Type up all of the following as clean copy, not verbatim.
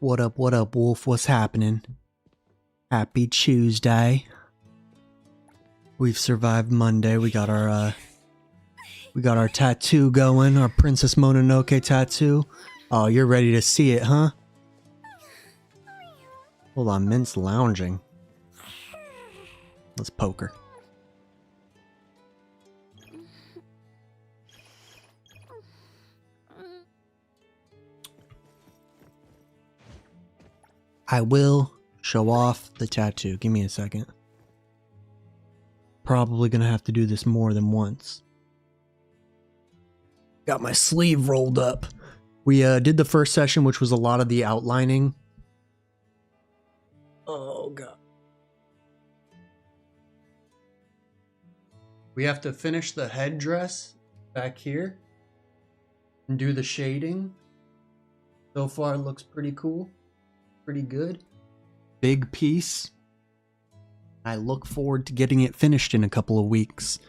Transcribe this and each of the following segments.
What up, Wolf? What's happening? Happy Tuesday. We've survived Monday. We got our tattoo going, our Princess Mononoke tattoo. Oh, you're ready to see it, huh? Hold on, Mint's lounging. Let's poke her. I will show off the tattoo. Give me a second. Probably gonna have to do this more than once. Got my sleeve rolled up. We did the first session, which was a lot of the outlining. Oh, God. We have to finish the headdress back here and do the shading. So far, it looks pretty cool. Pretty good. Big piece. I look forward to getting it finished in a couple of weeks.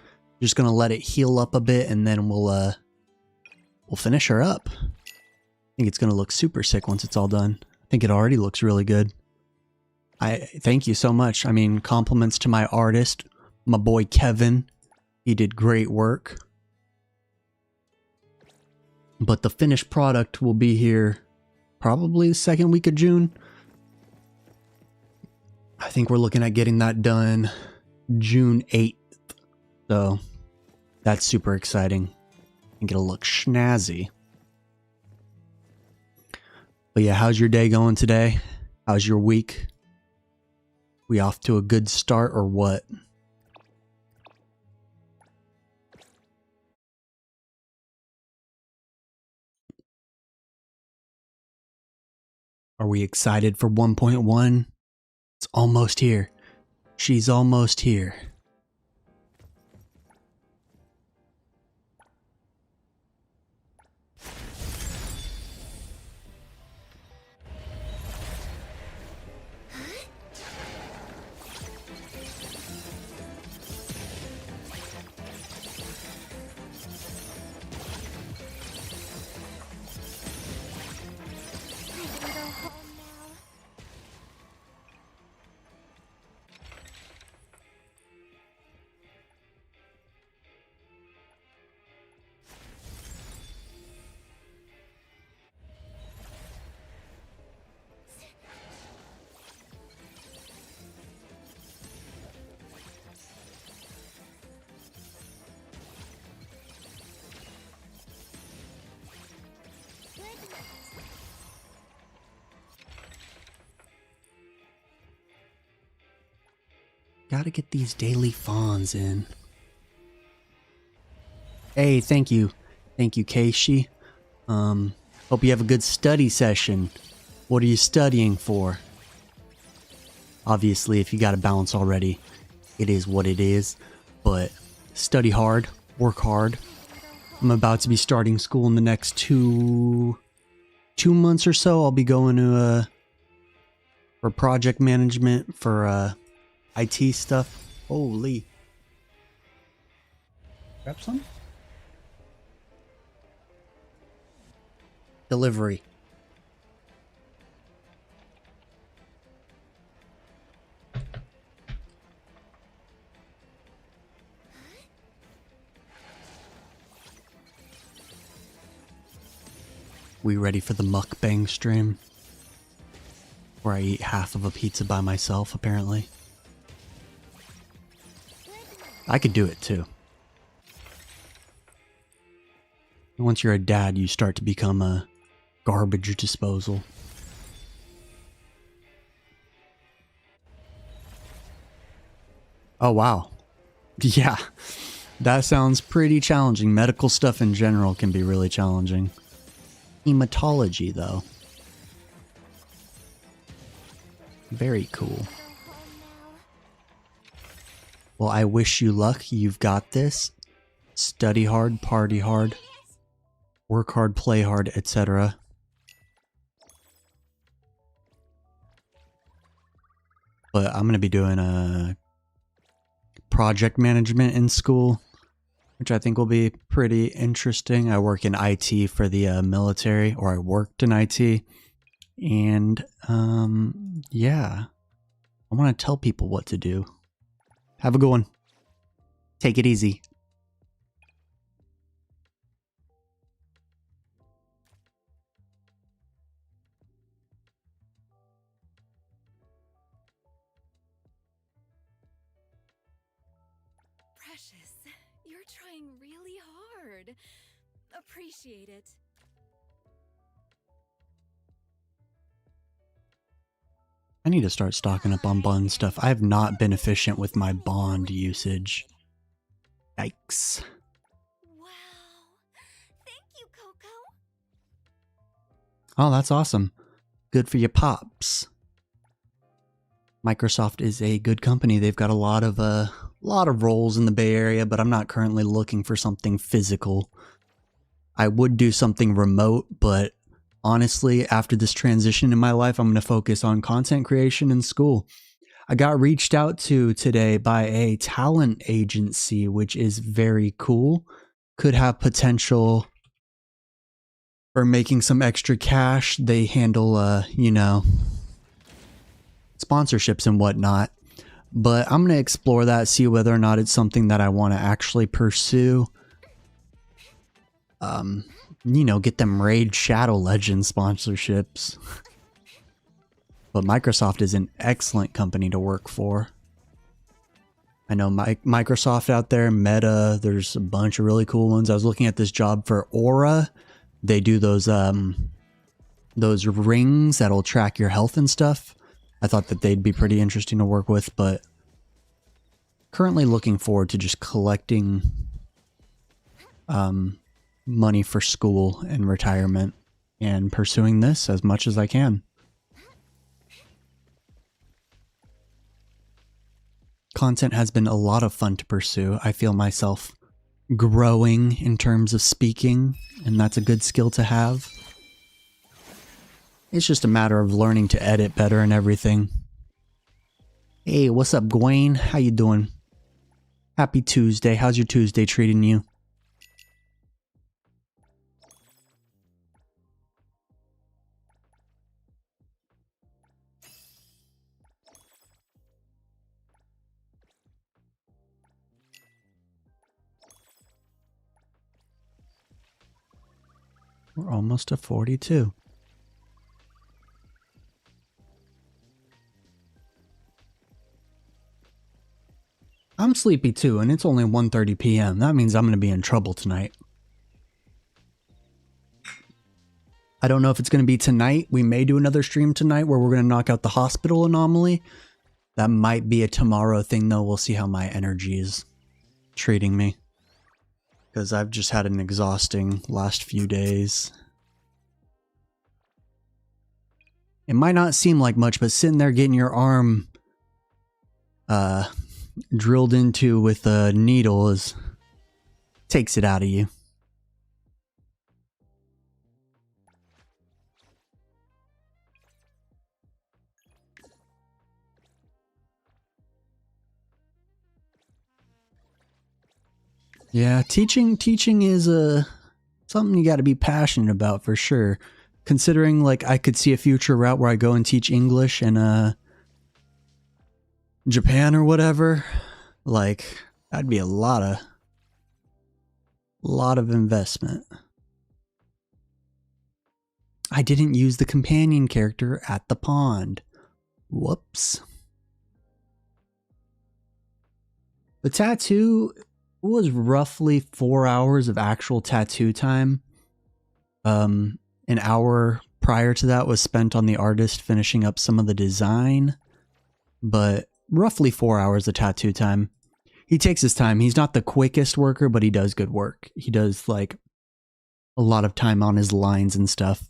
Just gonna let it heal up a bit and then we'll finish her up. I think it's gonna look super sick once it's all done. I think it already looks really good. I thank you so much. I mean, compliments to my artist, my boy Kevin. He did great work. But the finished product will be here probably the second week of June. I think we're looking at getting that done June 8th. So that's super exciting. I think it'll look snazzy. But yeah, how's your day going today? How's your week? We off to a good start or what? Are we excited for 1.1? It's almost here. She's almost here. Gotta get these daily fawns in. Hey, thank you. Thank you, Keishi. Hope you have a good study session. What are you studying for? Obviously, if you got a balance already, it is what it is. But study hard, work hard. I'm about to be starting school in the next two months or so. I'll be going to for project management for IT stuff. Holy. Grab some? Delivery. We ready for the mukbang stream? Where I eat half of a pizza by myself, apparently. I could do it too. Once you're a dad, you start to become a garbage disposal. Oh, wow. Yeah, that sounds pretty challenging. Medical stuff in general can be really challenging. Hematology, though. Very cool. Well, I wish you luck. You've got this. Study hard, party hard, work hard, play hard, etc. But I'm going to be doing a project management in school, which I think will be pretty interesting. I work in IT for the military, or I worked in IT. And yeah, I want to tell people what to do. Have a good one. Take it easy. Precious, you're trying really hard. Appreciate it. I need to start stocking up on bond stuff. I have not been efficient with my bond usage. Yikes. Wow. Thank you, Coco. Oh, that's awesome. Good for your pops. Microsoft is a good company. They've got a lot of roles in the Bay Area, but I'm not currently looking for something physical. I would do something remote, but honestly, after this transition in my life, I'm going to focus on content creation and school. I got reached out to today by a talent agency, which is very cool. Could have potential for making some extra cash. They handle, sponsorships and whatnot. But I'm going to explore that, see whether or not it's something that I want to actually pursue. Get them Raid Shadow Legends sponsorships. But Microsoft is an excellent company to work for. I know Microsoft out there, Meta, there's a bunch of really cool ones. I was looking at this job for Aura. They do those rings that'll track your health and stuff. I thought that they'd be pretty interesting to work with, but currently looking forward to just collecting money for school and retirement and pursuing this as much as I can. Content has been a lot of fun to pursue. I feel myself growing in terms of speaking, and that's a good skill to have. It's just a matter of learning to edit better and everything. Hey, what's up, Gwen? How you doing? Happy Tuesday. How's your Tuesday treating you? We're almost to 42. I'm sleepy too, and it's only 1:30 p.m. That means I'm going to be in trouble tonight. I don't know if it's going to be tonight. We may do another stream tonight where we're going to knock out the hospital anomaly. That might be a tomorrow thing, though. We'll see how my energy is treating me. Because I've just had an exhausting last few days. It might not seem like much, but sitting there getting your arm drilled into with a needle takes it out of you. Yeah, teaching is something you got to be passionate about for sure. Considering like I could see a future route where I go and teach English in Japan or whatever, like that'd be a lot of investment. I didn't use the companion character at the pond. Whoops. The tattoo was roughly 4 hours of actual tattoo time. An hour prior to that was spent on the artist finishing up some of the design, but roughly 4 hours of tattoo time. He takes his time. He's not the quickest worker, but he does good work. He does like a lot of time on his lines and stuff.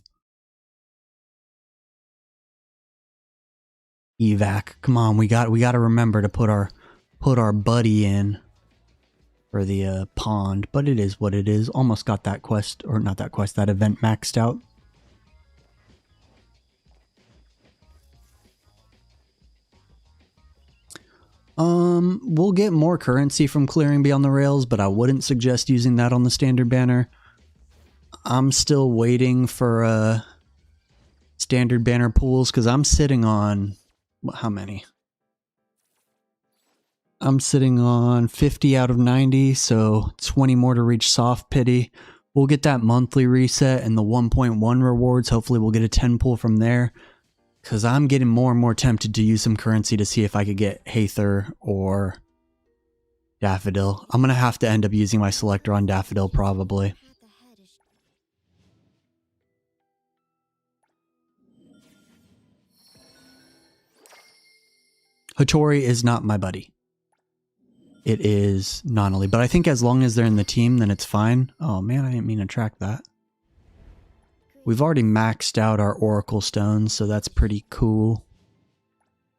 Evac, come on, we got to remember to put our buddy in for the pond, but it is what it is. Almost got that quest, or not that quest, that event maxed out. We'll get more currency from clearing beyond the rails, but I wouldn't suggest using that on the standard banner. I'm still waiting for standard banner pools, because I'm sitting on, how many? I'm sitting on 50 out of 90, so 20 more to reach soft pity. We'll get that monthly reset and the 1.1 rewards. Hopefully we'll get a 10 pull from there, because I'm getting more and more tempted to use some currency to see if I could get Haether or Daffodil. I'm going to have to end up using my selector on Daffodil probably. Hattori is not my buddy. It is Nonali, but I think as long as they're in the team, then it's fine. Oh man, I didn't mean to track that. We've already maxed out our Oracle Stones, so that's pretty cool.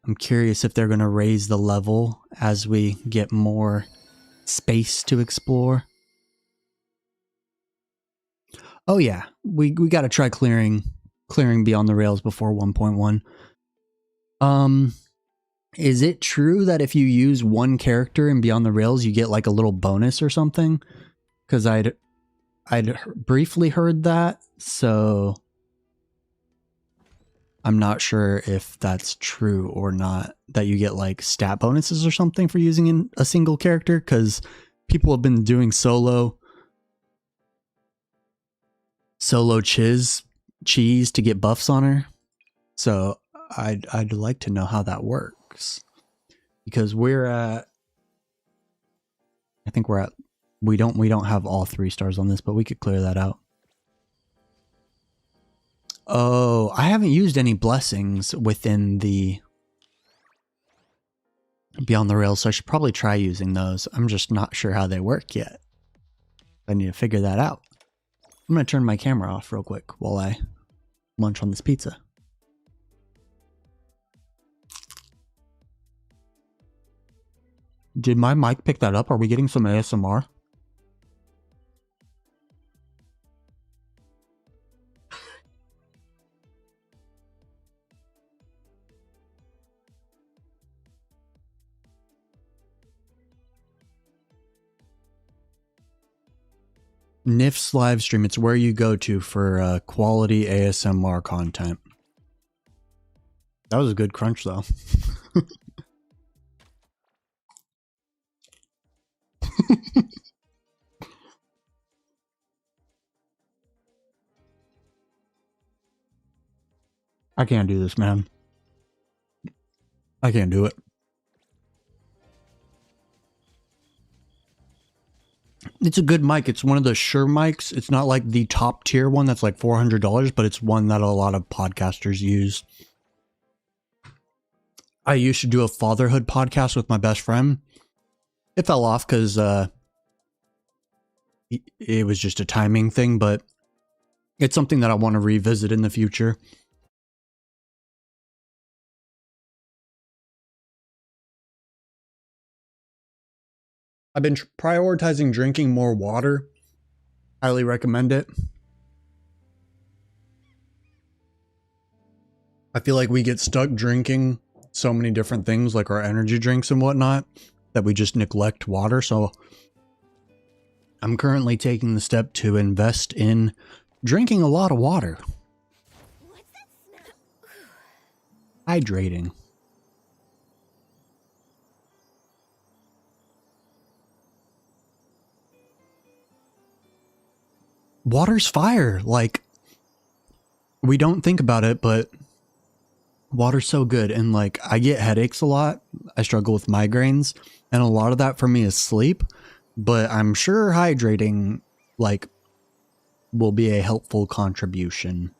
I'm curious if they're going to raise the level as we get more space to explore. Oh yeah, we got to try clearing Beyond the Rails before 1.1. Is it true that if you use one character in Beyond the Rails, you get like a little bonus or something? Because I'd briefly heard that, so I'm not sure if that's true or not, that you get like stat bonuses or something for using in a single character, because people have been doing solo cheese to get buffs on her. So I'd like to know how that works, because we're at, I think we're at, we don't have all 3 stars on this, but we could clear that out. Oh, I haven't used any blessings within the Beyond the Rails, so I should probably try using those. I'm just not sure how they work yet. I need to figure that out. I'm going to turn my camera off real quick while I munch on this pizza. Did my mic pick that up? Are we getting some ASMR? Nif's live stream, it's where you go to for quality ASMR content. That was a good crunch though. I can't do this, man. I can't do it. It's a good mic. It's one of the Shure mics. It's not like the top tier one that's like $400, but it's one that a lot of podcasters use. I used to do a fatherhood podcast with my best friend. It fell off because it was just a timing thing, but it's something that I want to revisit in the future. I've been prioritizing drinking more water. Highly recommend it. I feel like we get stuck drinking so many different things, like our energy drinks and whatnot, that we just neglect water. So I'm currently taking the step to invest in drinking a lot of water. Hydrating. Water's fire. Like, we don't think about it, but water's so good. And like, I get headaches a lot. I struggle with migraines, and a lot of that for me is sleep. But I'm sure hydrating, like, will be a helpful contribution.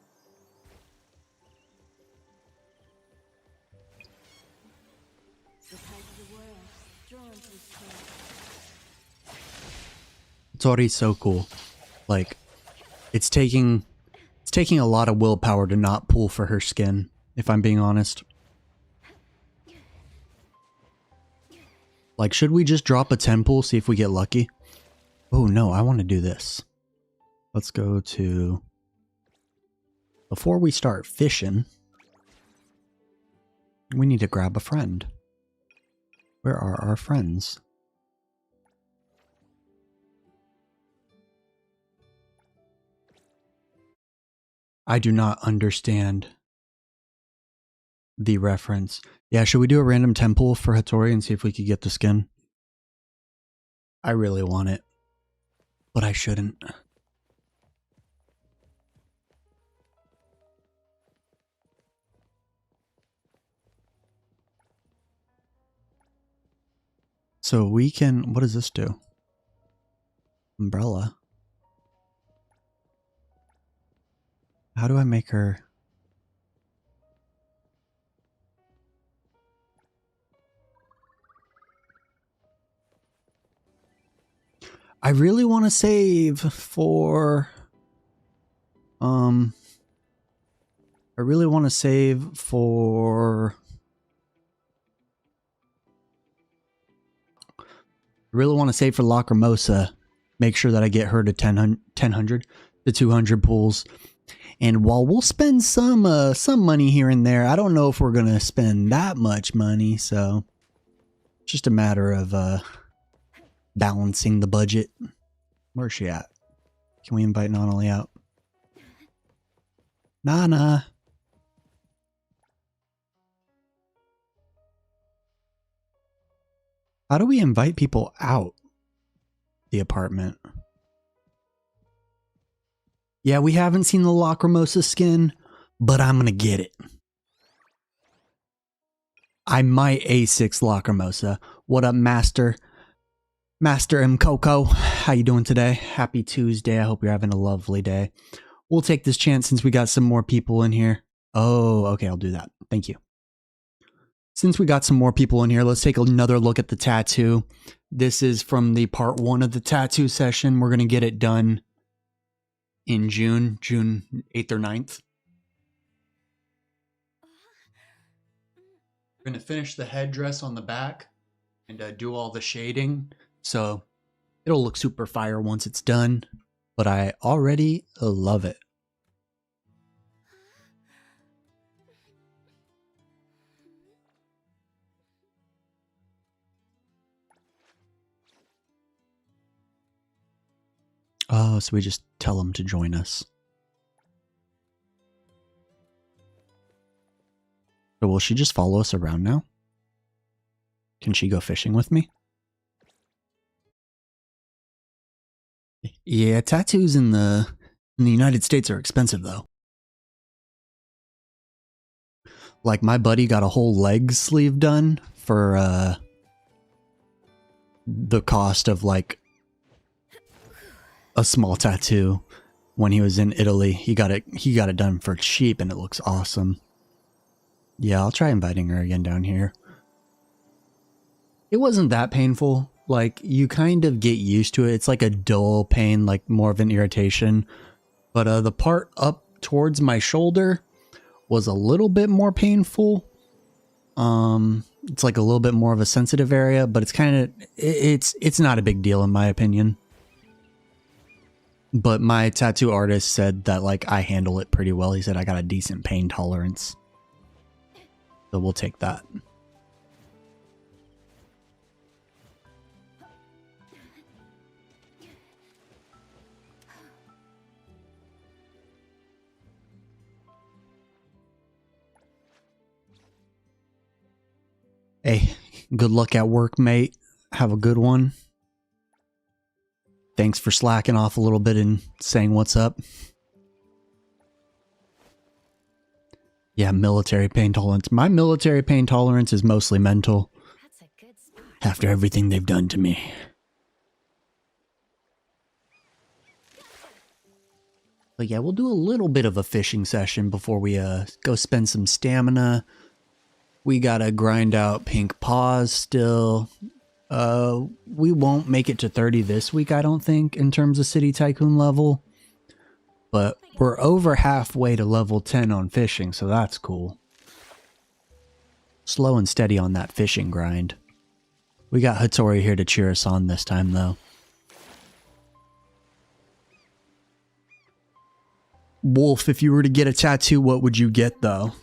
It's already so cool. Like, it's taking a lot of willpower to not pull for her skin, if I'm being honest. Like, should we just drop a 10 pull, see if we get lucky? Oh no, I want to do this. Let's go to, before we start fishing, we need to grab a friend. Where are our friends? I do not understand the reference. Yeah, should we do a random temple for Hattori and see if we could get the skin? I really want it, but I shouldn't. So we can, what does this do? Umbrella. How do I make her? I really want to save for, I really want to save for, Lacrimosa. Make sure that I get her to 1000 to 200 pools. And while we'll spend some money here and there, I don't know if we're going to spend that much money. So it's just a matter of balancing the budget. Where's she at? Can we invite Nonali out? Nana. How do we invite people out the apartment? Yeah, we haven't seen the Lacrimosa skin, but I'm going to get it. I might A6 Lacrimosa. What up, Master? Master M. Coco. How you doing today? Happy Tuesday. I hope you're having a lovely day. We'll take this chance since we got some more people in here. Oh, okay, I'll do that. Thank you. Since we got some more people in here, let's take another look at the tattoo. This is from the part 1 of the tattoo session. We're going to get it done in June 8th or 9th. We're going to finish the headdress on the back and do all the shading. So it'll look super fire once it's done. But I already love it. Oh, so we just tell them to join us. So will she just follow us around now? Can she go fishing with me? Yeah, tattoos in the United States are expensive though. Like my buddy got a whole leg sleeve done for the cost of like a small tattoo when he was in Italy. He got it done for cheap and it looks awesome. Yeah, I'll try inviting her again down here. It wasn't that painful. Like, you kind of get used to it. It's like a dull pain, like more of an irritation. But the part up towards my shoulder was a little bit more painful. It's like a little bit more of a sensitive area, but it's kind of, it's not a big deal in my opinion. But my tattoo artist said that like I handle it pretty well. He said I got a decent pain tolerance. So we'll take that. Hey, good luck at work, mate. Have a good one. Thanks for slacking off a little bit and saying what's up. Yeah, military pain tolerance. My military pain tolerance is mostly mental. That's a good spot. After everything they've done to me. But yeah, we'll do a little bit of a fishing session before we go spend some stamina. We gotta grind out pink paws still. We won't make it to 30 this week, I don't think, in terms of City Tycoon level. But we're over halfway to level 10 on fishing, so that's cool. Slow and steady on that fishing grind. We got Hattori here to cheer us on this time, though. Wolf, if you were to get a tattoo, what would you get, though?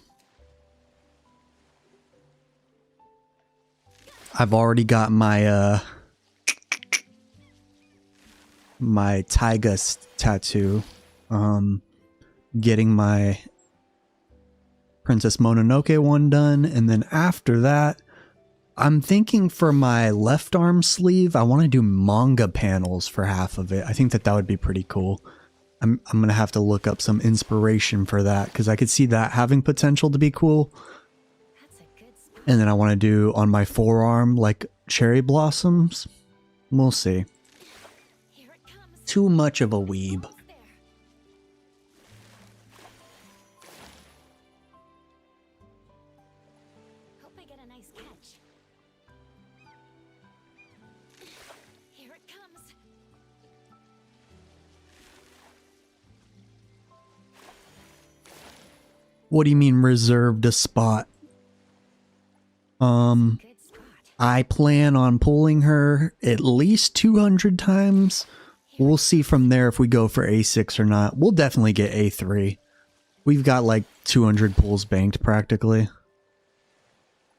I've already got my, my Tygus tattoo. Getting my Princess Mononoke one done, and then after that, I'm thinking for my left arm sleeve, I want to do manga panels for half of it. I think that would be pretty cool. I'm going to have to look up some inspiration for that because I could see that having potential to be cool. And then I want to do on my forearm like cherry blossoms. We'll see. Too much of a weeb. Hope I get a nice catch. Here it comes. What do you mean reserved a spot? I plan on pulling her at least 200 times. We'll see from there if we go for A6 or not. We'll definitely get A3. We've got like 200 pulls banked practically.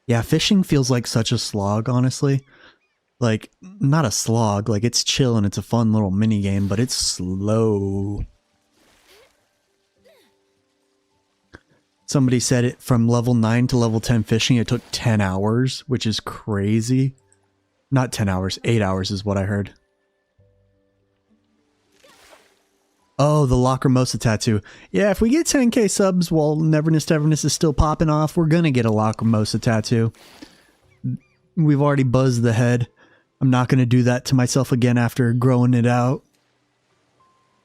Yeah, fishing feels like such a slog, honestly. Like, not a slog, like it's chill and it's a fun little mini game, but it's slow. Somebody said it from level 9 to level 10 fishing, it took 10 hours, which is crazy. Not 10 hours, 8 hours is what I heard. Oh, the Lacrimosa tattoo. Yeah, if we get 10k subs while Neverness is still popping off, we're gonna get a Lacrimosa tattoo. We've already buzzed the head. I'm not gonna do that to myself again after growing it out.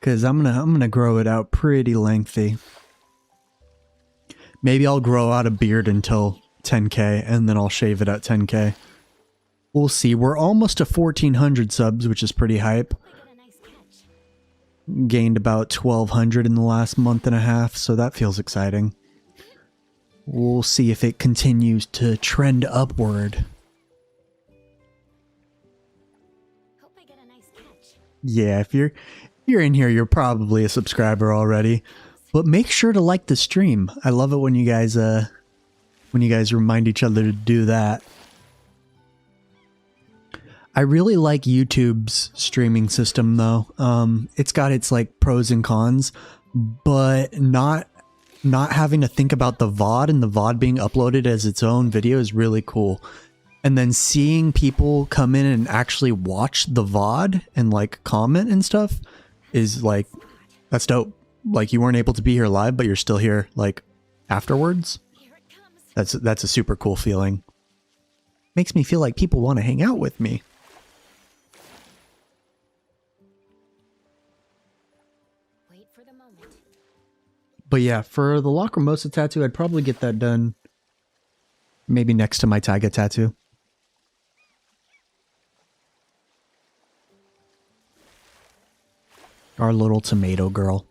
Cause I'm gonna grow it out pretty lengthy. Maybe I'll grow out a beard until 10k and then I'll shave it at 10k. We'll see. We're almost to 1400 subs, which is pretty hype. Gained about 1200 in the last month and a half, so that feels exciting. We'll see if it continues to trend upward. Hope I get a nice catch. Yeah, if you're in here, you're probably a subscriber already. But make sure to like the stream. I love it when you guys remind each other to do that. I really like YouTube's streaming system though. It's got its like pros and cons, but not having to think about the VOD and the VOD being uploaded as its own video is really cool. And then seeing people come in and actually watch the VOD and like comment and stuff is like, that's dope. Like you weren't able to be here live, but you're still here like afterwards. That's a super cool feeling. Makes me feel like people want to hang out with me. Wait for the moment. But yeah, for the Lacrimosa tattoo, I'd probably get that done maybe next to my Taiga tattoo. Our little tomato girl.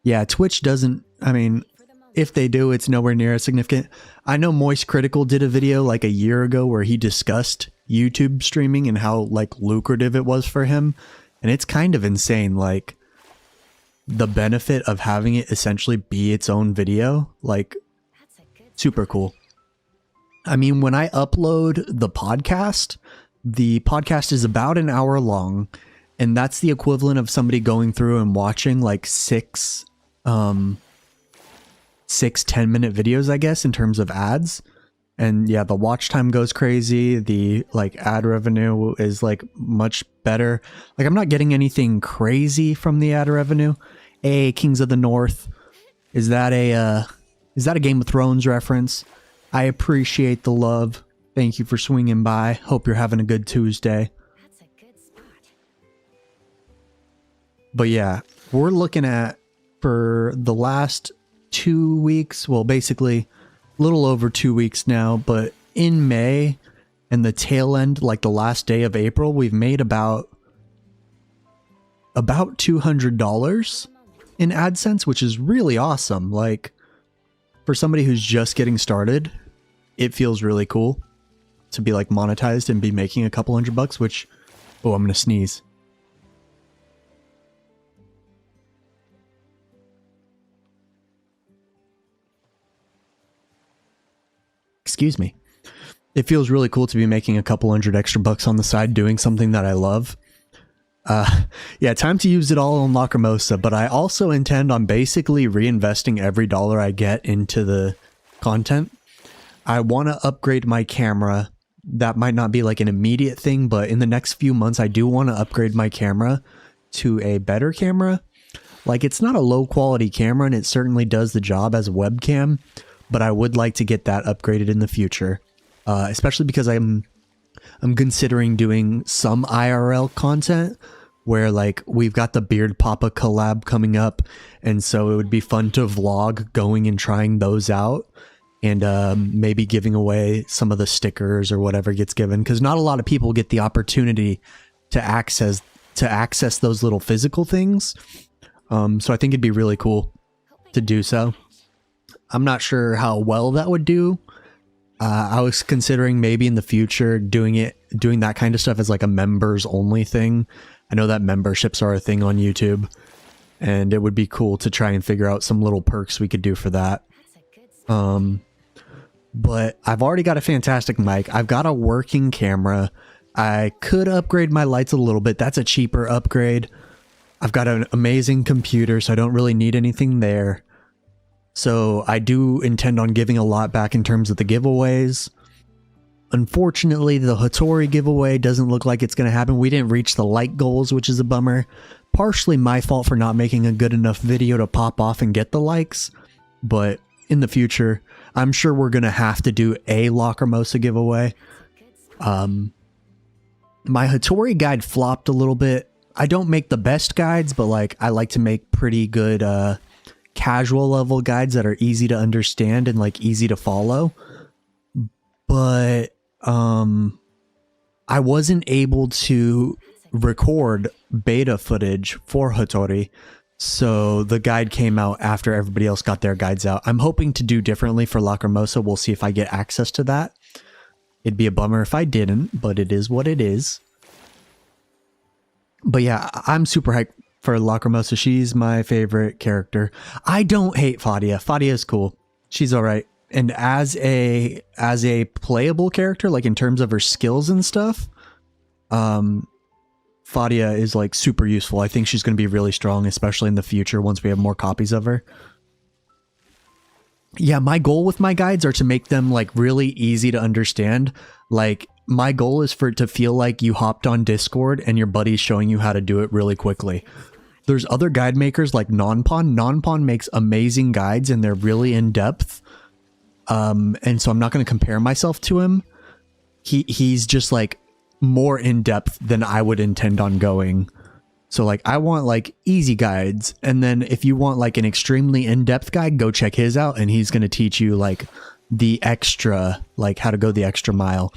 Yeah, Twitch doesn't, I mean, if they do, it's nowhere near as significant. I know Moist Critical did a video like a year ago where he discussed YouTube streaming and how like lucrative it was for him. And it's kind of insane, like the benefit of having it essentially be its own video, like super cool. I mean, when I upload the podcast is about an hour long, and that's the equivalent of somebody going through and watching like six 10-minute videos, I guess, in terms of ads. And yeah, the watch time goes crazy. The like ad revenue is like much better. Like I'm not getting anything crazy from the ad revenue. Hey, Kings of the North. Is that a Game of Thrones reference? I appreciate the love. Thank you for swinging by. Hope you're having a good Tuesday. That's a good spot. But yeah, we're looking at, for the last 2 weeks, well, basically a little over 2 weeks now, but in May and the tail end, like the last day of April, we've made about $200 in AdSense, which is really awesome. Like for somebody who's just getting started, it feels really cool to be like monetized and be making a couple $100, which, oh, I'm going to sneeze. Excuse me. It feels really cool to be making a couple $100 extra on the side doing something that I love. Yeah, time to use it all on Lacrimosa, but I also intend on basically reinvesting every dollar I get into the content. I want to upgrade my camera. That might not be like an immediate thing, but in the next few months, I do want to upgrade my camera to a better camera. Like, it's not a low quality camera, and it certainly does the job as a webcam, but I would like to get that upgraded in the future, especially because I'm considering doing some IRL content where, like, we've got the Beard Papa collab coming up, and so it would be fun to vlog going and trying those out, and maybe giving away some of the stickers or whatever gets given, because not a lot of people get the opportunity to access those little physical things. So I think it'd be really cool to do so. I'm not sure how well that would do. I was considering maybe in the future doing that kind of stuff as like a members only thing. I know that memberships are a thing on YouTube, and it would be cool to try and figure out some little perks we could do for that. But I've already got a fantastic mic. I've got a working camera. I could upgrade my lights a little bit. That's a cheaper upgrade. I've got an amazing computer, so I don't really need anything there. So I do intend on giving a lot back in terms of the giveaways. Unfortunately, the Hattori giveaway doesn't look like it's going to happen. We didn't reach the like goals, which is a bummer. Partially my fault for not making a good enough video to pop off and get the likes. But in the future, I'm sure we're going to have to do a Lacrimosa giveaway. My Hattori guide flopped a little bit. I don't make the best guides, but like I like to make pretty good casual level guides that are easy to understand and like easy to follow. But I wasn't able to record beta footage for Hattori, so the guide came out after everybody else got their guides out. I'm hoping to do differently for Lacrimosa. We'll see if I get access to that. It'd be a bummer if I didn't, but it is what it is. But yeah, I'm super hyped for Lacrimosa. She's my favorite character. I don't hate Fadia. Fadia is cool. She's all right. And as a playable character, like in terms of her skills and stuff, Fadia is like super useful. I think she's going to be really strong, especially in the future once we have more copies of her. Yeah, my goal with my guides are to make them like really easy to understand. Like my goal is for it to feel like you hopped on Discord and your buddy's showing you how to do it really quickly. There's other guide makers like Nonpon. Nonpon makes amazing guides and they're really in depth. And so I'm not going to compare myself to him. He's just like more in depth than I would intend on going. So like I want like easy guides, and then if you want like an extremely in-depth guide, go check his out, and he's going to teach you like the extra, like how to go the extra mile.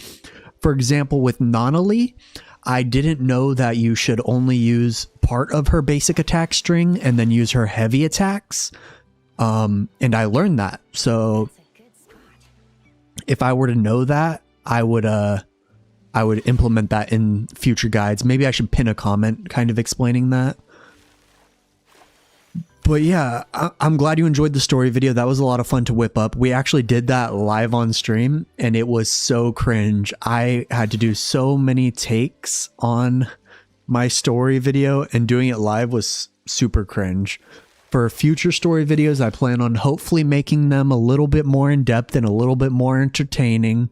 For example, with Nonali, I didn't know that you should only use part of her basic attack string and then use her heavy attacks. And I learned that. So if I were to know that, I would implement that in future guides. Maybe I should pin a comment kind of explaining that. But yeah, I'm glad you enjoyed the story video. That was a lot of fun to whip up. We actually did that live on stream and it was so cringe. I had to do so many takes on my story video, and doing it live was super cringe. For future story videos, I plan on hopefully making them a little bit more in depth and a little bit more entertaining.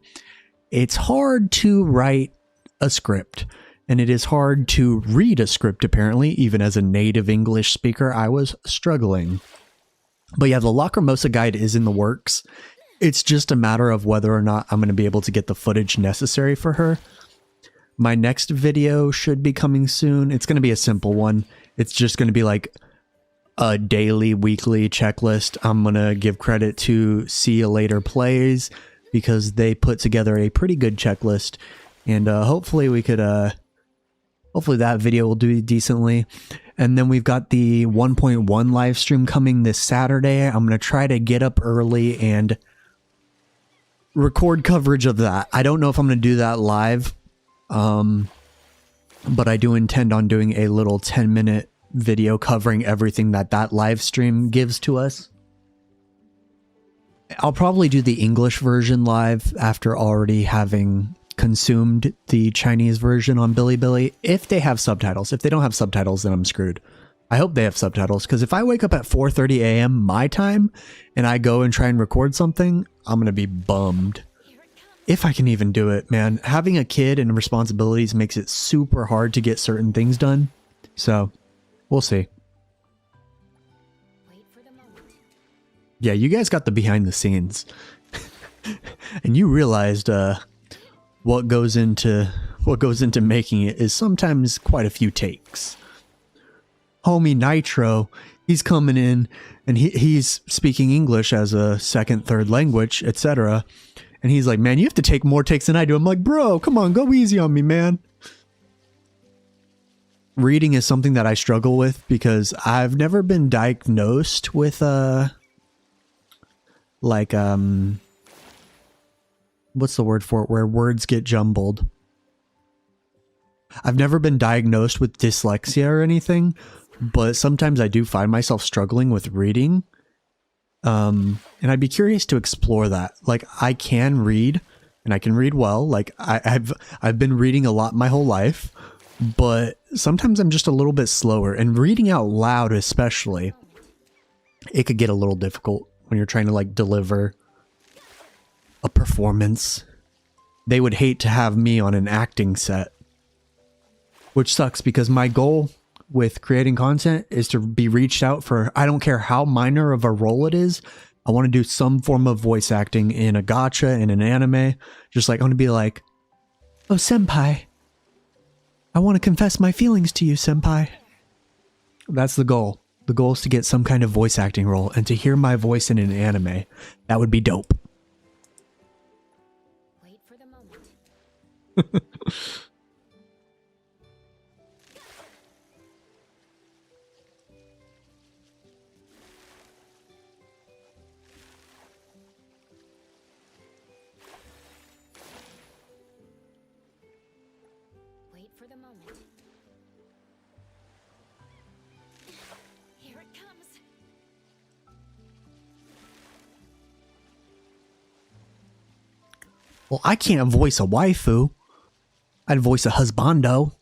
It's hard to write a script, and it is hard to read a script, apparently. Even as a native English speaker, I was struggling. But yeah, the Lacrimosa guide is in the works. It's just a matter of whether or not I'm going to be able to get the footage necessary for her. My next video should be coming soon. It's going to be a simple one. It's just going to be like a daily, weekly checklist. I'm going to give credit to See You Later Plays, because they put together a pretty good checklist, and hopefully we could hopefully that video will do decently. And then we've got the 1.1 live stream coming this Saturday. I'm going to try to get up early and record coverage of that. I don't know if I'm going to do that live, but I do intend on doing a little 10-minute video covering everything that live stream gives to us. I'll probably do the English version live after already having consumed the Chinese version on Bilibili, if they have subtitles. If they don't have subtitles, then I'm screwed. I hope they have subtitles, because if I wake up at 4:30 a.m. my time and I go and try and record something, I'm going to be bummed. If I can even do it, man. Having a kid and responsibilities makes it super hard to get certain things done. So, we'll see. Wait for the moment. Yeah, you guys got the behind the scenes. And you realized what goes into making it is sometimes quite a few takes. Homie Nitro, he's coming in and he's speaking English as a second, third language, etc. And he's like, man, you have to take more takes than I do. I'm like, bro, come on, go easy on me, man. Reading is something that I struggle with because I've never been diagnosed with what's the word for it, where words get jumbled. I've never been diagnosed with dyslexia or anything, but sometimes I do find myself struggling with reading. And I'd be curious to explore that. Like, I can read, and I can read well. Like, I've been reading a lot my whole life, but sometimes I'm just a little bit slower. And reading out loud especially, it could get a little difficult when you're trying to, like, deliver a performance. They would hate to have me on an acting set, which sucks because my goal with creating content is to be reached out for, I don't care how minor of a role it is. I want to do some form of voice acting in a gacha, in an anime. Just like, I want to be like, oh, senpai, I want to confess my feelings to you, senpai. That's the goal. The goal is to get some kind of voice acting role and to hear my voice in an anime. That would be dope. Wait for the moment. Wait for the moment. Here it comes. Well, I can't voice a waifu. I'd voice a husbando.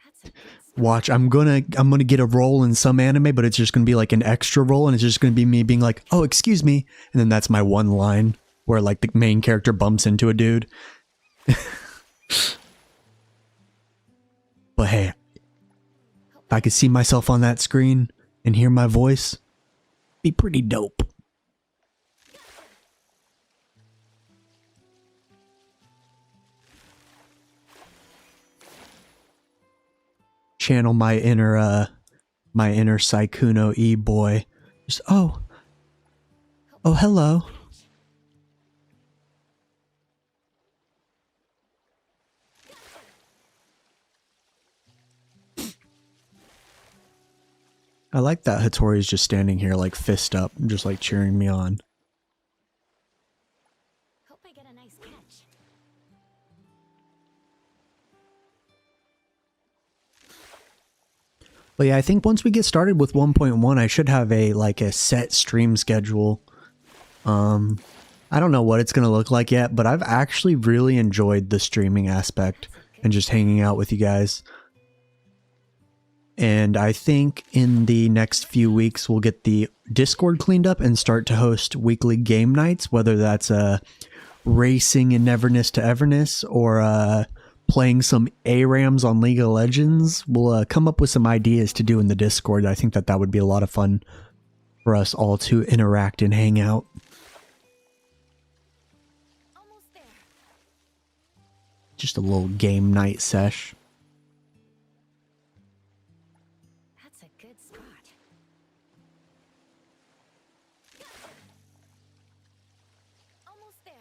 That's a good spot. Watch, I'm gonna get a role in some anime, but it's just gonna be like an extra role, and it's just gonna be me being like, "Oh, excuse me," and then that's my one line where like the main character bumps into a dude. But hey, if I could see myself on that screen and hear my voice, be pretty dope. Channel my inner Saikuno E-boy. Just, oh, hello. I like that Hattori's just standing here like fist up, just like cheering me on. Hope I get a nice catch. But yeah, I think once we get started with 1.1, I should have a set stream schedule. I don't know what it's going to look like yet, but I've actually really enjoyed the streaming aspect and just hanging out with you guys. And I think in the next few weeks, we'll get the Discord cleaned up and start to host weekly game nights, whether that's racing in Neverness to Everness or playing some ARAMs on League of Legends. We'll come up with some ideas to do in the Discord. I think that would be a lot of fun for us all to interact and hang out. Almost there. Just a little game night sesh. That's a good spot. Almost there.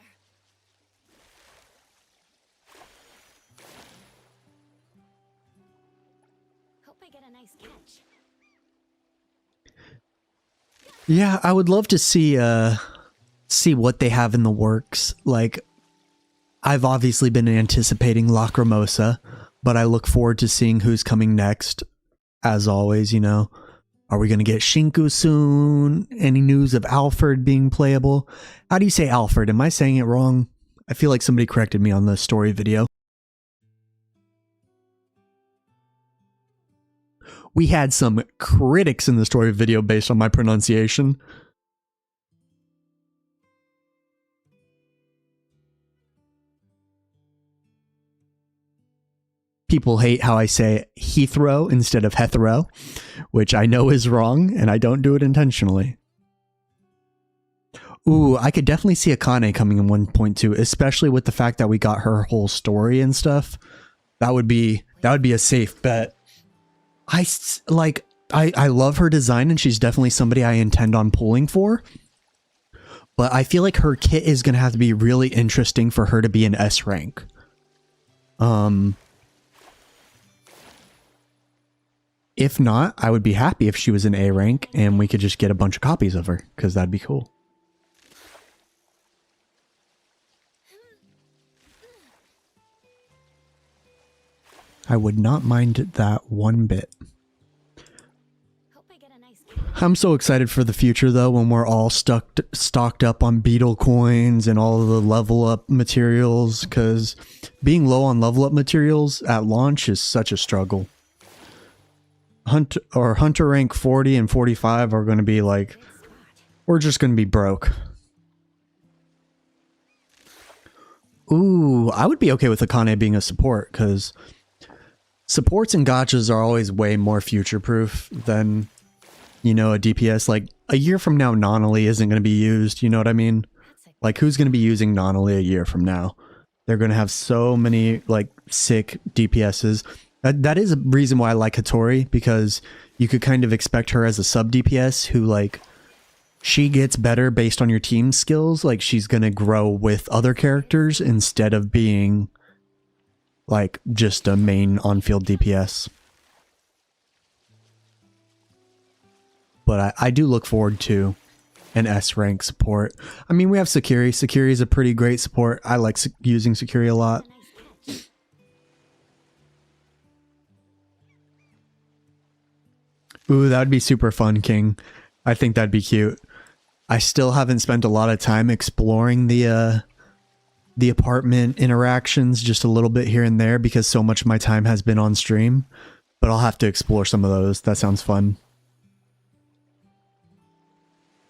Hope I get a nice catch. Yeah, I would love to see what they have in the works. Like, I've obviously been anticipating Lacrimosa, but I look forward to seeing who's coming next. As always, you know, Are we going to get Shinku soon? Any news of Alfred being playable? How do you say Alfred? Am I saying it wrong? I feel like somebody corrected me on the story video. We had some critics in the story video based on my pronunciation. People hate how I say Heathrow instead of Heathrow, which I know is wrong, and I don't do it intentionally. Ooh, I could definitely see Akane coming in 1.2, especially with the fact that we got her whole story and stuff. That would be a safe bet. I love her design, and she's definitely somebody I intend on pulling for. But I feel like her kit is going to have to be really interesting for her to be an S rank. If not, I would be happy if she was an A rank and we could just get a bunch of copies of her, because that'd be cool. I would not mind that one bit. Hope I get a nice catch. I'm so excited for the future though, when we're all stocked up on beetle coins and all of the level up materials, because being low on level up materials at launch is such a struggle. Hunter rank 40 and 45 are going to be like, we're just going to be broke. Ooh, I would be okay with Akane being a support, because supports and gachas are always way more future proof than, you know, a DPS. Like a year from now, Nonali isn't going to be used. You know what I mean? Like who's going to be using Nonali a year from now? They're going to have so many like sick DPSs. That is a reason why I like Hattori, because you could kind of expect her as a sub DPS who, like, she gets better based on your team skills. Like, she's going to grow with other characters instead of being, like, just a main on-field DPS. But I do look forward to an S rank support. I mean, we have Sakiri. Sakiri is a pretty great support. I like using Sakiri a lot. Ooh, that would be super fun, King. I think that'd be cute. I still haven't spent a lot of time exploring the apartment interactions, just a little bit here and there, because so much of my time has been on stream. But I'll have to explore some of those. That sounds fun.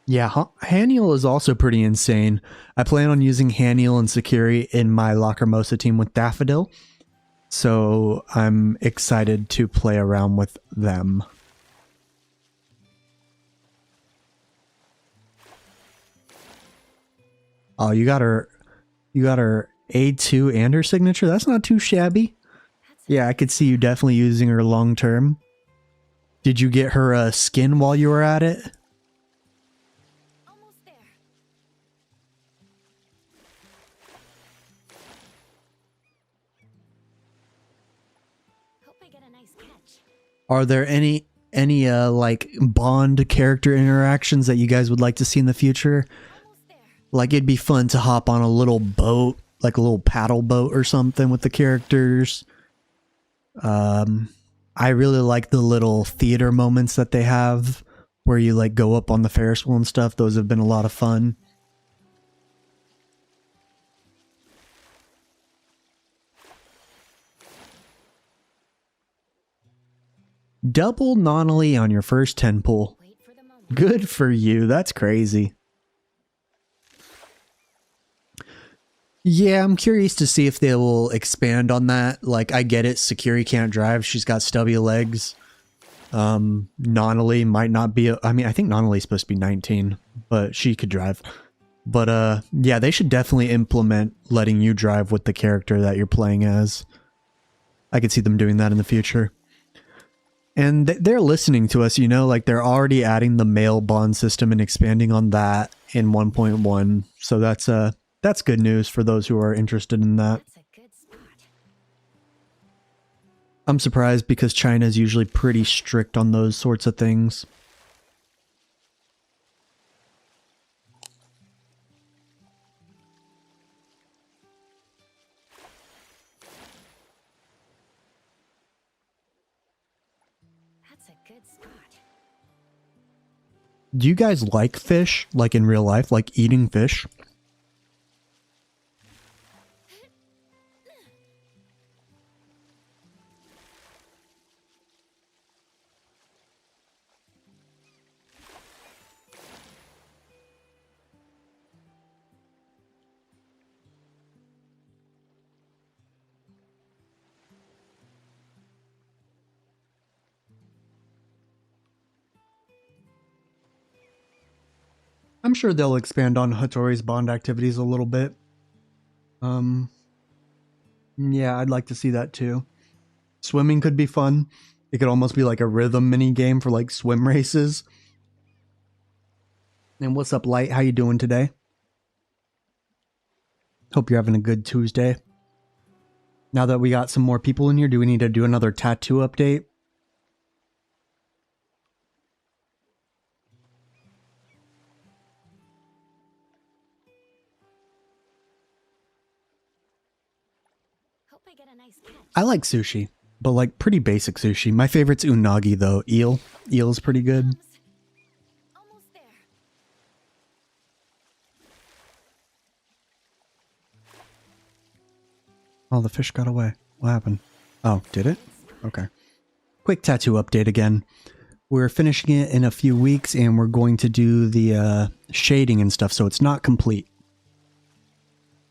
Yeah, Haniel is also pretty insane. I plan on using Haniel and Sakiri in my Lacrimosa team with Daffodil. So I'm excited to play around with them. Oh, you got her A2 and her signature? That's not too shabby. Yeah, I could see you definitely using her long term. Did you get her skin while you were at it? Almost there. Hope I get a nice catch. Are there any like Bond character interactions that you guys would like to see in the future? Almost there. Like it'd be fun to hop on a little boat, like a little paddle boat or something with the characters. I really like the little theater moments that they have where you like go up on the Ferris wheel and stuff. Those have been a lot of fun. Double Nonali on your first 10 pull. Wait for the moment. Good for you. That's crazy. Yeah, I'm curious to see if they will expand on that. Like, I get it. Sakiri can't drive. She's got stubby legs. Nonali might not be... I mean, I think Nonali's supposed to be 19, but she could drive. But, yeah, they should definitely implement letting you drive with the character that you're playing as. I could see them doing that in the future. And they're listening to us, you know? Like, they're already adding the male bond system and expanding on that in 1.1. So that's good news for those who are interested in that. That's a good spot. I'm surprised because China is usually pretty strict on those sorts of things. That's a good spot. Do you guys like fish, like in real life, like eating fish? I'm sure they'll expand on Hattori's Bond activities a little bit. Yeah, I'd like to see that too. Swimming could be fun. It could almost be like a rhythm mini game for like swim races. And what's up, Light? How you doing today? Hope you're having a good Tuesday. Now that we got some more people in here, do we need to do another tattoo update? Hope I get a nice catch. I like sushi, but like pretty basic sushi. My favorite's unagi though. Eel. Eel's pretty good. Almost there. Oh, the fish got away. What happened? Oh, did it? Okay. Quick tattoo update again. We're finishing it in a few weeks and we're going to do the shading and stuff, so it's not complete.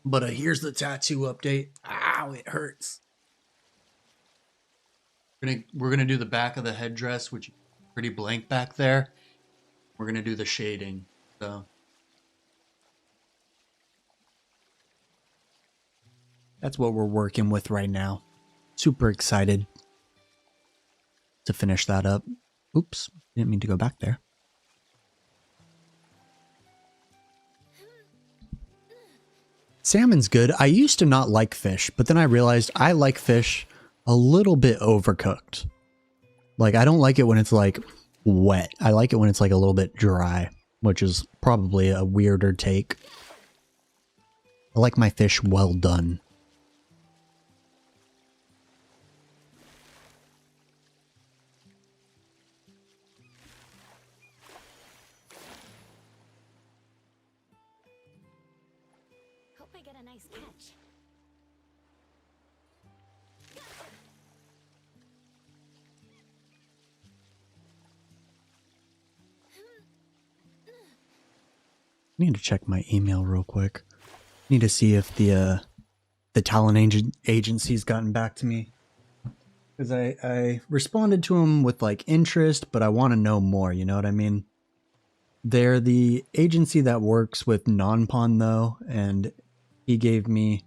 But here's the tattoo update. Ow, it hurts. We're gonna do the back of the headdress, which is pretty blank back there. We're gonna do the shading. So that's what we're working with right now. Super excited to finish that up. Oops, didn't mean to go back there. Salmon's good. I used to not like fish, but then I realized I like fish a little bit overcooked. Like, I don't like it when it's like wet. I like it when it's like a little bit dry, which is probably a weirder take. I like my fish well done. Hope I get a nice catch. Need to check my email real quick. Need to see if the talent agency's gotten back to me. Because I responded to him with like interest, but I want to know more, you know what I mean? They're the agency that works with non-pon though, and he gave me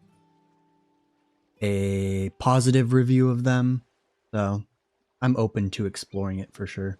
a positive review of them. So I'm open to exploring it for sure.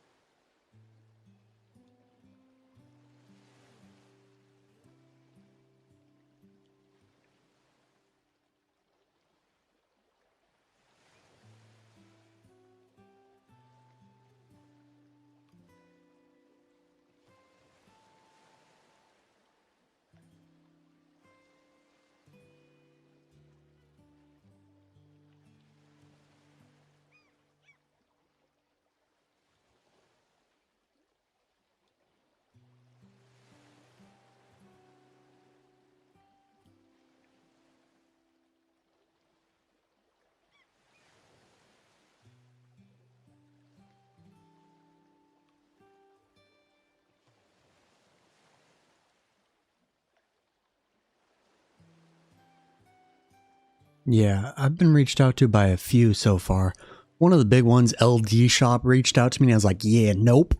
Yeah, I've been reached out to by a few so far. One of the big ones, LD Shop, reached out to me and I was like, yeah, nope.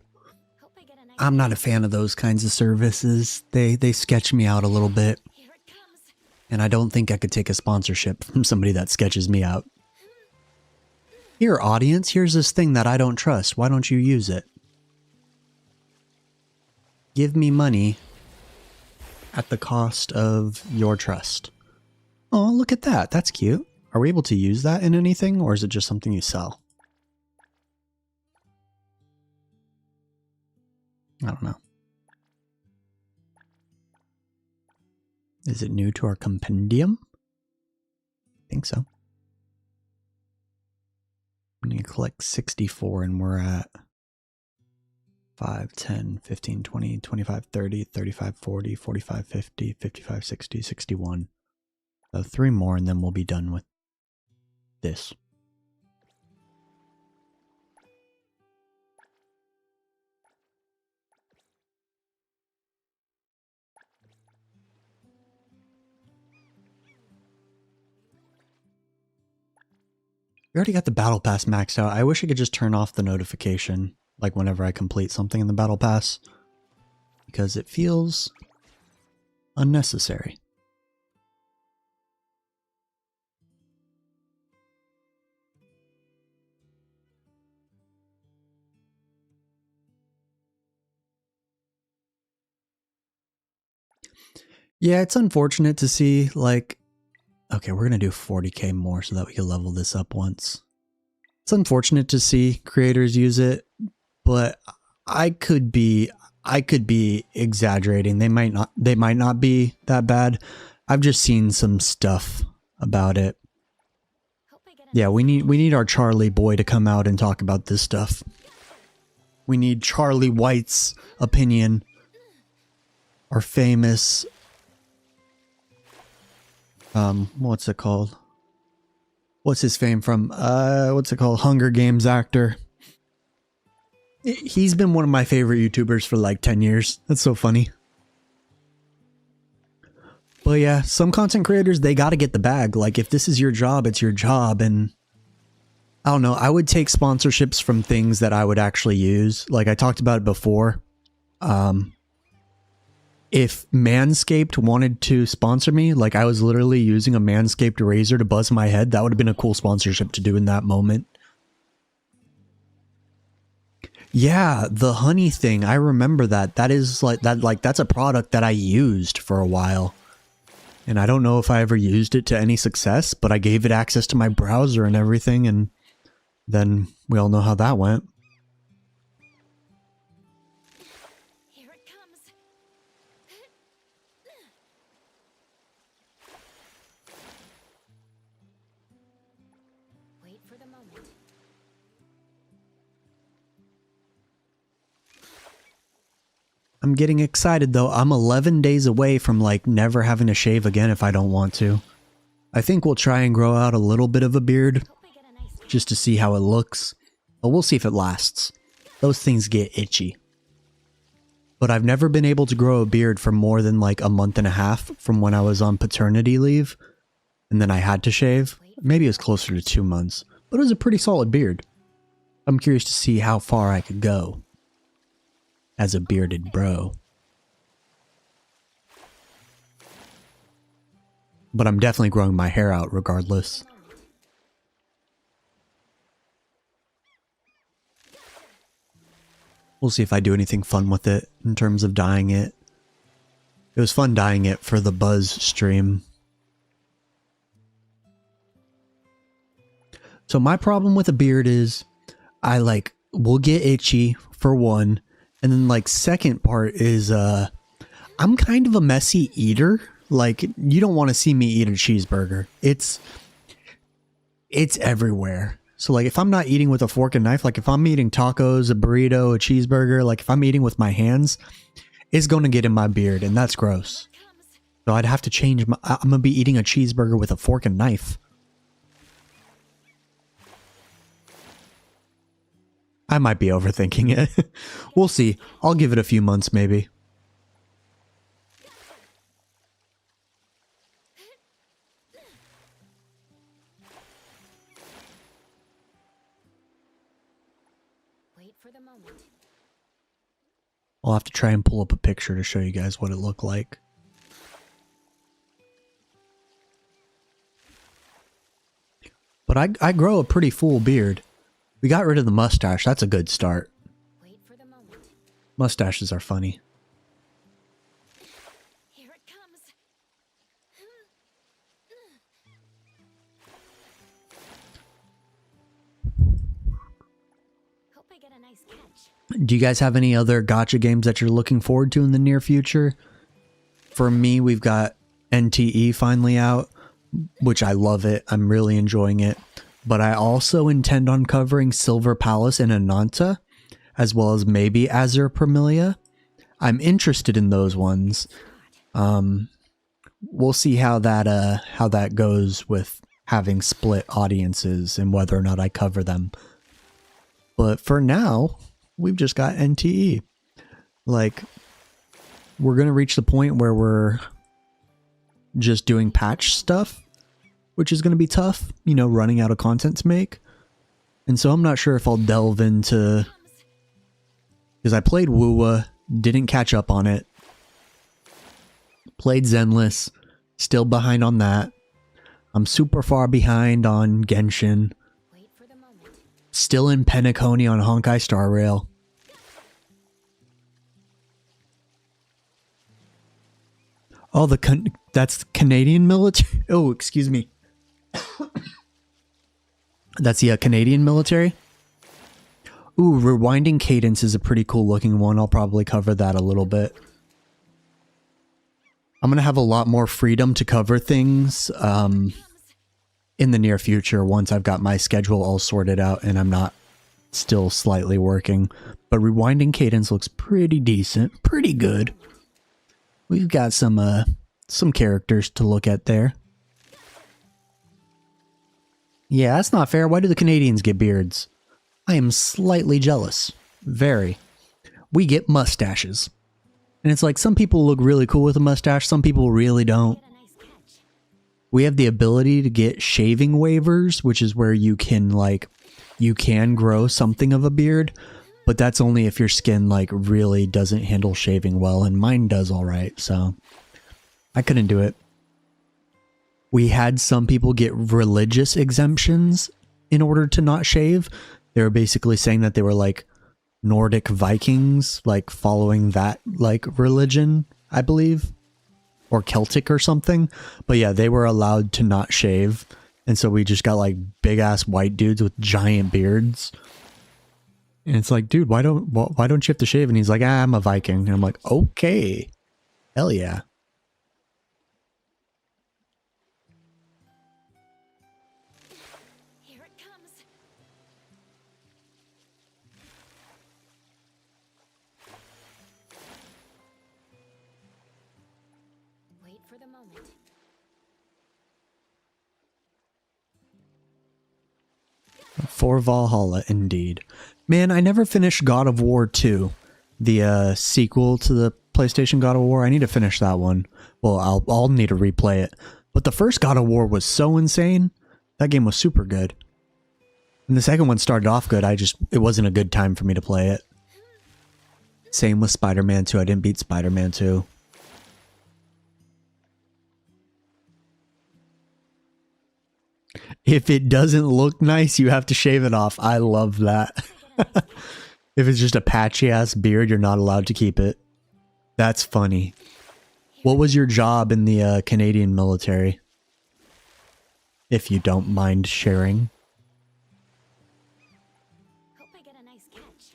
Hope I get a nice I'm not a fan of those kinds of services. They sketch me out a little bit. Here it comes. And I don't think I could take a sponsorship from somebody that sketches me out. Here, audience, here's this thing that I don't trust. Why don't you use it? Give me money at the cost of your trust. Oh, look at that. That's cute. Are we able to use that in anything, or is it just something you sell? I don't know. Is it new to our compendium? I think so. I'm going to collect 64 and we're at 5, 10, 15, 20, 25, 30, 35, 40, 45, 50, 55, 60, 61. So 3 more and then we'll be done with this. We already got the battle pass maxed out. I wish I could just turn off the notification, like whenever I complete something in the battle pass, because it feels unnecessary. Yeah, it's unfortunate to see, like, okay, we're going to do 40k more so that we can level this up once. It's unfortunate to see creators use it, but I could be exaggerating. They might not be that bad. I've just seen some stuff about it. Yeah, we need our Charlie boy to come out and talk about this stuff. We need Charlie White's opinion. Our famous what's it called? What's his fame from? What's it called? Hunger Games actor. He's been one of my favorite YouTubers for like 10 years. That's so funny. But yeah, some content creators, they got to get the bag. Like, if this is your job, it's your job. And I don't know, I would take sponsorships from things that I would actually use. Like I talked about it before. If Manscaped wanted to sponsor me, like I was literally using a Manscaped razor to buzz my head, that would have been a cool sponsorship to do in that moment. Yeah, the honey thing, I remember that. That is that's a product that I used for a while. And I don't know if I ever used it to any success, but I gave it access to my browser and everything, and then we all know how that went. Here it comes. Wait for the moment. I'm getting excited though. I'm 11 days away from like never having to shave again if I don't want to. I think we'll try and grow out a little bit of a beard just to see how it looks. But we'll see if it lasts. Those things get itchy. But I've never been able to grow a beard for more than like a month and a half from when I was on paternity leave. And then I had to shave. Maybe it was closer to 2 months. But it was a pretty solid beard. I'm curious to see how far I could go as a bearded bro. But I'm definitely growing my hair out regardless. We'll see if I do anything fun with it in terms of dyeing it. It was fun dyeing it for the Buzz stream. So my problem with a beard is I will get itchy for one. And then like second part is I'm kind of a messy eater. Like you don't want to see me eat a cheeseburger. It's everywhere. So like if I'm not eating with a fork and knife, like if I'm eating tacos, a burrito, a cheeseburger, like if I'm eating with my hands, it's going to get in my beard and that's gross. So I'd have to change I'm going to be eating a cheeseburger with a fork and knife. I might be overthinking it. We'll see. I'll give it a few months maybe. Wait for the moment. I'll have to try and pull up a picture to show you guys what it looked like. But I grow a pretty full beard. We got rid of the mustache. That's a good start. Wait for the moment. Mustaches are funny. Here it comes. Hope I get a nice catch. Do you guys have any other gacha games that you're looking forward to in the near future? For me, we've got NTE finally out, which I love it. I'm really enjoying it. But I also intend on covering Silver Palace and Ananta, as well as maybe Azure Parmelia. I'm interested in those ones. We'll see how that goes with having split audiences and whether or not I cover them. But for now, we've just got NTE. Like, we're going to reach the point where we're just doing patch stuff, which is going to be tough, you know, running out of content to make. And so I'm not sure if I'll delve into, because I played Wuwa, didn't catch up on it. Played Zenless, still behind on that. I'm super far behind on Genshin. Wait for the moment. Still in Penacony on Honkai Star Rail. Oh, that's Canadian military. Oh, excuse me. That's the Canadian military. Ooh, Rewinding Cadence is a pretty cool looking one. I'll probably cover that a little bit. I'm going to have a lot more freedom to cover things in the near future once I've got my schedule all sorted out and I'm not still slightly working. But Rewinding Cadence looks pretty decent, pretty good. We've got some characters to look at there. Yeah, that's not fair. Why do the Canadians get beards? I am slightly jealous. Very. We get mustaches. And it's like, some people look really cool with a mustache, some people really don't. Get a nice catch. We have the ability to get shaving waivers, which is where you can, like, you can grow something of a beard, but that's only if your skin, like, really doesn't handle shaving well, and mine does alright, so I couldn't do it. We had some people get religious exemptions in order to not shave. They were basically saying that they were, like, Nordic Vikings, like, following that, like, religion, I believe. Or Celtic or something. But yeah, they were allowed to not shave. And so we just got, like, big-ass white dudes with giant beards. And it's like, dude, why don't you have to shave? And he's like, I'm a Viking. And I'm like, okay. Hell yeah. Here it comes. Wait for the moment. For Valhalla, indeed. Man, I never finished God of War 2. The sequel to the PlayStation God of War. I need to finish that one. Well, I'll need to replay it. But the first God of War was so insane. That game was super good. And the second one started off good. It wasn't a good time for me to play it. Same with Spider-Man 2. I didn't beat Spider-Man 2. If it doesn't look nice, you have to shave it off. I love that. If it's just a patchy ass beard, you're not allowed to keep it. That's funny. What was your job in the Canadian military? If you don't mind sharing. Hope I get a nice catch.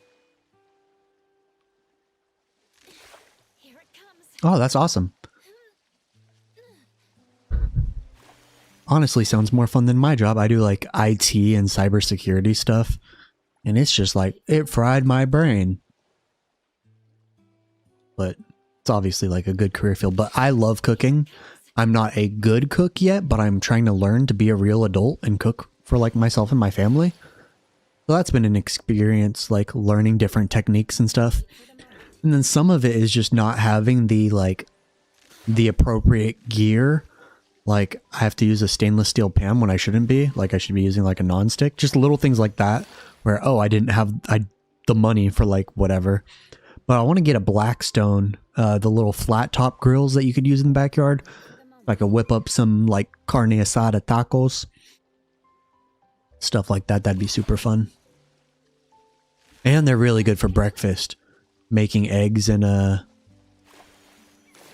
Here it comes. Oh, that's awesome. Honestly, sounds more fun than my job. I do like IT and cybersecurity stuff. And it's just like, it fried my brain. But it's obviously like a good career field. But I love cooking. I'm not a good cook yet, but I'm trying to learn to be a real adult and cook for like myself and my family. So that's been an experience, like learning different techniques and stuff. And then some of it is just not having the appropriate gear. Like, I have to use a stainless steel pan when I shouldn't be. Like, I should be using like a nonstick. Just little things like that where, oh, I didn't have the money for like whatever. But I want to get a Blackstone, the little flat top grills that you could use in the backyard. I could whip up some like carne asada tacos. Stuff like that. That'd be super fun. And they're really good for breakfast. Making eggs and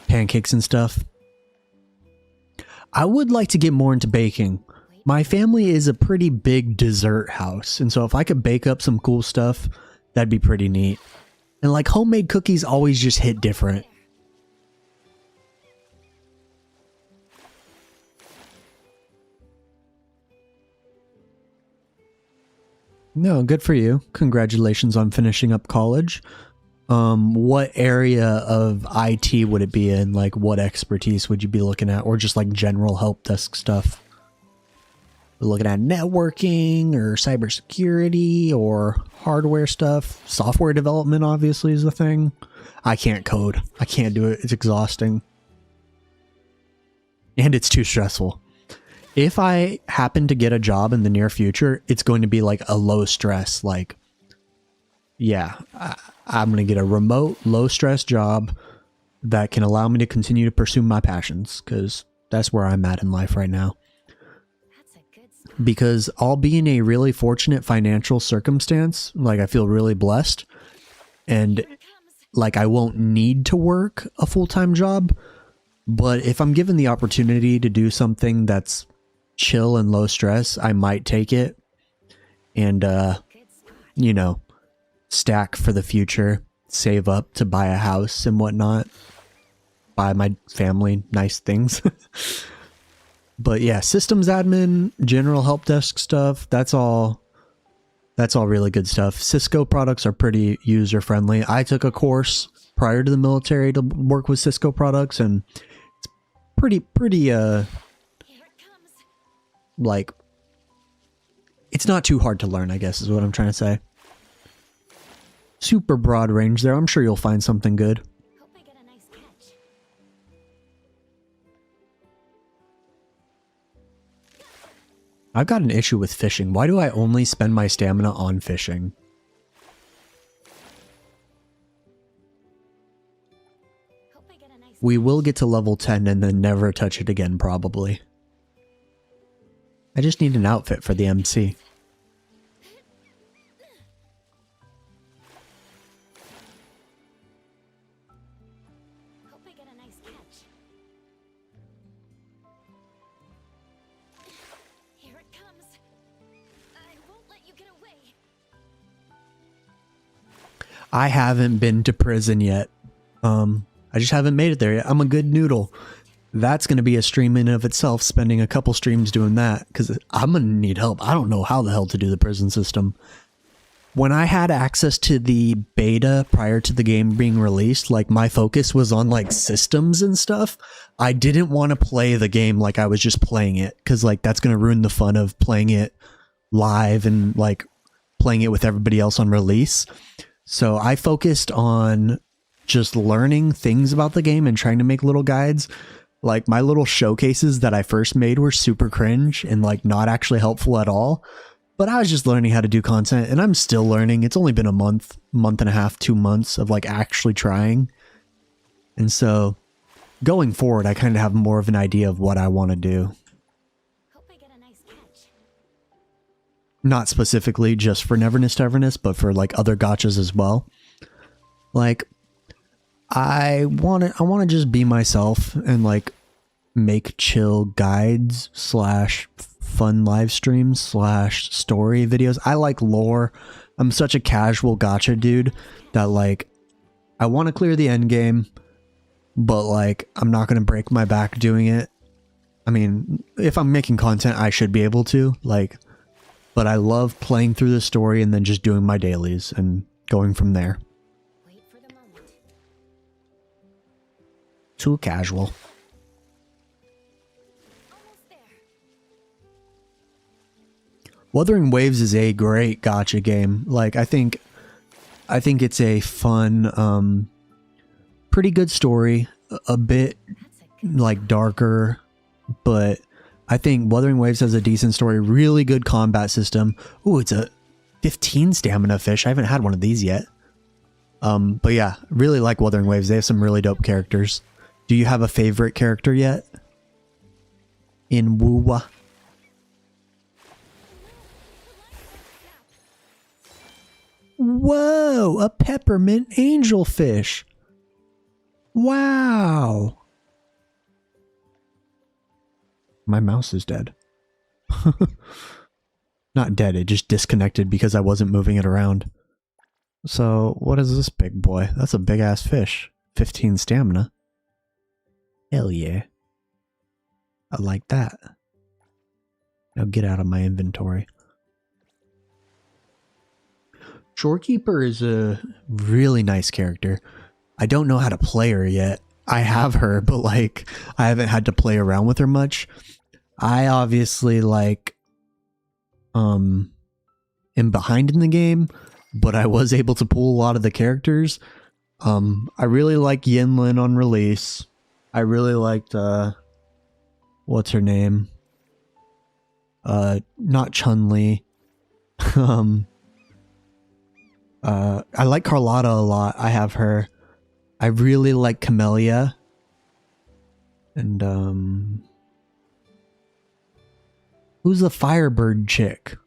pancakes and stuff. I would like to get more into baking. My family is a pretty big dessert house, and so if I could bake up some cool stuff, that'd be pretty neat. And like homemade cookies always just hit different. No, good for you. Congratulations on finishing up college. What area of IT would it be in? Like, what expertise would you be looking at? Or just like general help desk stuff? We're looking at networking or cybersecurity or hardware stuff. Software development obviously is the thing. I can't code. I can't do it. It's exhausting. And it's too stressful. If I happen to get a job in the near future, it's going to be like a low stress, like, yeah, I'm going to get a remote, low stress job that can allow me to continue to pursue my passions, because that's where I'm at in life right now. Because I'll be in a really fortunate financial circumstance, like I feel really blessed, and like I won't need to work a full-time job, but if I'm given the opportunity to do something that's chill and low stress, I might take it and, you know, stack for the future, save up to buy a house and whatnot, buy my family nice things. But yeah, systems admin, general help desk stuff, that's all really good stuff. Cisco products are pretty user friendly. I took a course prior to the military to work with Cisco products, and it's pretty like, it's not too hard to learn, I guess is what I'm trying to say. Super broad range there. I'm sure you'll find something good. Hope I get a nice catch. I've got an issue with fishing. Why do I only spend my stamina on fishing? Hope I get a nice We will get to level 10 and then never touch it again, probably. I just need an outfit for the MC. Hope I get a nice catch. Here it comes. I won't let you get away. I haven't been to prison yet. I just haven't made it there yet. I'm a good noodle. That's going to be a stream in and of itself, spending a couple streams doing that, because I'm going to need help. I don't know how the hell to do the prison system. When I had access to the beta prior to the game being released, like my focus was on like systems and stuff. I didn't want to play the game like I was just playing it, because like that's going to ruin the fun of playing it live and like playing it with everybody else on release. So I focused on just learning things about the game and trying to make little guides. Like my little showcases that I first made were super cringe and like not actually helpful at all. But I was just learning how to do content, and I'm still learning. It's only been a month and a half, 2 months of like actually trying. And so going forward, I kind of have more of an idea of what I want to do. Hope I get a nice catch. Not specifically just for Neverness, but for like other gachas as well. Like I want to just be myself and like make chill guides / fun live streams / story videos. I like lore. I'm such a casual gacha dude that like I want to clear the end game, but like I'm not going to break my back doing it. I mean, if I'm making content, I should be able to, like, but I love playing through the story and then just doing my dailies and going from there. Wait for the moment. Too casual. Almost there. Wuthering Waves is a great gacha game. Like I think it's a fun, pretty good story, a bit like darker, but I think Wuthering Waves has a decent story, really good combat system. Ooh, it's a 15 stamina fish. I haven't had one of these yet. But yeah, really like Wuthering Waves. They have some really dope characters. Do you have a favorite character yet? In Wuwa? Whoa, a peppermint angelfish. Wow. My mouse is dead. Not dead, it just disconnected because I wasn't moving it around. So, what is this big boy? That's a big ass fish. 15 stamina. Hell yeah. I like that. Now get out of my inventory. Shorekeeper is a really nice character. I don't know how to play her yet. I have her, but like I haven't had to play around with her much. I obviously like am behind in the game, but I was able to pull a lot of the characters. I really like Yinlin on release. I really liked what's her name? Not Chun-Li. I like Carlotta a lot. I have her. I really like Camellia. And who's the Firebird chick?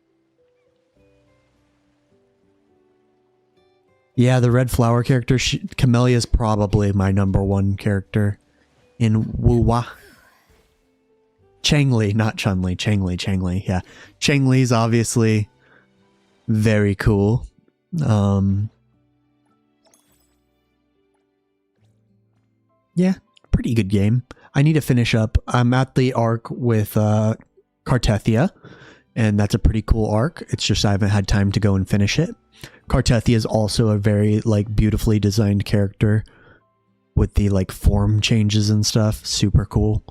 Yeah, the red flower character. Camellia is probably my #1 character in Wuwa. Changli, not Chun-Li. Changli. Yeah, Changli's obviously very cool. Yeah, pretty good game. I need to finish up. I'm at the arc with Cartethia, and that's a pretty cool arc. It's just I haven't had time to go and finish it. Cartethia is also a very like beautifully designed character with the like form changes and stuff. Super cool.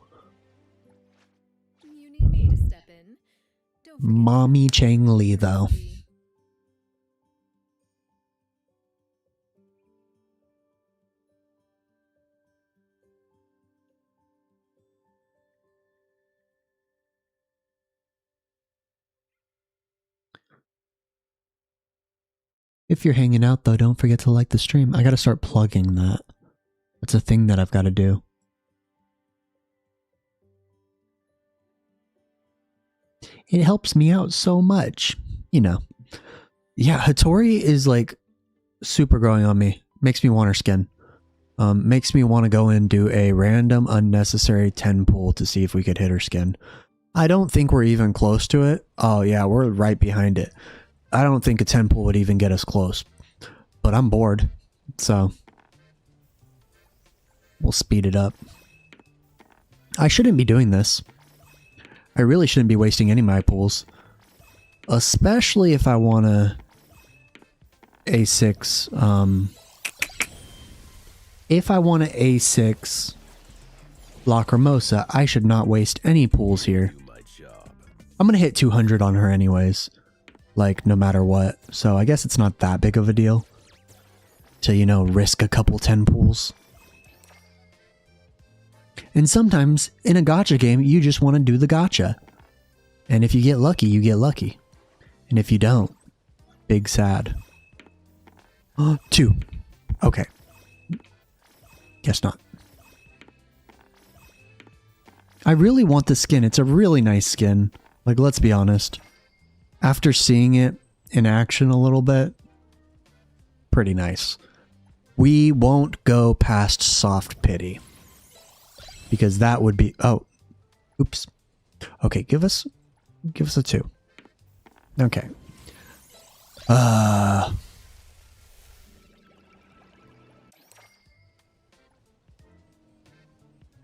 You need me to step in. Don't forget Mommy Changli though. If you're hanging out though, don't forget to like the stream. I gotta start plugging that. That's a thing that I've got to do. It helps me out so much, you know. Yeah, Hattori is like super growing on me. Makes me want her skin. Makes me want to go and do a random unnecessary 10 pull to see if we could hit her skin. I don't think we're even close to it. Oh yeah, we're right behind it. I don't think a 10 pull would even get us close. But I'm bored, so we'll speed it up. I shouldn't be doing this. I really shouldn't be wasting any of my pulls. Especially if I want to A6, if I want to A6 Lacrimosa, I should not waste any pulls here. I'm going to hit 200 on her anyways. Like, no matter what. So I guess it's not that big of a deal to, you know, risk a couple 10 pulls. And sometimes in a gacha game, you just want to do the gacha. And if you get lucky, you get lucky. And if you don't, big sad. 2. Okay. Guess not. I really want the skin. It's a really nice skin. Like, let's be honest. After seeing it in action a little bit, pretty nice. We won't go past soft pity. Because that would be... Oh. Oops. Okay, give us a 2. Okay.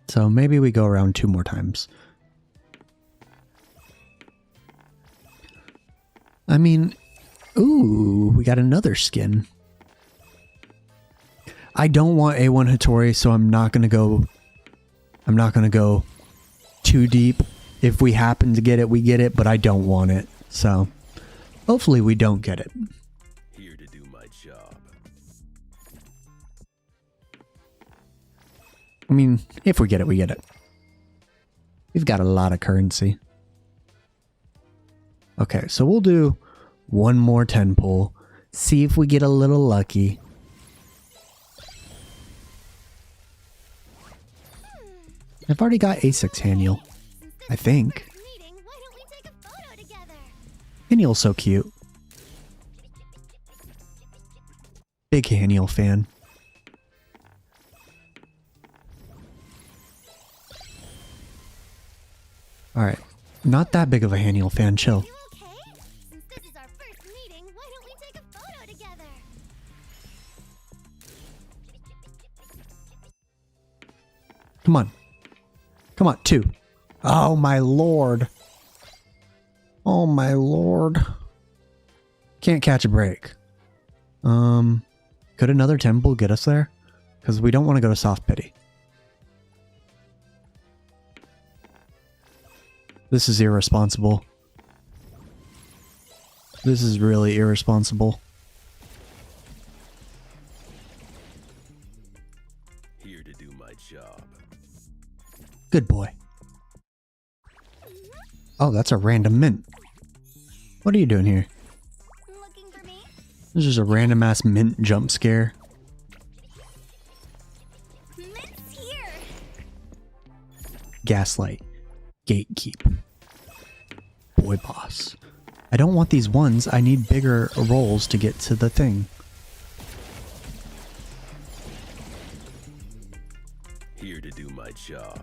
So maybe we go around 2 more times. I mean, ooh, we got another skin. I don't want A1 Hattori, so I'm not gonna go too deep. If we happen to get it, we get it, but I don't want it. So hopefully we don't get it. Here to do my job. I mean, if we get it, we get it. We've got a lot of currency. Okay, so we'll do one more 10 pull. See if we get a little lucky. I've already got A6 Haniel, I think. Meeting, why don't we take a photo together? Haniel's so cute. Big Haniel fan. Alright, not that big of a Haniel fan, chill. You okay? Since this is our first meeting, why don't we take a photo together? Come on. Come on, 2. Oh my lord. Oh my lord. Can't catch a break. Could another temple get us there? Because we don't want to go to soft pity. This is irresponsible. This is really irresponsible. Here to do my job. Good boy. Oh, that's a random mint. What are you doing here? Looking for me? This is a random ass mint jump scare. Mint's here. Gaslight. Gatekeep. Boy boss. I don't want these ones. I need bigger rolls to get to the thing. Here to do my job.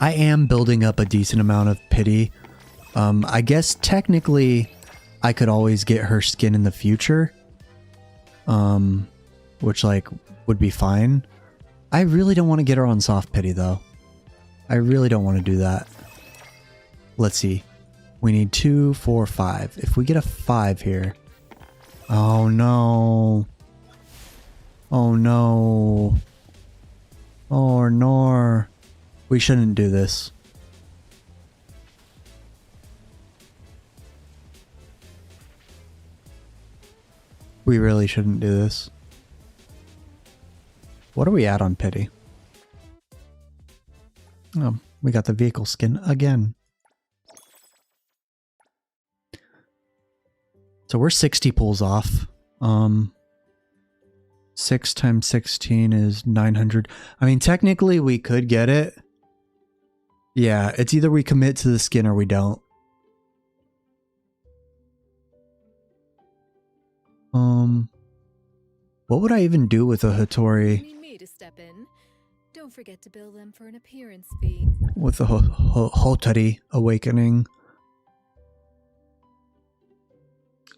I am building up a decent amount of pity. I guess technically I could always get her skin in the future. Which like would be fine. I really don't want to get her on soft pity though. I really don't want to do that. Let's see. We need 2, 4, 5. If we get a 5 here. Oh no. Oh no. Oh no. We shouldn't do this. We really shouldn't do this. What are we at on pity? Oh, we got the vehicle skin again. So we're 60 pulls off. 6 times 16 is 900. I mean, technically we could get it. Yeah, it's either we commit to the skin or we don't. What would I even do with a Hattori? Need me to step in. Don't forget to bill them for an appearance fee. With a Hattori awakening.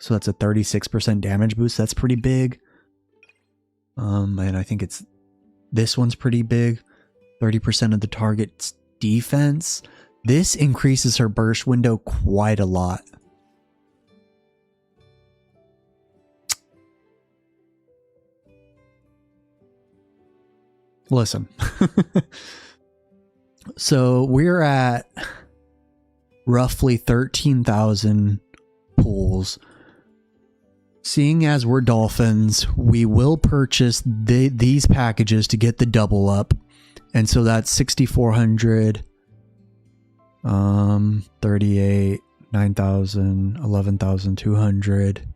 So that's a 36% damage boost. That's pretty big. And I think it's this one's pretty big. 30% of the target's defense. This increases her burst window quite a lot. Listen. So we're at roughly 13,000 pools. Seeing as we're dolphins, we will purchase these packages to get the double up. And so that's 6,400, 38, 9,000, 11,200.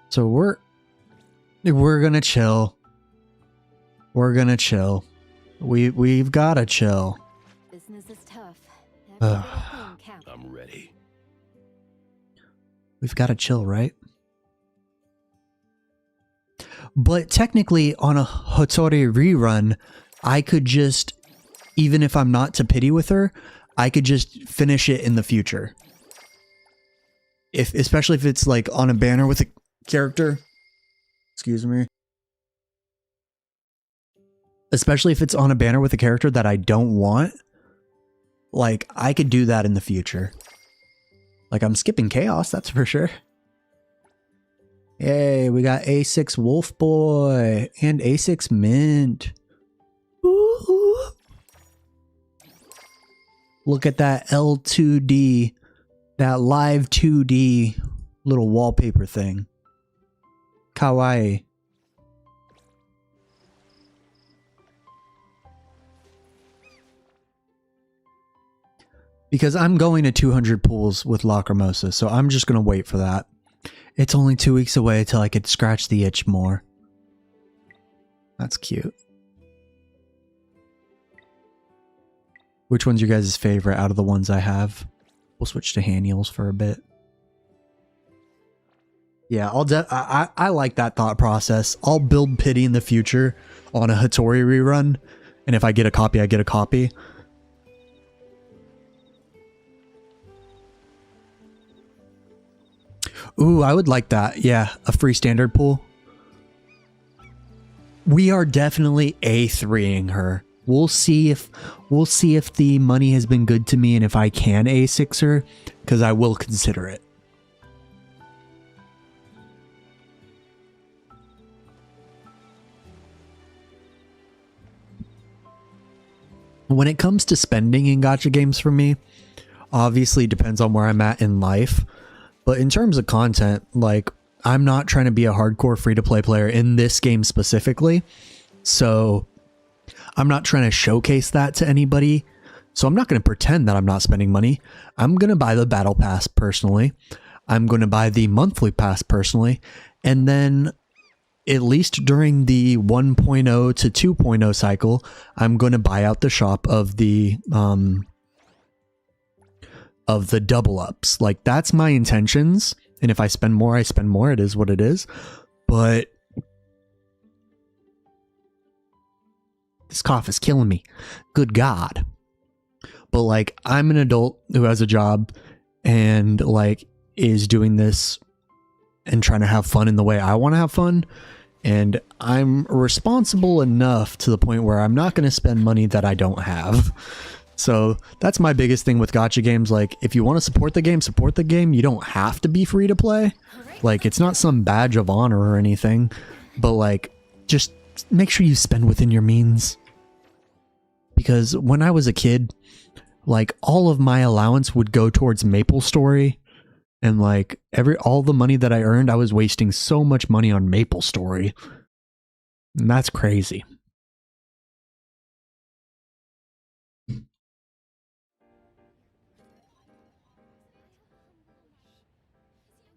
So we're gonna chill. We're gonna chill. We've gotta chill. Business is tough. Ugh. Every thing counts. I'm ready. We've gotta chill, right? But technically on a Hattori rerun, I could just, even if I'm not to pity with her, I could just finish it in the future. Especially if it's like on a banner with a character. Excuse me. Especially if it's on a banner with a character that I don't want. Like, I could do that in the future. Like, I'm skipping chaos, that's for sure. Yay, we got A6 Wolf Boy and A6 Mint. Ooh. Look at that L2D, that live 2D little wallpaper thing. Kawaii. Because I'm going to 200 pools with Lacrimosa, so I'm just going to wait for that. It's only 2 weeks away till I could scratch the itch more. That's cute. Which one's your guys' favorite out of the ones I have? We'll switch to Haniels for a bit. Yeah, I like that thought process. I'll build pity in the future on a Hattori rerun, and if I get a copy, I get a copy. Ooh, I would like that. Yeah, a free standard pool. We are definitely A3ing her. We'll see if the money has been good to me and if I can A6 her, because I will consider it. when it comes to spending in gacha games for me, obviously it depends on where I'm at in life. But in terms of content, like, I'm not trying to be a hardcore free-to-play player in this game specifically. So I'm not trying to showcase that to anybody. So I'm not going to pretend that I'm not spending money. I'm going to buy the battle pass personally. I'm going to buy the monthly pass personally. And then at least during the 1.0 to 2.0 cycle, I'm going to buy out the shop of the double ups. Like, that's my intentions. And if I spend more, I spend more. It is what it is. But this cough is killing me. Good God. But like, I'm an adult who has a job and like is doing this and trying to have fun in the way I want to have fun. And I'm responsible enough to the point where I'm not going to spend money that I don't have. So that's my biggest thing with gacha games. Like, if you want to support the game, support the game. You don't have to be free to play. Like, it's not some badge of honor or anything. But like, just make sure you spend within your means. Because when I was a kid, like, all of my allowance would go towards MapleStory. And like, all the money that I earned, I was wasting so much money on MapleStory. And that's crazy.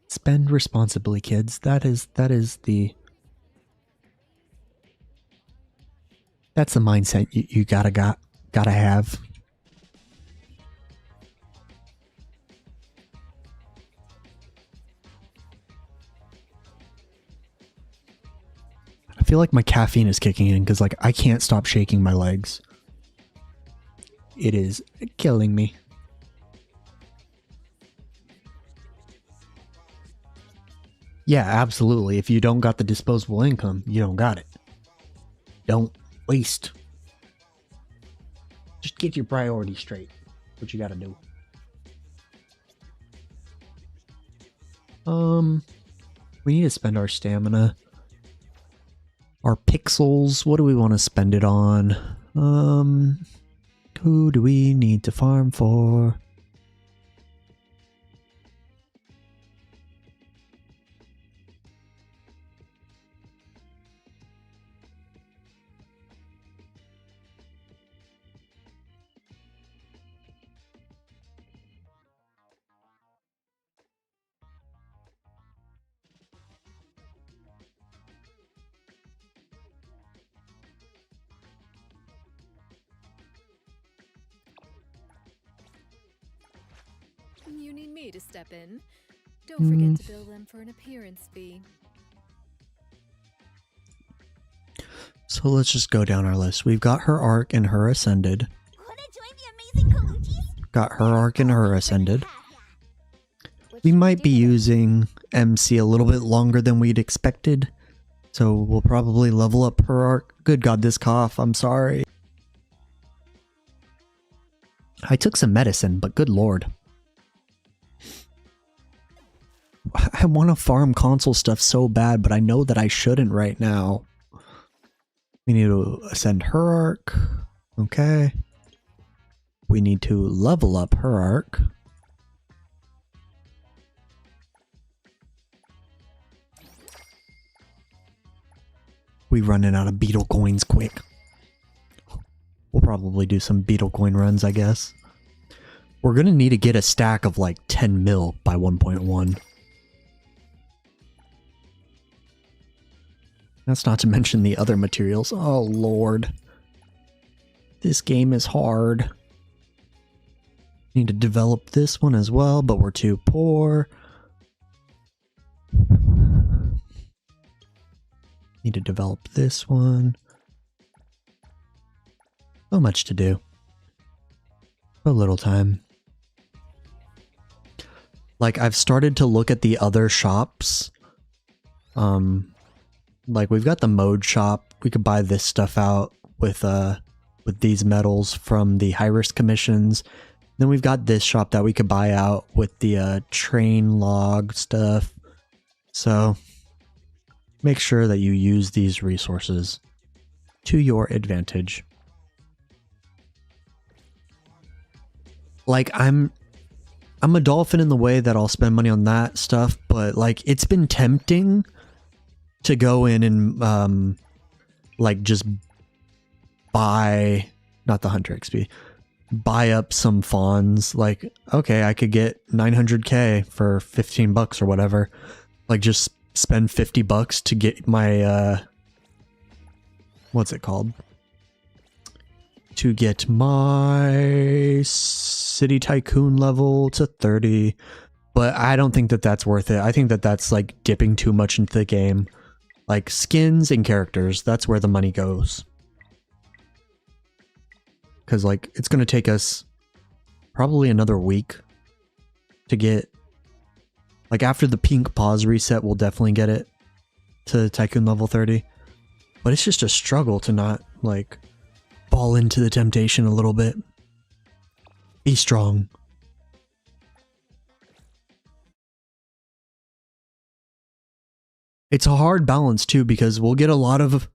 Spend responsibly, kids. That's the mindset you gotta have. I feel like my caffeine is kicking in because like I can't stop shaking my legs. It is killing me. Yeah, absolutely. If you don't got the disposable income, you don't got it. Don't waste. Just get your priorities straight. What you gotta do. We need to spend our stamina. Our pixels, what do we want to spend it on? Who do we need to farm for? You need me to step in. Don't forget to bill them for an appearance fee. So let's just go down our list. We've got her arc and her ascended. Wanna join the amazing Kaluchis? Got her arc and her ascended. We might be using MC a little bit longer than we'd expected. So we'll probably level up her arc. Good God, this cough. I'm sorry. I took some medicine, but good Lord. I want to farm console stuff so bad, but I know that I shouldn't right now. We need to ascend her arc. Okay. We need to level up her arc. We running out of beetle coins quick. We'll probably do some beetle coin runs, I guess. We're going to need to get a stack of like 10 mil by 1.1. That's not to mention the other materials. Oh, Lord. This game is hard. Need to develop this one as well, but we're too poor. Need to develop this one. So much to do. So little time. Like, I've started to look at the other shops. Like, we've got the mode shop. We could buy this stuff out with these metals from the high-risk commissions. Then we've got this shop that we could buy out with the train log stuff. So, make sure that you use these resources to your advantage. like I'm a dolphin in the way that I'll spend money on that stuff, but like it's been tempting to go in and like just buy, not the Hunter XP, buy up some fawns. Like, okay, I could get 900k for 15 bucks or whatever. Like just spend 50 bucks to get my what's it called? To get my City Tycoon level to 30. But I don't think that that's worth it. I think that that's like dipping too much into the game. Like skins and characters, that's where the money goes. Because like it's going to take us probably another week to get, like after the pink pause reset, we'll definitely get it to Tycoon level 30. But it's just a struggle to not like fall into the temptation a little bit. Be strong. It's a hard balance too, because we'll get a lot of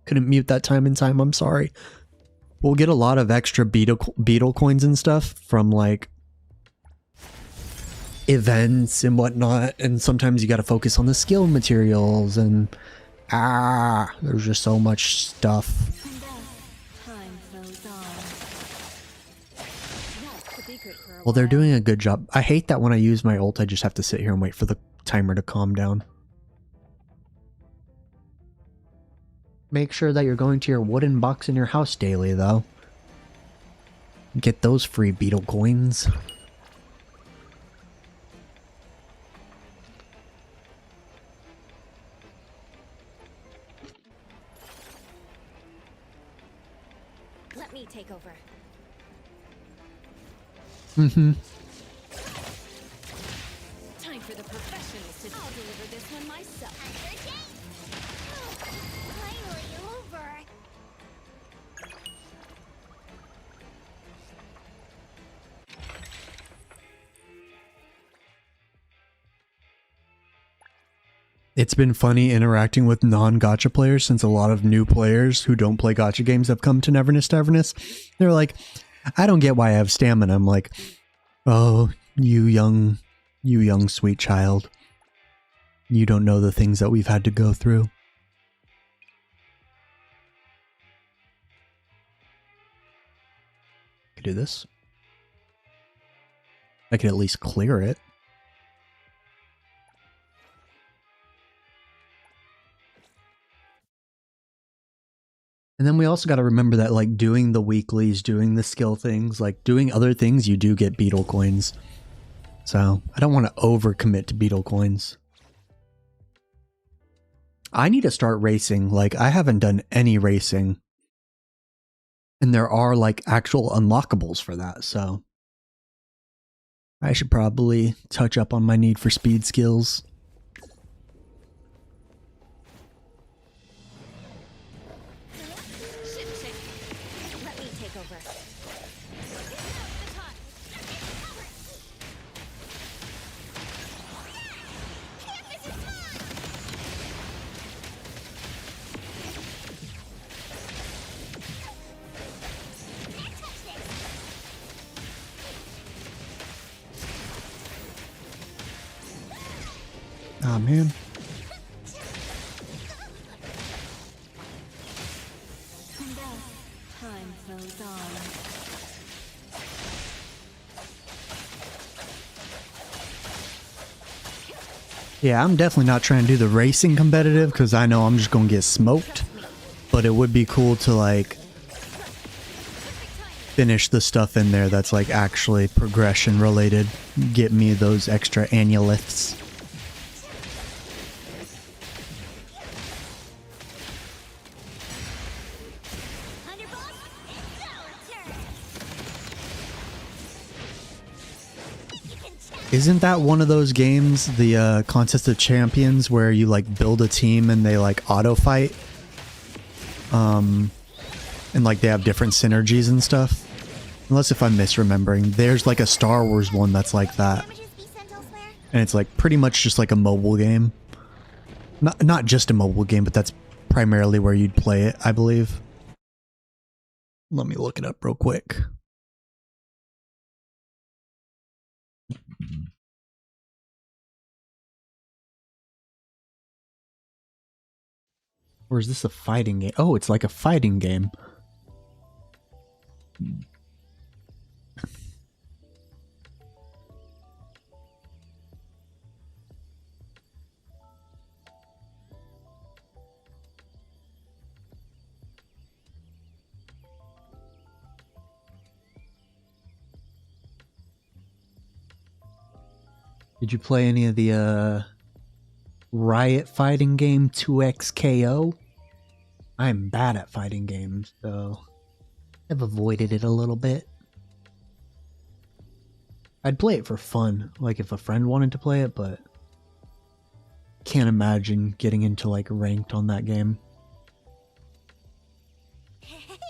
couldn't mute that time in time, I'm sorry. We'll get a lot of extra beetle coins and stuff from like events and whatnot, and sometimes you got to focus on the skill materials, and there's just so much stuff. Time flows on. That's the secret for a Well, they're while. doing a good job. I hate that when I use my ult, I just have to sit here and wait for the timer to calm down. Make sure that you're going to your wooden box in your house daily, though. Get those free beetle coins. Let me take over. Mm-hmm. Time for the professionals to I'll deliver this one myself. Finally over. It's been funny interacting with non-gacha players, since a lot of new players who don't play gacha games have come to Neverness. They're like, I don't get why I have stamina. I'm like, oh, you young sweet child. You don't know the things that we've had to go through. I could do this. I could at least clear it. And then we also got to remember that like doing the weeklies, doing the skill things, like doing other things, you do get beetle coins. So I don't want to overcommit to beetle coins. I need to start racing. Like I haven't done any racing. And there are like actual unlockables for that. So I should probably touch up on my need for speed skills. Let me take over. Ah, man. time flows on. Yeah, I'm definitely not trying to do the racing competitive because I know I'm just going to get smoked. But it would be cool to like finish the stuff in there that's like actually progression related. Get me those extra annuliths. Isn't that one of those games, the Contest of Champions, where you like build a team and they like auto fight? And like they have different synergies and stuff? Unless if I'm misremembering. There's like a Star Wars one that's like that. And it's like pretty much just like a mobile game. Not just a mobile game, but that's primarily where you'd play it, I believe. Let me look it up real quick. Or is this a fighting game? Oh, it's like a fighting game. Did you play any of the Riot fighting game 2XKO? I'm bad at fighting games, so I've avoided it a little bit. I'd play it for fun, like if a friend wanted to play it, but can't imagine getting into like ranked on that game. Hey!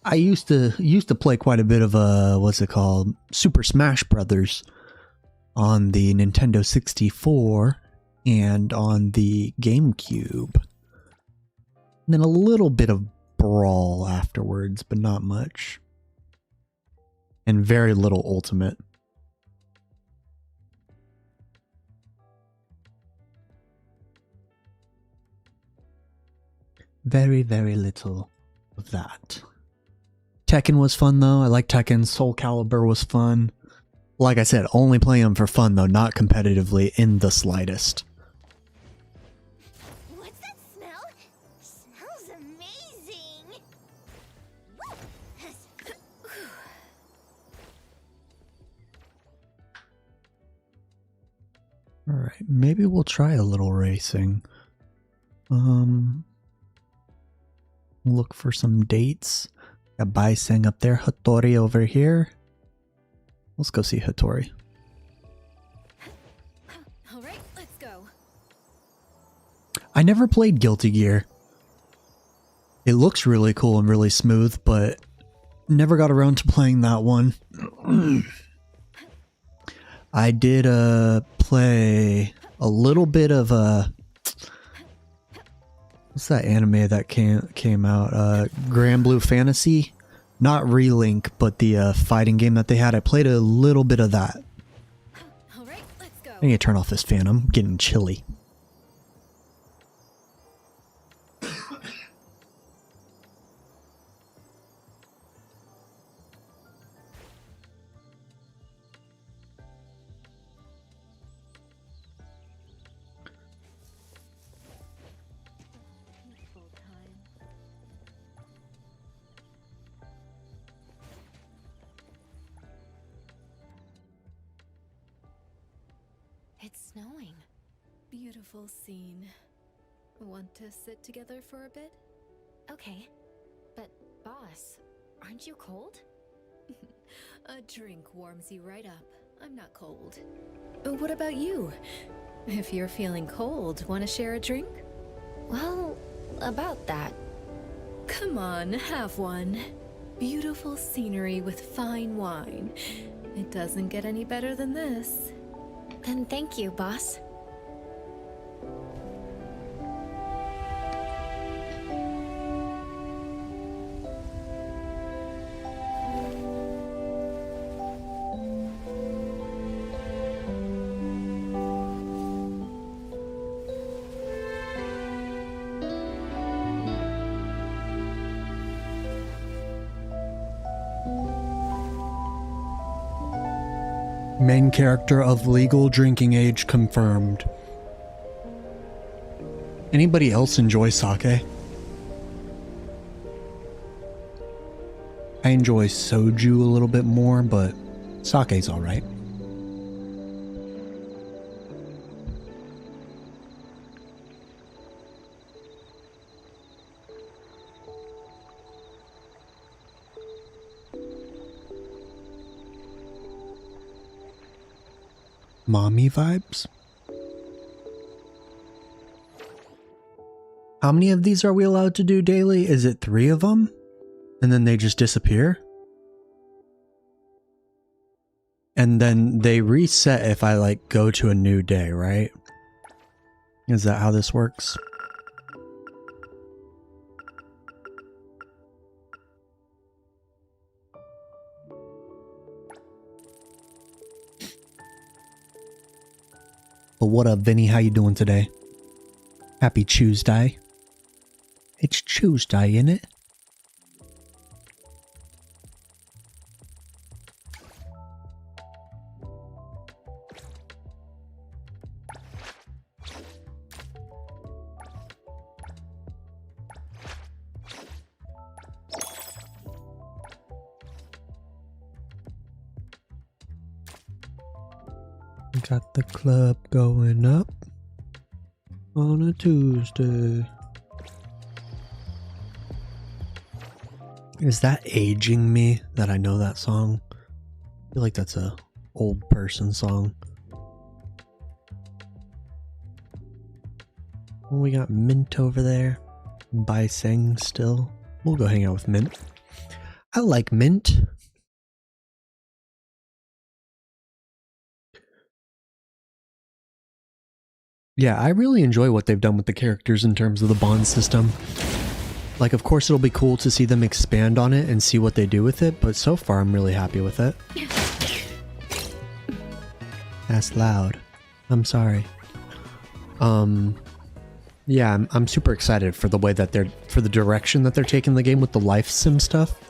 I used to play quite a bit of what's it called? Super Smash Brothers on the Nintendo 64 and on the GameCube. And then a little bit of Brawl afterwards, but not much. And very little Ultimate. Very, very little of that. Tekken was fun though. I like Tekken. Soul Calibur was fun. Like I said, only playing them for fun though, not competitively in the slightest. What's that smell? Smells amazing! Alright, maybe we'll try a little racing. Look for some dates. Got Baiseng up there, Hattori over here. Let's go see Hattori. All right, let's go. I never played Guilty Gear. It looks really cool and really smooth, but never got around to playing that one. I did play a little bit of what's that anime that came out? Grand Blue Fantasy? Not Relink, but the fighting game that they had. I played a little bit of that. All right, let's go. I need to turn off this fan. I'm getting chilly. It's snowing. Beautiful scene. Want to sit together for a bit? Okay. But, boss, aren't you cold? A drink warms you right up. I'm not cold. What about you? If you're feeling cold, want to share a drink? Well, about that. Come on, have one. Beautiful scenery with fine wine. It doesn't get any better than this. Then thank you, boss. Main character of legal drinking age confirmed. Anybody else enjoy sake? I enjoy soju a little bit more, but sake's alright. Mommy vibes? How many of these are we allowed to do daily? Is it 3 of them? And then they just disappear? And then they reset if I like go to a new day, right? Is that how this works? But what up, Vinny? How you doing today? Happy Tuesday. It's Tuesday, innit? Got the club going up on a Tuesday. Is that aging me that I know that song? I feel like that's a old person song. Well, we got Mint over there. Bai Seng still. We'll go hang out with Mint. I like Mint. Yeah, I really enjoy what they've done with the characters in terms of the bond system. Like, of course, it'll be cool to see them expand on it and see what they do with it, but so far I'm really happy with it. That's loud. I'm sorry. Yeah, I'm super excited for the way that for the direction that they're taking the game with the life sim stuff.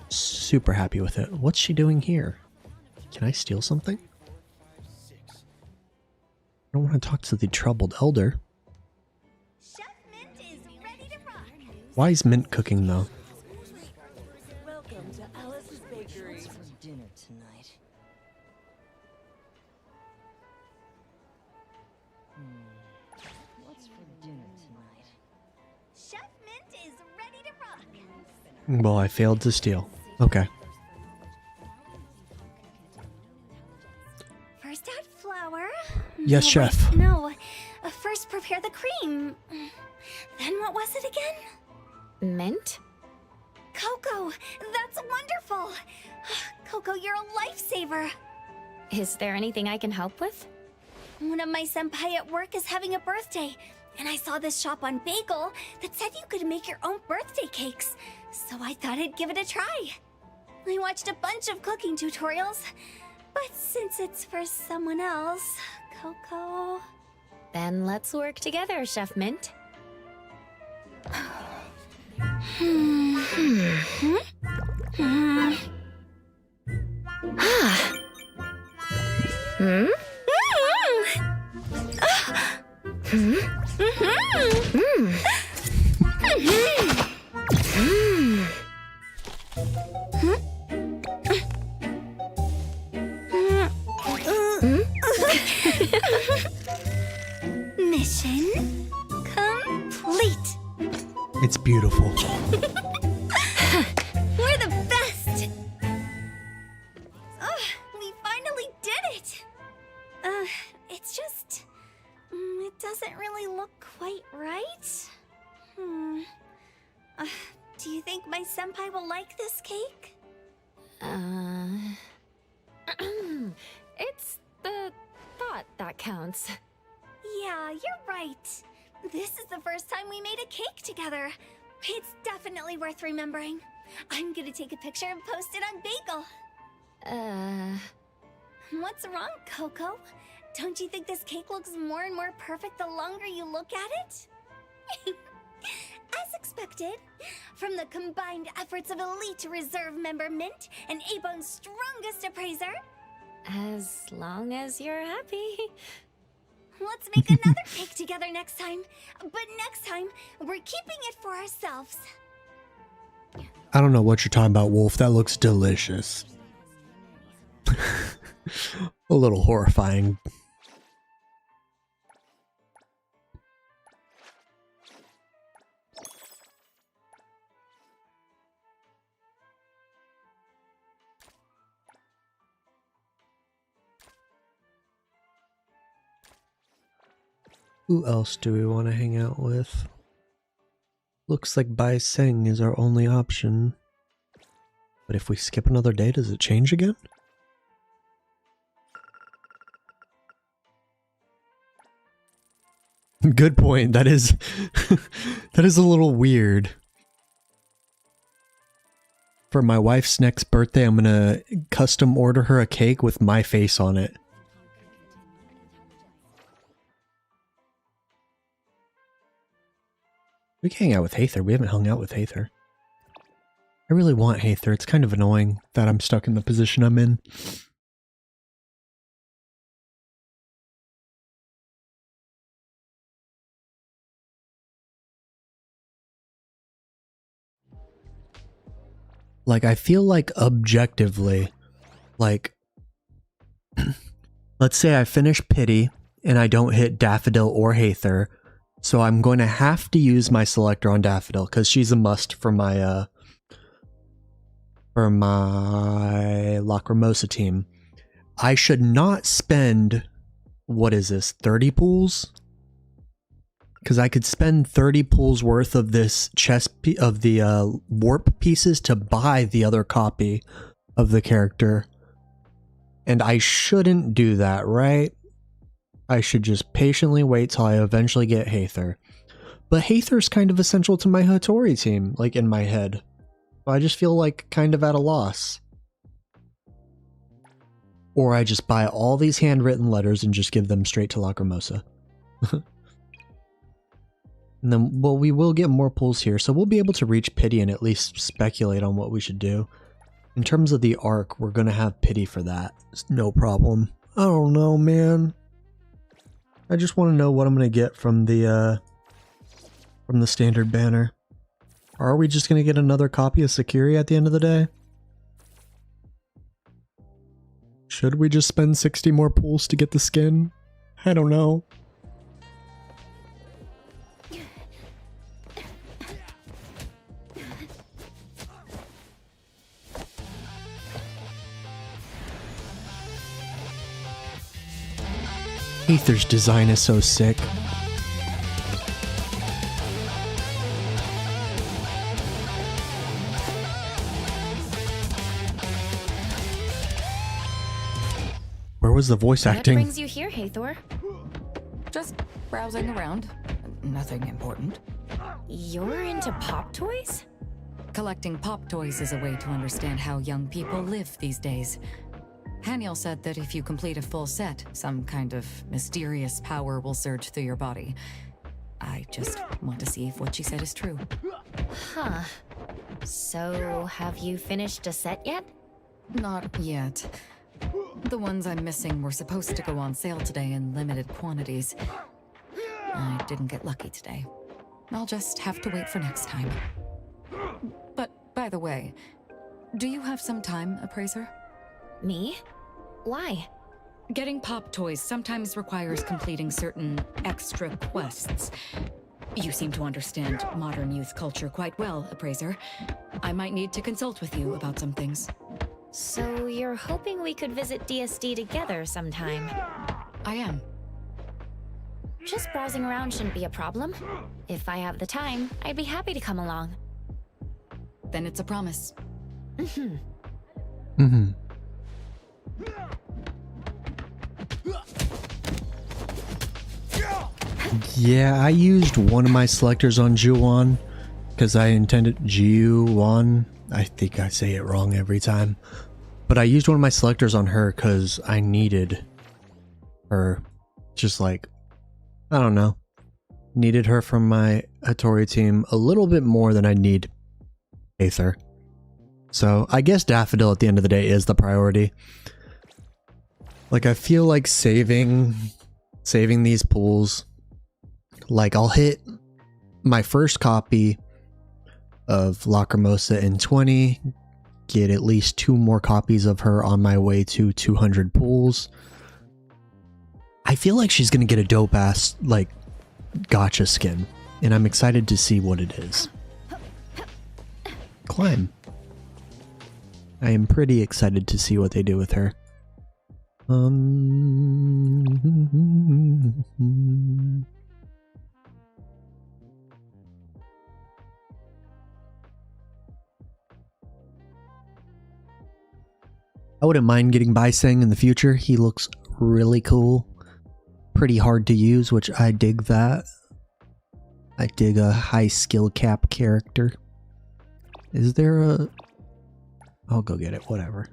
Super happy with it. What's she doing here? Can I steal something? I don't want to talk to the troubled elder. Chef Mint is ready to rock. Why is Mint cooking though? Welcome to Alice's Bakery. What's for dinner tonight? What's for dinner tonight? Chef Mint is ready to rock. Well, I failed to steal. Okay. First add flour. Yes, No, chef. wait, no. First prepare the cream. Then what was it again? Mint? Coco, that's wonderful. Coco, you're a lifesaver. Is there anything I can help with? One of my senpai at work is having a birthday, and I saw this shop on Bagel that said you could make your own birthday cakes, so I thought I'd give it a try. I watched a bunch of cooking tutorials, but since it's for someone else, Coco... Then let's work together, Chef Mint. Mission complete. It's beautiful. We're the best. We finally did it. It's just it doesn't really look quite right. Do you think my senpai will like this cake? It's the thought that counts. Yeah, you're right. This is the first time we made a cake together. It's definitely worth remembering. I'm gonna take a picture and post it on Bagel. What's wrong, Coco? Don't you think this cake looks more and more perfect the longer you look at it? As expected, from the combined efforts of Elite Reserve member Mint and Abone's strongest appraiser, As long as you're happy. let's make another cake together next time. But next time, we're keeping it for ourselves. I don't know what you're talking about, Wolf. That looks delicious. A little horrifying. Who else do we want to hang out with? Looks like Bai Seng is our only option. But if we skip another day, does it change again? Good point. That is that is a little weird. For my wife's next birthday, I'm gonna custom order her a cake with my face on it. We can hang out with Haether. We haven't hung out with Haether. I really want Haether. It's kind of annoying that I'm stuck in the position I'm in. Like, I feel like objectively, like, let's say I finish Pity and I don't hit Daffodil or Haether, so I'm going to have to use my selector on Daffodil because she's a must for my Lacrimosa team. I should not spend, what is this, 30 pools? Because I could spend 30 pools worth of this of the warp pieces to buy the other copy of the character. And I shouldn't do that, right? I should just patiently wait till I eventually get Haether. But Haether's kind of essential to my Hattori team, like in my head. So I just feel like kind of at a loss. Or I just buy all these handwritten letters and just give them straight to Lacrimosa. And then, well, we will get more pulls here, so we'll be able to reach Pity and at least speculate on what we should do. In terms of the arc, we're going to have Pity for that. It's no problem. I don't know, man. I just want to know what I'm going to get from the standard banner. Are we just going to get another copy of Sakiri at the end of the day? Should we just spend 60 more pulls to get the skin? I don't know. Haether's design is so sick. Where was the voice acting? What brings you here, Hathor? Just browsing around. Nothing important. You're into pop toys? Collecting pop toys is a way to understand how young people live these days. Haniel said that if you complete a full set, some kind of mysterious power will surge through your body. I just want to see if what she said is true. Huh. So, have you finished a set yet? Not yet. The ones I'm missing were supposed to go on sale today in limited quantities. I didn't get lucky today. I'll just have to wait for next time. But, by the way, do you have some time, Appraiser? Me? Why? Getting pop toys sometimes requires completing certain extra quests. You seem to understand modern youth culture quite well, Appraiser. I might need to consult with you about some things. So you're hoping we could visit DSD together sometime? I am. Just browsing around shouldn't be a problem. If I have the time, I'd be happy to come along. Then it's a promise. Yeah, I used one of my selectors on Juwon because I intended Juwon. I think I say it wrong every time. But I used one of my selectors on her because I needed her. Just like, I don't know. Needed her from my Hattori team a little bit more than I need Haether. So I guess Daffodil at the end of the day is the priority. Like, I feel like saving these pools. Like, I'll hit my first copy of Lacrimosa in 20, get at least 2 more copies of her on my way to 200 pools. I feel like she's gonna get a dope ass, like, gotcha skin, and I'm excited to see what it is. Climb. I am pretty excited to see what they do with her. I wouldn't mind getting Bisang in the future. He looks really cool. Pretty hard to use, which I dig that. I dig a high skill cap character. Is there a... I'll go get it, whatever.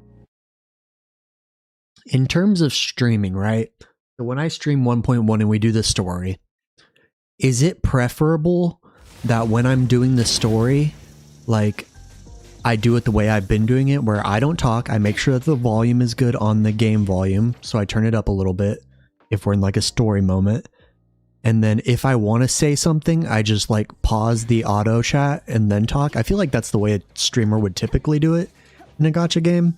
In terms of streaming, right? So when I stream 1.1 and we do this story, is it preferable that when I'm doing the story, like, I do it the way I've been doing it, where I don't talk. I make sure that the volume is good on the game volume, so I turn it up a little bit if we're in like a story moment. And then if I want to say something, I just like pause the auto chat and then talk. I feel like that's the way a streamer would typically do it in a gacha game.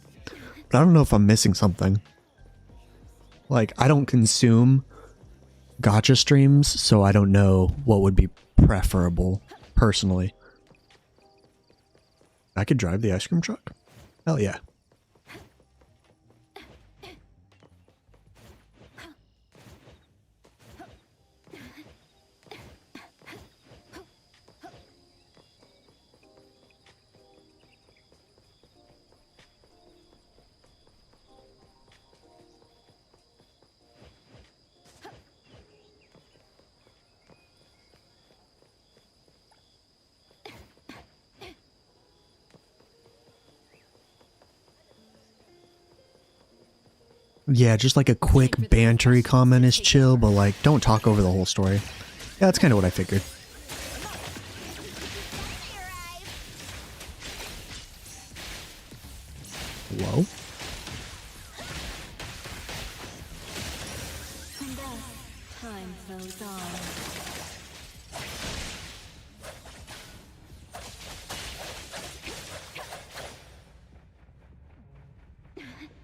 But I don't know if I'm missing something. Like, I don't consume gacha streams, so I don't know what would be preferable personally. I could drive the ice cream truck? Hell yeah. Yeah, just like a quick bantery comment is chill, but like, don't talk over the whole story. Yeah, that's kind of what I figured. Whoa. Time flows on.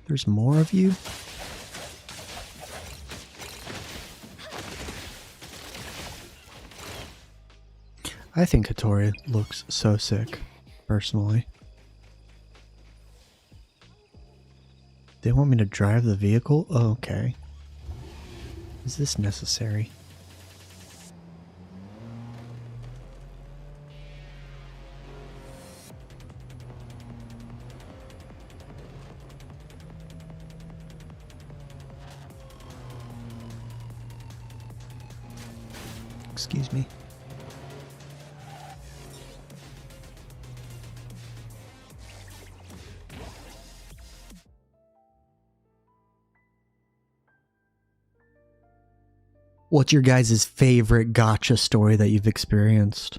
There's more of you? I think Hattori looks so sick, personally. They want me to drive the vehicle? Oh, okay. Is this necessary? Excuse me. What's your guys' favorite gacha story that you've experienced?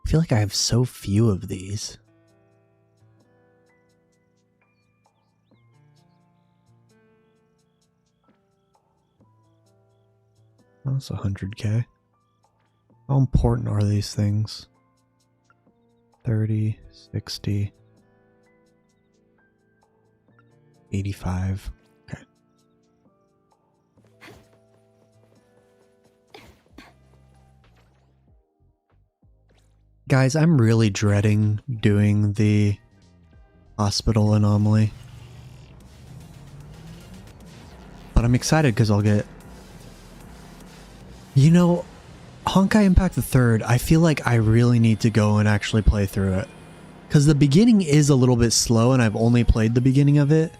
I feel like I have so few of these. Oh, that's 100K. How important are these things? 30, 60, 85. Okay. Guys, I'm really dreading doing the hospital anomaly. But I'm excited because I'll get... You know, Honkai Impact the Third, I feel like I really need to go and actually play through it. Because the beginning is a little bit slow and I've only played the beginning of it.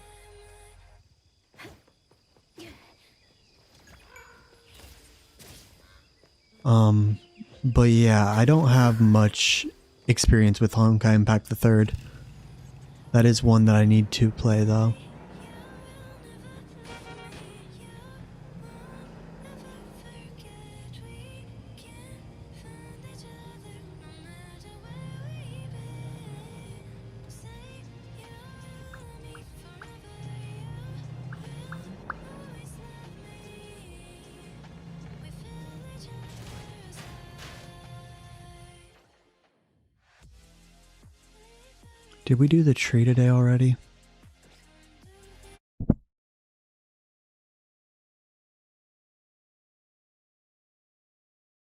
But yeah, I don't have much experience with Honkai Impact the Third. That is one that I need to play though. Did we do the tree today already?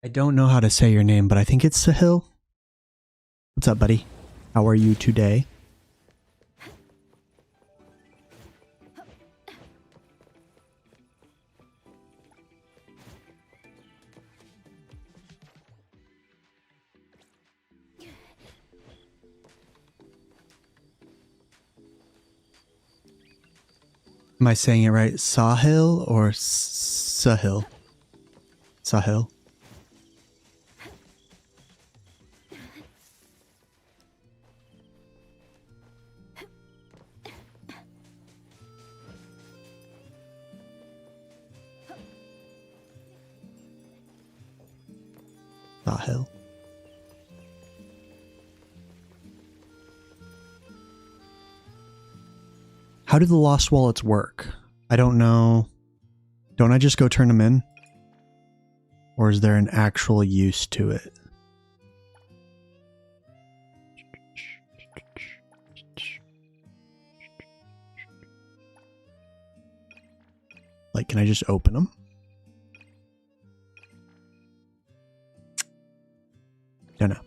I don't know how to say your name, but I think it's Sahil. What's up, buddy? How are you today? Am I saying it right? Sahil or Sahil? Sahil. The hell? How do the lost wallets work? I don't know. Don't I just go turn them in? Or is there an actual use to it? Like, can I just open them? Don't know.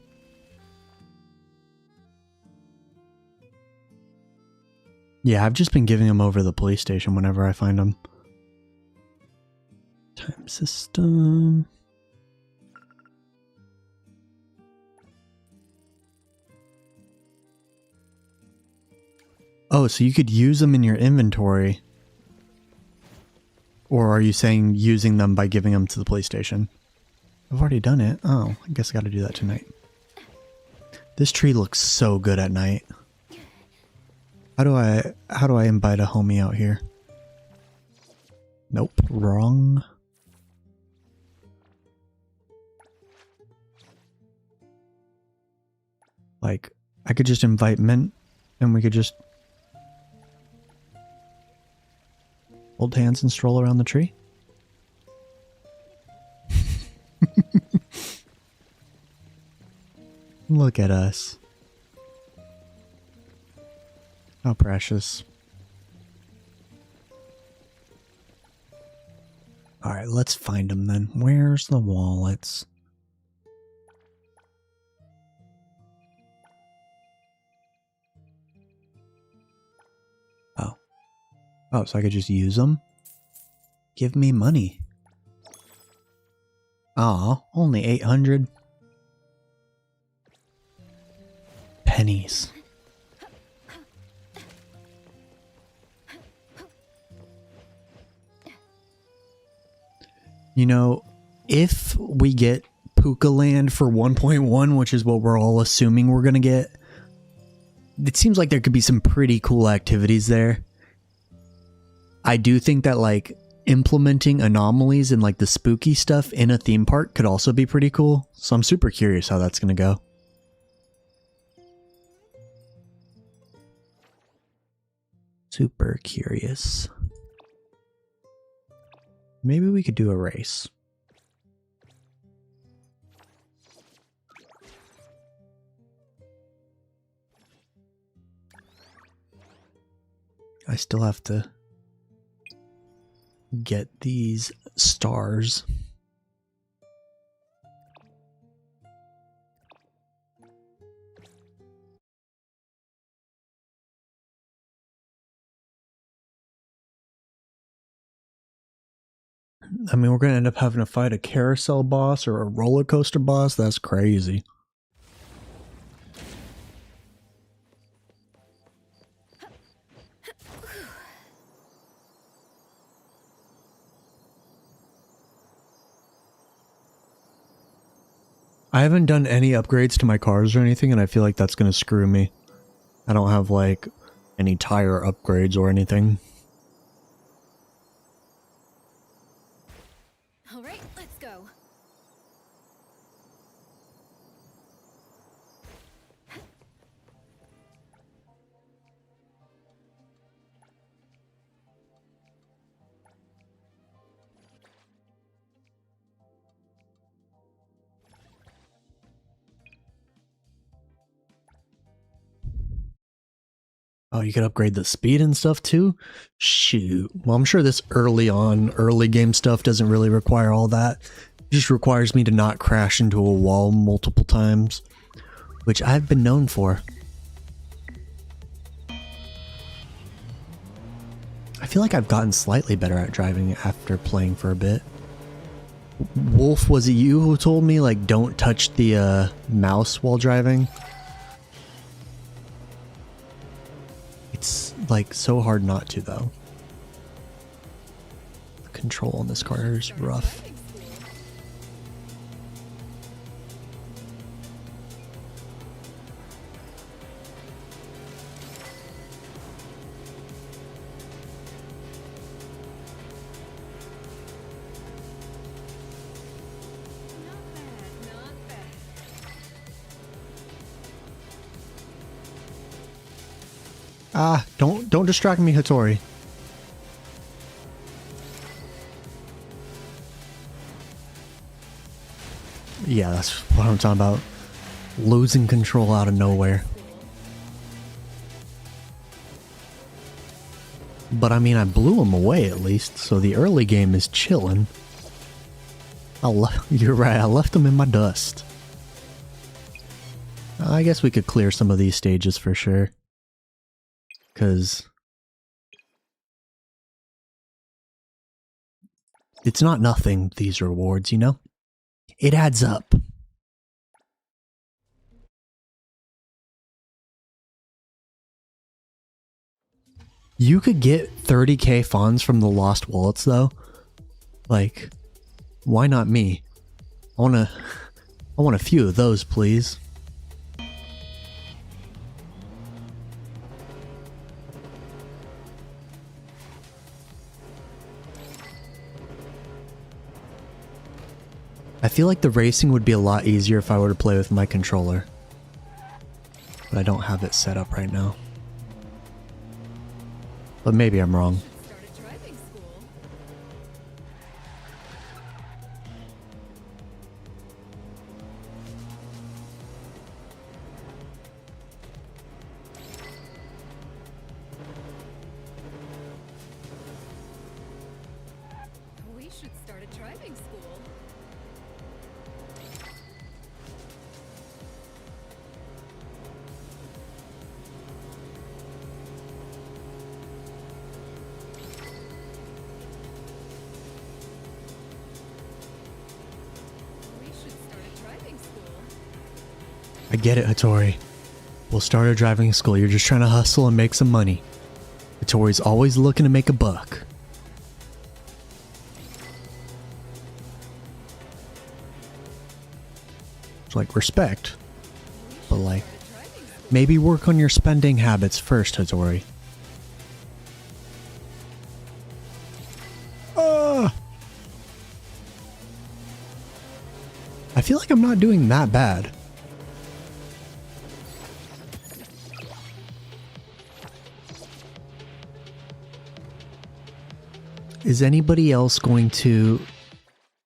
Yeah, I've just been giving them over to the police station whenever I find them. Time system. Oh, so you could use them in your inventory. Or are you saying using them by giving them to the police station? I've already done it. Oh, I guess I gotta do that tonight. This tree looks so good at night. How do I invite a homie out here? Nope, wrong. Like, I could just invite Mint and we could just hold hands and stroll around the tree. Look at us. How precious. Alright, let's find them then. Where's the wallets? Oh. Oh, so I could just use them? Give me money. Aw, only 800. Pennies. You know, if we get Puka Land for 1.1, which is what we're all assuming we're going to get, it seems like there could be some pretty cool activities there. I do think that, like, implementing anomalies and, like, the spooky stuff in a theme park could also be pretty cool. So I'm super curious how that's going to go. Super curious. Maybe we could do a race. I still have to get these stars. I mean, we're going to end up having to fight a carousel boss or a roller coaster boss. That's crazy. I haven't done any upgrades to my cars or anything, and I feel like that's going to screw me. I don't have, like, any tire upgrades or anything. All right, let's go. Oh, you could upgrade the speed and stuff too? Shoot. Well, I'm sure this early game stuff doesn't really require all that. It just requires me to not crash into a wall multiple times, which I've been known for. I feel like I've gotten slightly better at driving after playing for a bit. Wolf, was it you who told me, like, don't touch the mouse while driving? It's, like, so hard not to, though. The control on this car is rough. Not bad, not bad. Ah, don't distract me, Hattori. Yeah, that's what I'm talking about. Losing control out of nowhere. But I mean, I blew him away at least, so the early game is chilling. You're right, I left him in my dust. I guess we could clear some of these stages for sure. Because it's not nothing, these rewards, you know? It adds up. You could get 30k fawns from the lost wallets though. Like, why not me? I want a few of those, please. I feel like the racing would be a lot easier if I were to play with my controller. But I don't have it set up right now. But maybe I'm wrong. We should start a driving school. I get it, Hattori. We'll start a driving school. You're just trying to hustle and make some money. Hattori's always looking to make a buck. It's like respect. But like, maybe work on your spending habits first, Hattori. I feel like I'm not doing that bad. Is anybody else going to,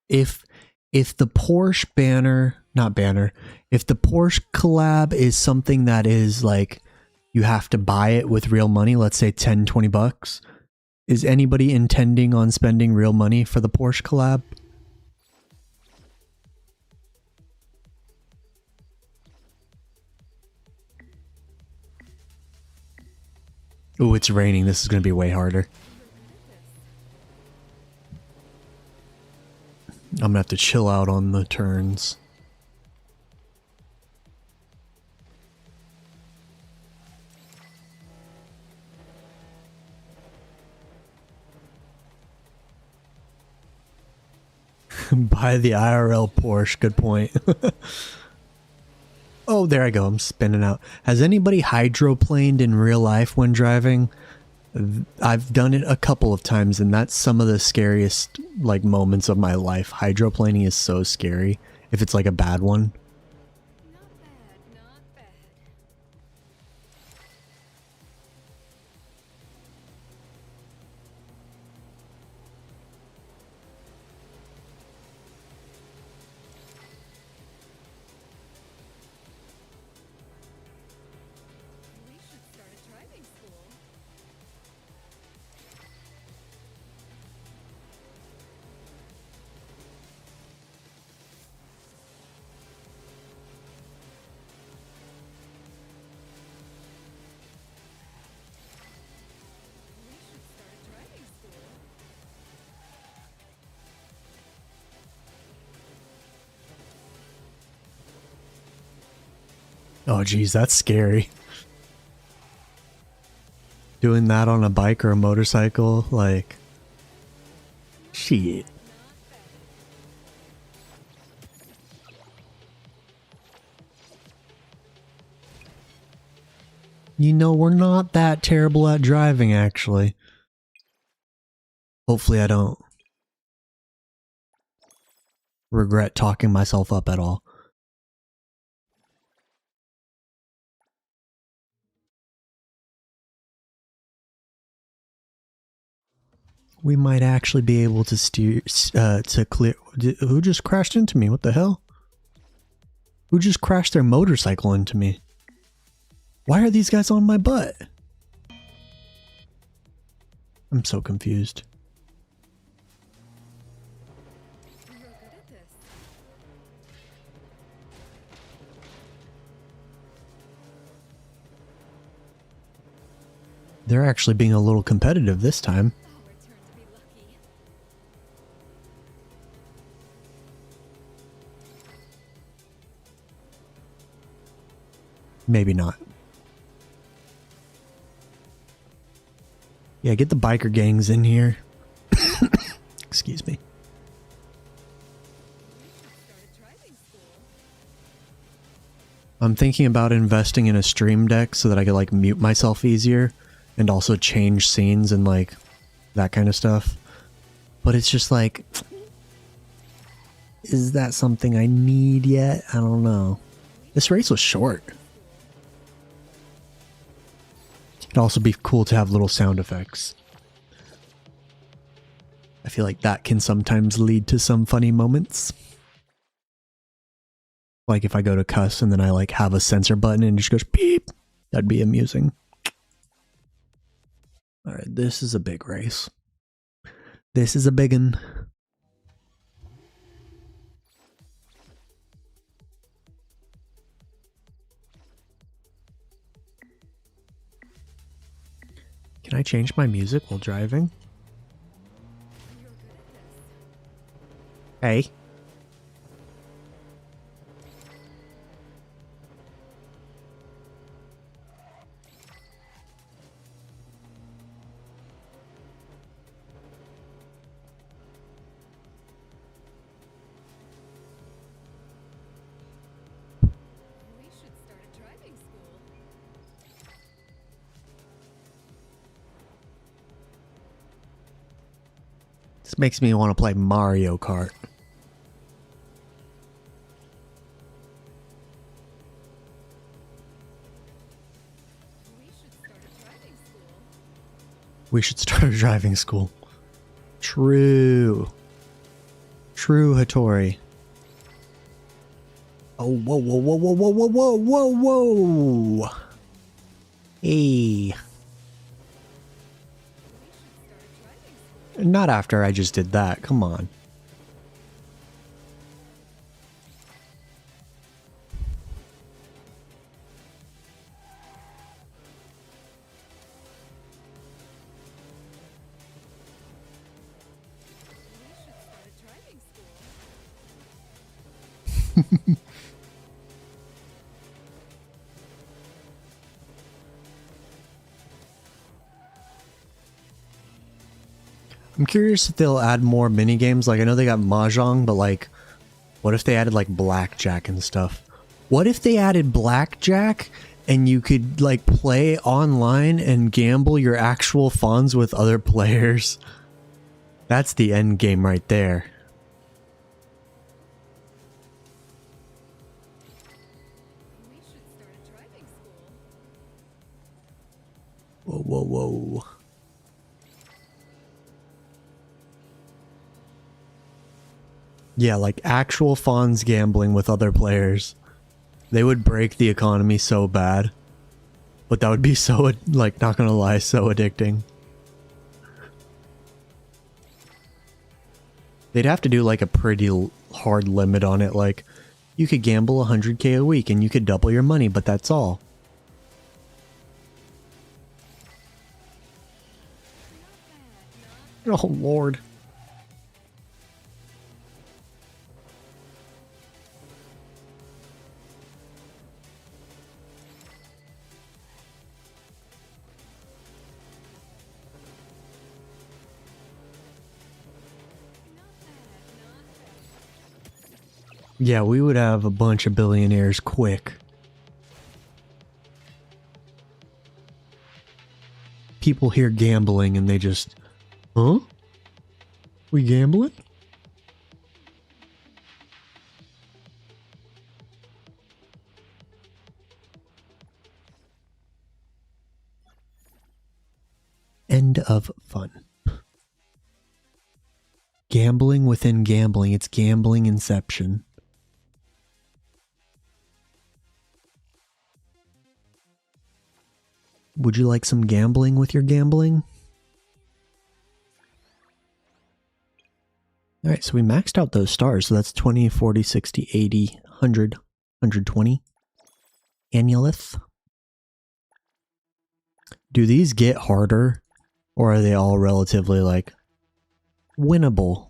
if the Porsche if the Porsche collab is something that is like, you have to buy it with real money, let's say 10, 20 bucks, is anybody intending on spending real money for the Porsche collab? Oh, it's raining. This is going to be way harder. I'm going to have to chill out on the turns. Buy the IRL Porsche. Good point. Oh, there I go. I'm spinning out. Has anybody hydroplaned in real life when driving? I've done it a couple of times, and that's some of the scariest like moments of my life. Hydroplaning is so scary if it's like a bad one. Oh geez, that's scary. Doing that on a bike or a motorcycle, like, shit. You know, we're not that terrible at driving, actually. Hopefully I don't regret talking myself up at all. we might actually be able to steer, to clear. Who just crashed into me? What the hell? Who just crashed their motorcycle into me? Why are these guys on my butt? I'm so confused. They're actually being a little competitive this time. Maybe not. Yeah, get the biker gangs in here. Excuse me. I'm thinking about investing in a stream deck so that I could like mute myself easier and also change scenes and like that kind of stuff. But it's just like, is that something I need yet? I don't know. This race was short. It'd also be cool to have little sound effects. I feel like that can sometimes lead to some funny moments. Like if I go to cuss and then I like have a censor button and it just goes beep. That'd be amusing. Alright, this is a big race. This is a big one. Can I change my music while driving? Hey. This makes me want to play Mario Kart. We should start a driving school. True. True, Hattori. Oh, whoa, whoa, whoa, whoa, whoa, whoa, whoa, whoa, whoa. Hey. Not after I just did that. Come on. I'm curious if they'll add more mini games. Like I know they got Mahjong, but like, what if they added like blackjack and stuff? What if they added blackjack and you could like play online and gamble your actual funds with other players? That's the end game right there. Whoa, whoa, whoa. Yeah, like actual Fonz gambling with other players. They would break the economy so bad. But that would be so, like, not gonna lie, so addicting. They'd have to do like a pretty hard limit on it. Like, you could gamble 100k a week and you could double your money, but that's all. Oh, Lord. Yeah, we would have a bunch of billionaires quick. People hear gambling and they just, huh? We gambling? End of fun. Gambling within gambling. It's gambling inception. Would you like some gambling with your gambling? Alright, so we maxed out those stars. So that's 20, 40, 60, 80, 100, 120. Annulith. Do these get harder? Or are they all relatively, like, winnable?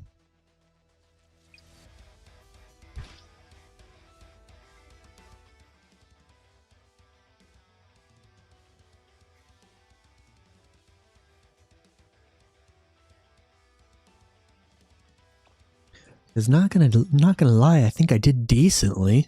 It's not gonna lie, I think I did decently.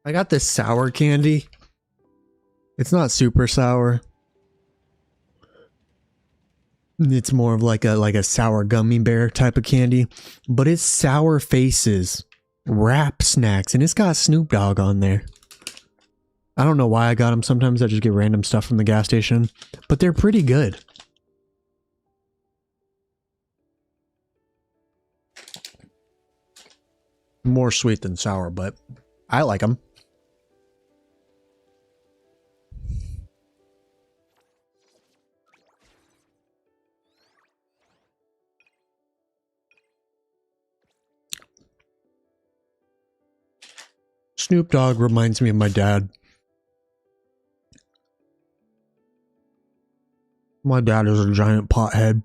I got this sour candy. It's not super sour. It's more of like a sour gummy bear type of candy, but it's Sour Faces wrap snacks, and it's got Snoop Dogg on there. I don't know why I got them. Sometimes I just get random stuff from the gas station, but they're pretty good. More sweet than sour, but I like them. Snoop Dogg reminds me of my dad. My dad is a giant pothead.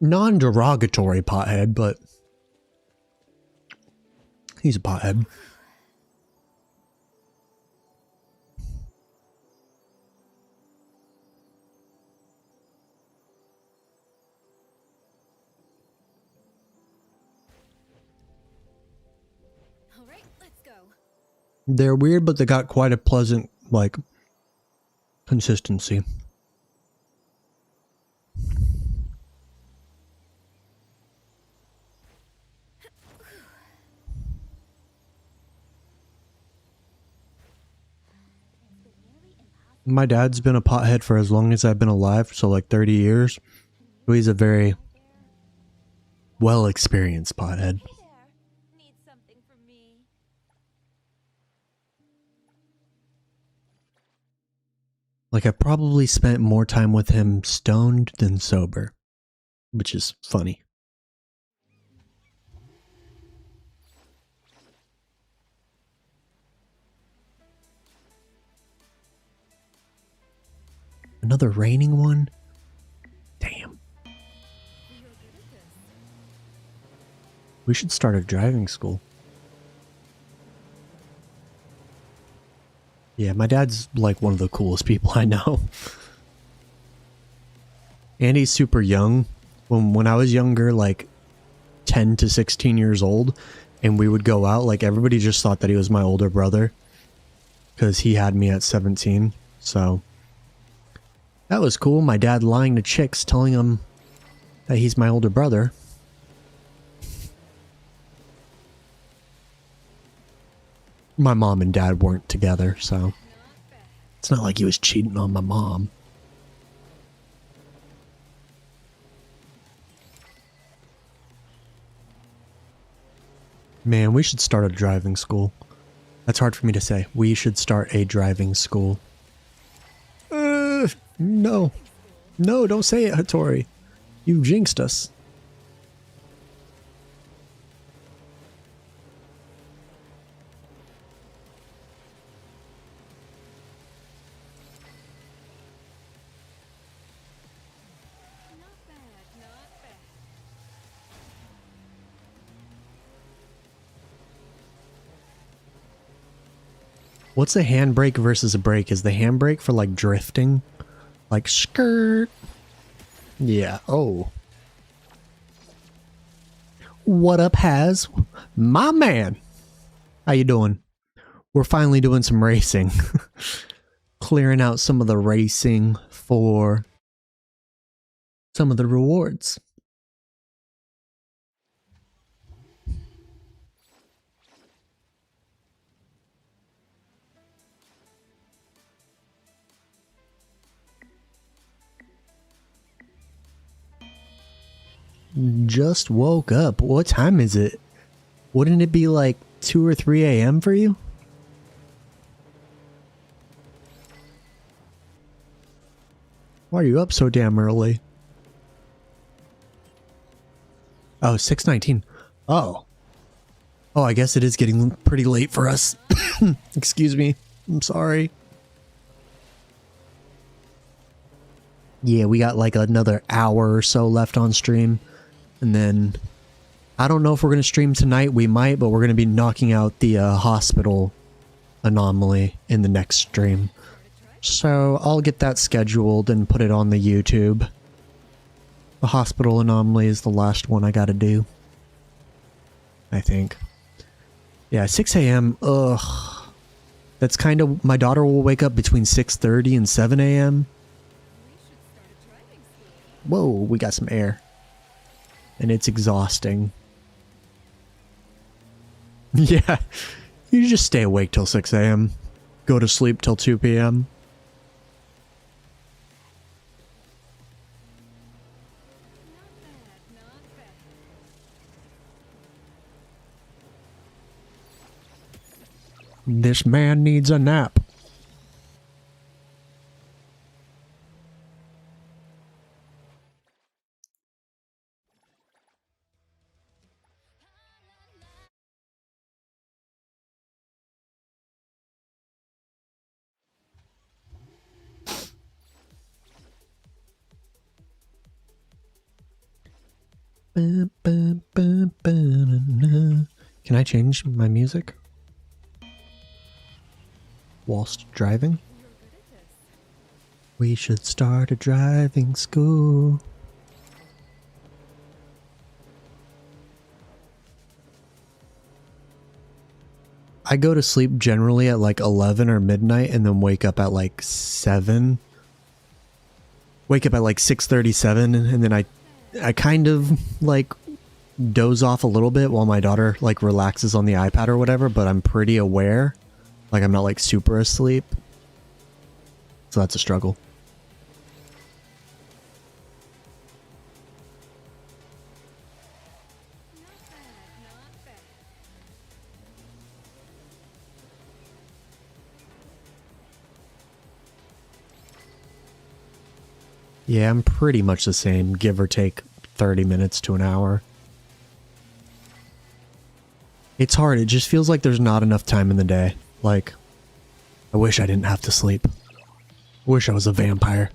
Non-derogatory pothead, but he's a pothead. All right, let's go. They're weird, but they got quite a pleasant, like, consistency. My dad's been a pothead for as long as I've been alive, so like 30 years. So he's a very well-experienced pothead. Need something from me. Like, I probably spent more time with him stoned than sober, which is funny. Another raining one? Damn. We should start a driving school. Yeah, my dad's like one of the coolest people I know. And he's super young. When I was younger, like 10 to 16 years old, and we would go out, like everybody just thought that he was my older brother. Because he had me at 17, so... That was cool. My dad lying to chicks, telling them that he's my older brother. My mom and dad weren't together, so it's not like he was cheating on my mom. Man, we should start a driving school. That's hard for me to say. We should start a driving school. No. No, don't say it, Hattori. You jinxed us. What's a handbrake versus a brake? Is the handbrake for like drifting? Like skirt? Yeah. Oh. What up, Has? My man. How you doing? We're finally doing some racing. Clearing out some of the racing for some of the rewards. Just woke up. What time is it? Wouldn't it be like 2 or 3 a.m. for you? Why are you up so damn early? Oh, 6:19. Oh. Oh, I guess it is getting pretty late for us. Excuse me. I'm sorry. Yeah, we got like another hour or so left on stream. And then I don't know if we're going to stream tonight. We might, but we're going to be knocking out the hospital anomaly in the next stream. So I'll get that scheduled and put it on the YouTube. The hospital anomaly is the last one I got to do, I think. Yeah, 6 a.m. Ugh. That's kind of... My daughter will wake up between 6:30 and 7 a.m. Whoa, we got some air. And it's exhausting. Yeah, you just stay awake till 6 a.m. Go to sleep till 2 p.m. This man needs a nap. Can I change my music whilst driving? We should start a driving school. I go to sleep generally at like 11 or midnight and then wake up at like 7. Wake up at like 6:37 and then I kind of like doze off a little bit while my daughter like relaxes on the iPad or whatever, but I'm pretty aware. Like I'm not like super asleep. So that's a struggle. Yeah, I'm pretty much the same, give or take 30 minutes to an hour. It's hard, it just feels like there's not enough time in the day. Like, I wish I didn't have to sleep. I wish I was a vampire.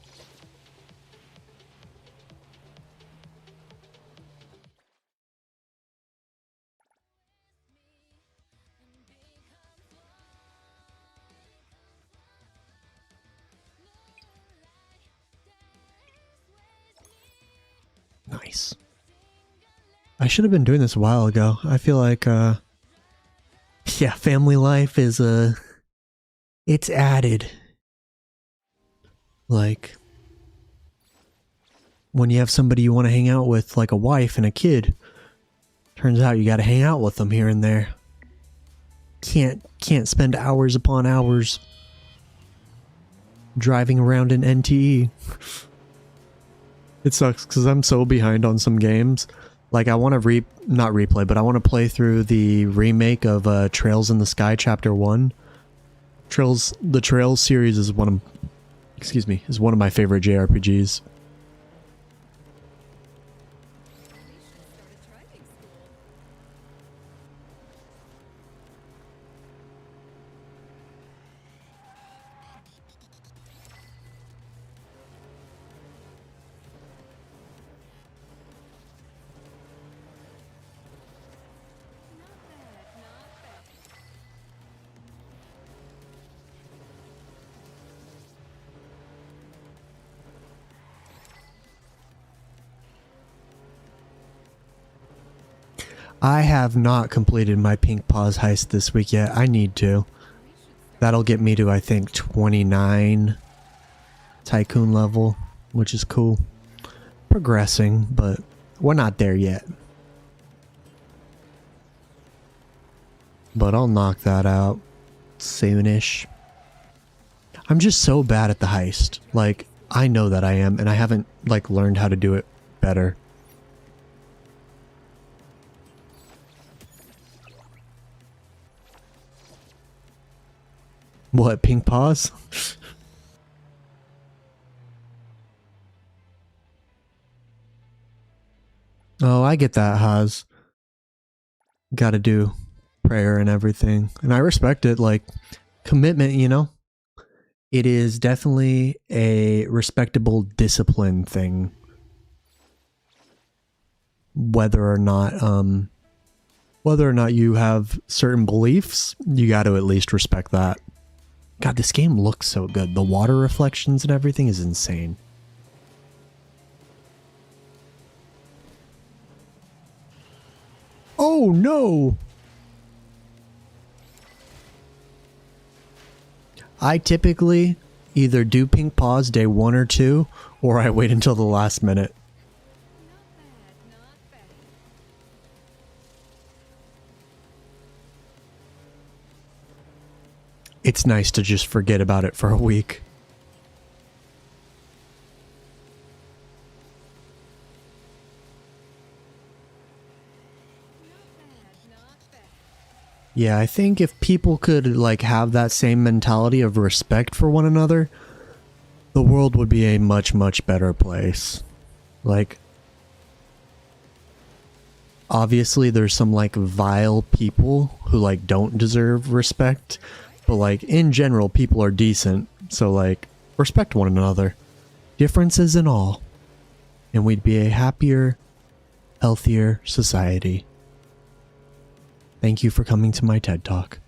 Nice. I should have been doing this a while ago. I feel like, yeah, family life is, it's added. Like, when you have somebody you want to hang out with, like a wife and a kid, turns out you gotta hang out with them here and there. Can't spend hours upon hours driving around in NTE. It sucks because I'm so behind on some games. Like, I want to not replay, but I want to play through the remake of Trails in the Sky Chapter 1. The Trails series is one of my favorite JRPGs. I have not completed my Pink Paws heist this week yet. I need to. That'll get me to, I think, 29 Tycoon level, which is cool. Progressing, but we're not there yet. But I'll knock that out soonish. I'm just so bad at the heist. Like, I know that I am, and I haven't, like, learned how to do it better. What, Pink Paws? Oh, I get that, Haz. Gotta do prayer and everything. And I respect it, like, commitment, you know? It is definitely a respectable discipline thing. Whether or not you have certain beliefs, you gotta at least respect that. God, this game looks so good. The water reflections and everything is insane. Oh no! I typically either do Pink Paws day 1 or 2, or I wait until the last minute. It's nice to just forget about it for a week. Yeah, I think if people could, like, have that same mentality of respect for one another, the world would be a much, much better place. Like, obviously there's some, like, vile people who, like, don't deserve respect, but, like, in general, people are decent, so, like, respect one another. Differences and all. And we'd be a happier, healthier society. Thank you for coming to my TED Talk.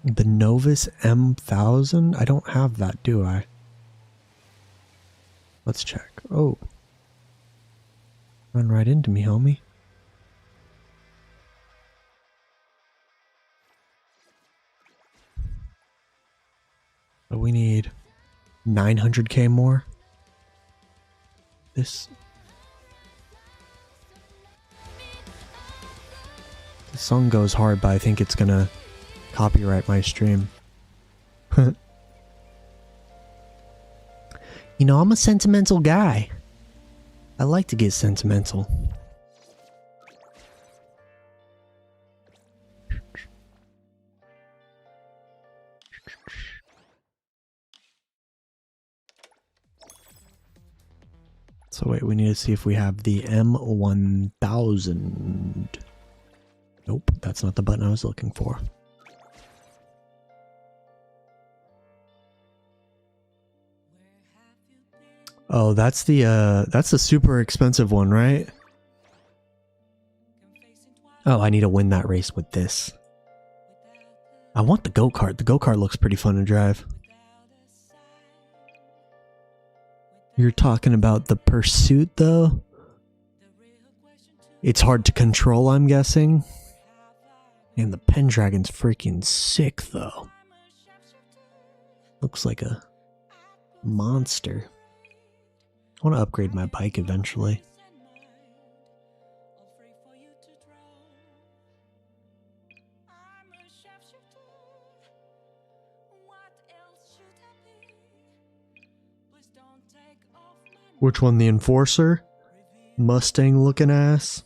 The Novus M1000? I don't have that, do I? Let's check. Oh. Run right into me, homie. So we need 900k more. This song goes hard, but I think it's gonna copyright my stream. You know, I'm a sentimental guy. I like to get sentimental. So wait, we need to see if we have the M1000. Nope, that's not the button I was looking for. Oh, that's the super expensive one, right? Oh, I need to win that race with this. I want the go-kart. The go-kart looks pretty fun to drive. You're talking about the Pursuit, though? It's hard to control, I'm guessing. And the Pendragon's freaking sick, though. Looks like a monster. I want to upgrade my bike eventually. Which one, the Enforcer? Mustang looking ass?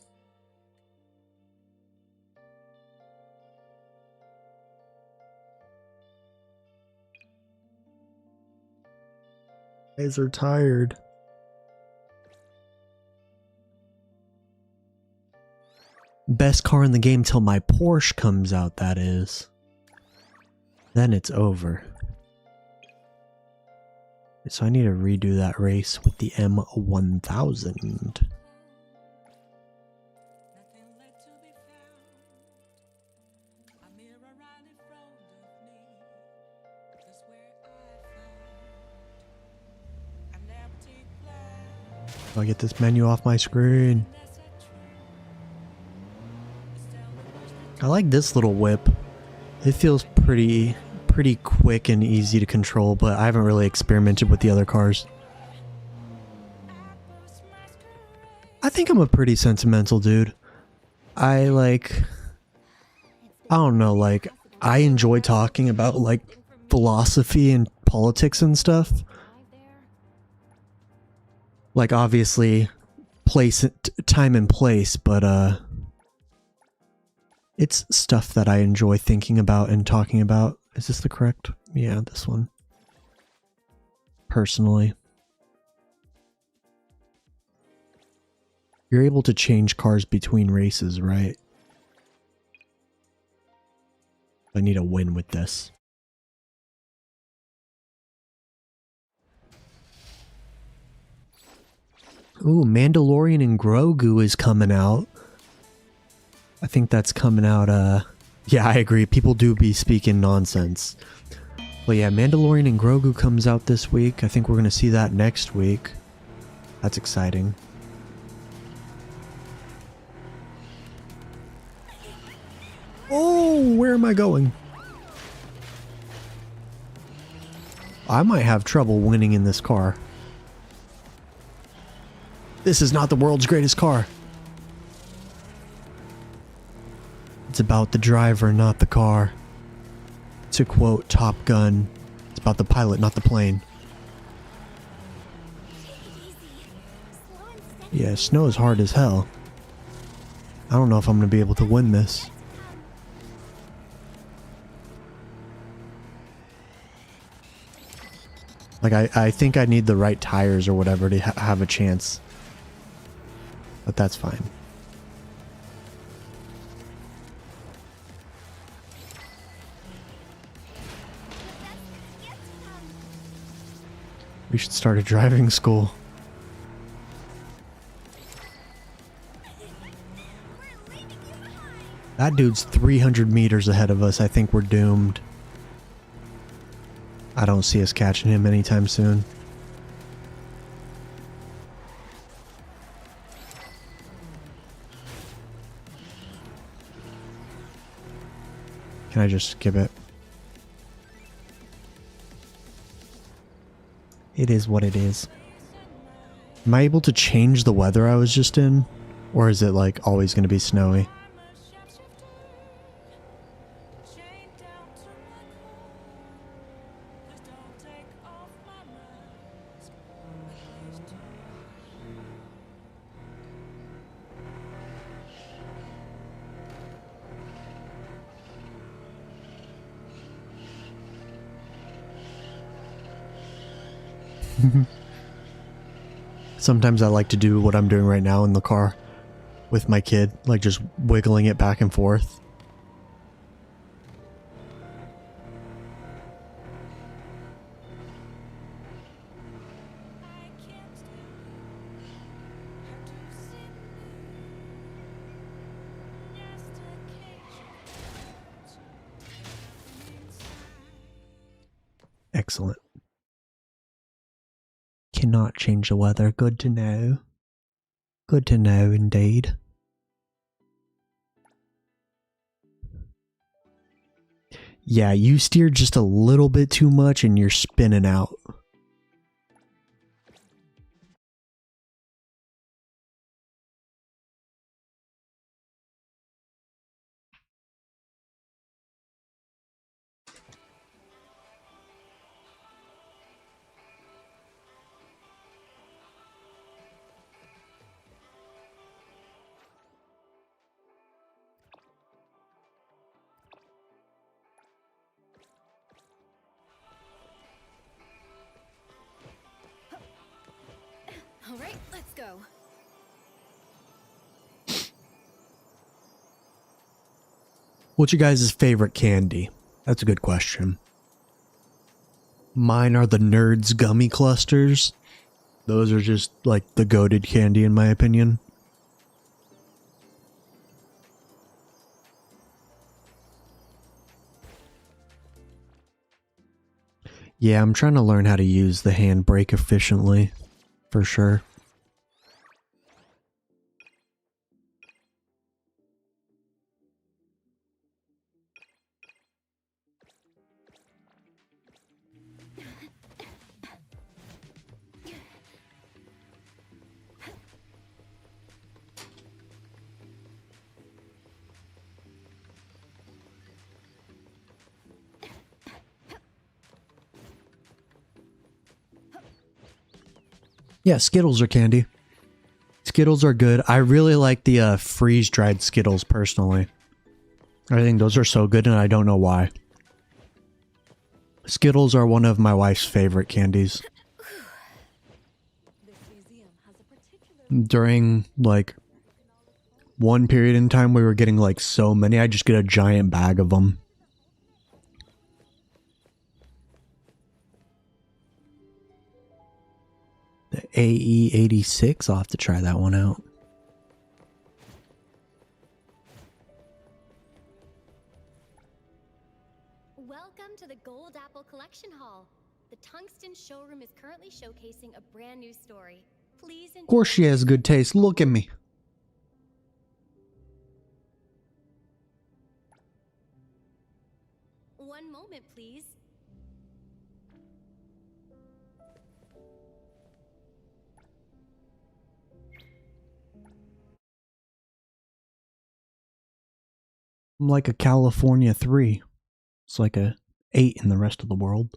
Guys are tired. Best car in the game till my Porsche comes out, that is. Then it's over. So I need to redo that race with the M1000. I'll get this menu off my screen. I like this little whip. It feels pretty quick and easy to control, but I haven't really experimented with the other cars. I think I'm a pretty sentimental dude. I don't know, like, I enjoy talking about, like, philosophy and politics and stuff. Like, obviously, time and place, but, it's stuff that I enjoy thinking about and talking about. Is this the correct? Yeah, this one. Personally. You're able to change cars between races, right? I need a win with this. Ooh, Mandalorian and Grogu is coming out. I think that's coming out, yeah, I agree. People do be speaking nonsense. But yeah, Mandalorian and Grogu comes out this week. I think we're going to see that next week. That's exciting. Oh, where am I going? I might have trouble winning in this car. This is not the world's greatest car. It's about the driver, not the car. To quote Top Gun, it's about the pilot, not the plane. Yeah, snow is hard as hell. I don't know if I'm going to be able to win this. Like, I think I need the right tires or whatever to have a chance. But that's fine. We should start a driving school. That dude's 300 meters ahead of us. I think we're doomed. I don't see us catching him anytime soon. Can I just skip it? It is what it is. Am I able to change the weather I was just in? Or is it like always going to be snowy? Sometimes I like to do what I'm doing right now in the car with my kid, like just wiggling it back and forth. Excellent. Cannot change the weather. Good to know. Good to know indeed. Yeah, you steered just a little bit too much and you're spinning out. All right, let's go. What's your guys' favorite candy? That's a good question. Mine are the Nerds gummy clusters. Those are just like the goated candy in my opinion. Yeah, I'm trying to learn how to use the handbrake efficiently, for sure. Yeah, Skittles are candy. Skittles are good. I really like the freeze-dried Skittles personally. I think those are so good and I don't know why. Skittles are one of my wife's favorite candies. During like one period in time we were getting like so many, I just get a giant bag of them. The AE86, I'll have to try that one out. Welcome to the Gold Apple Collection Hall. The Tungsten showroom is currently showcasing a brand new story. Please enjoy. Of course she has good taste. Look at me. One moment, please. I'm like a California 3. It's like a 8 in the rest of the world.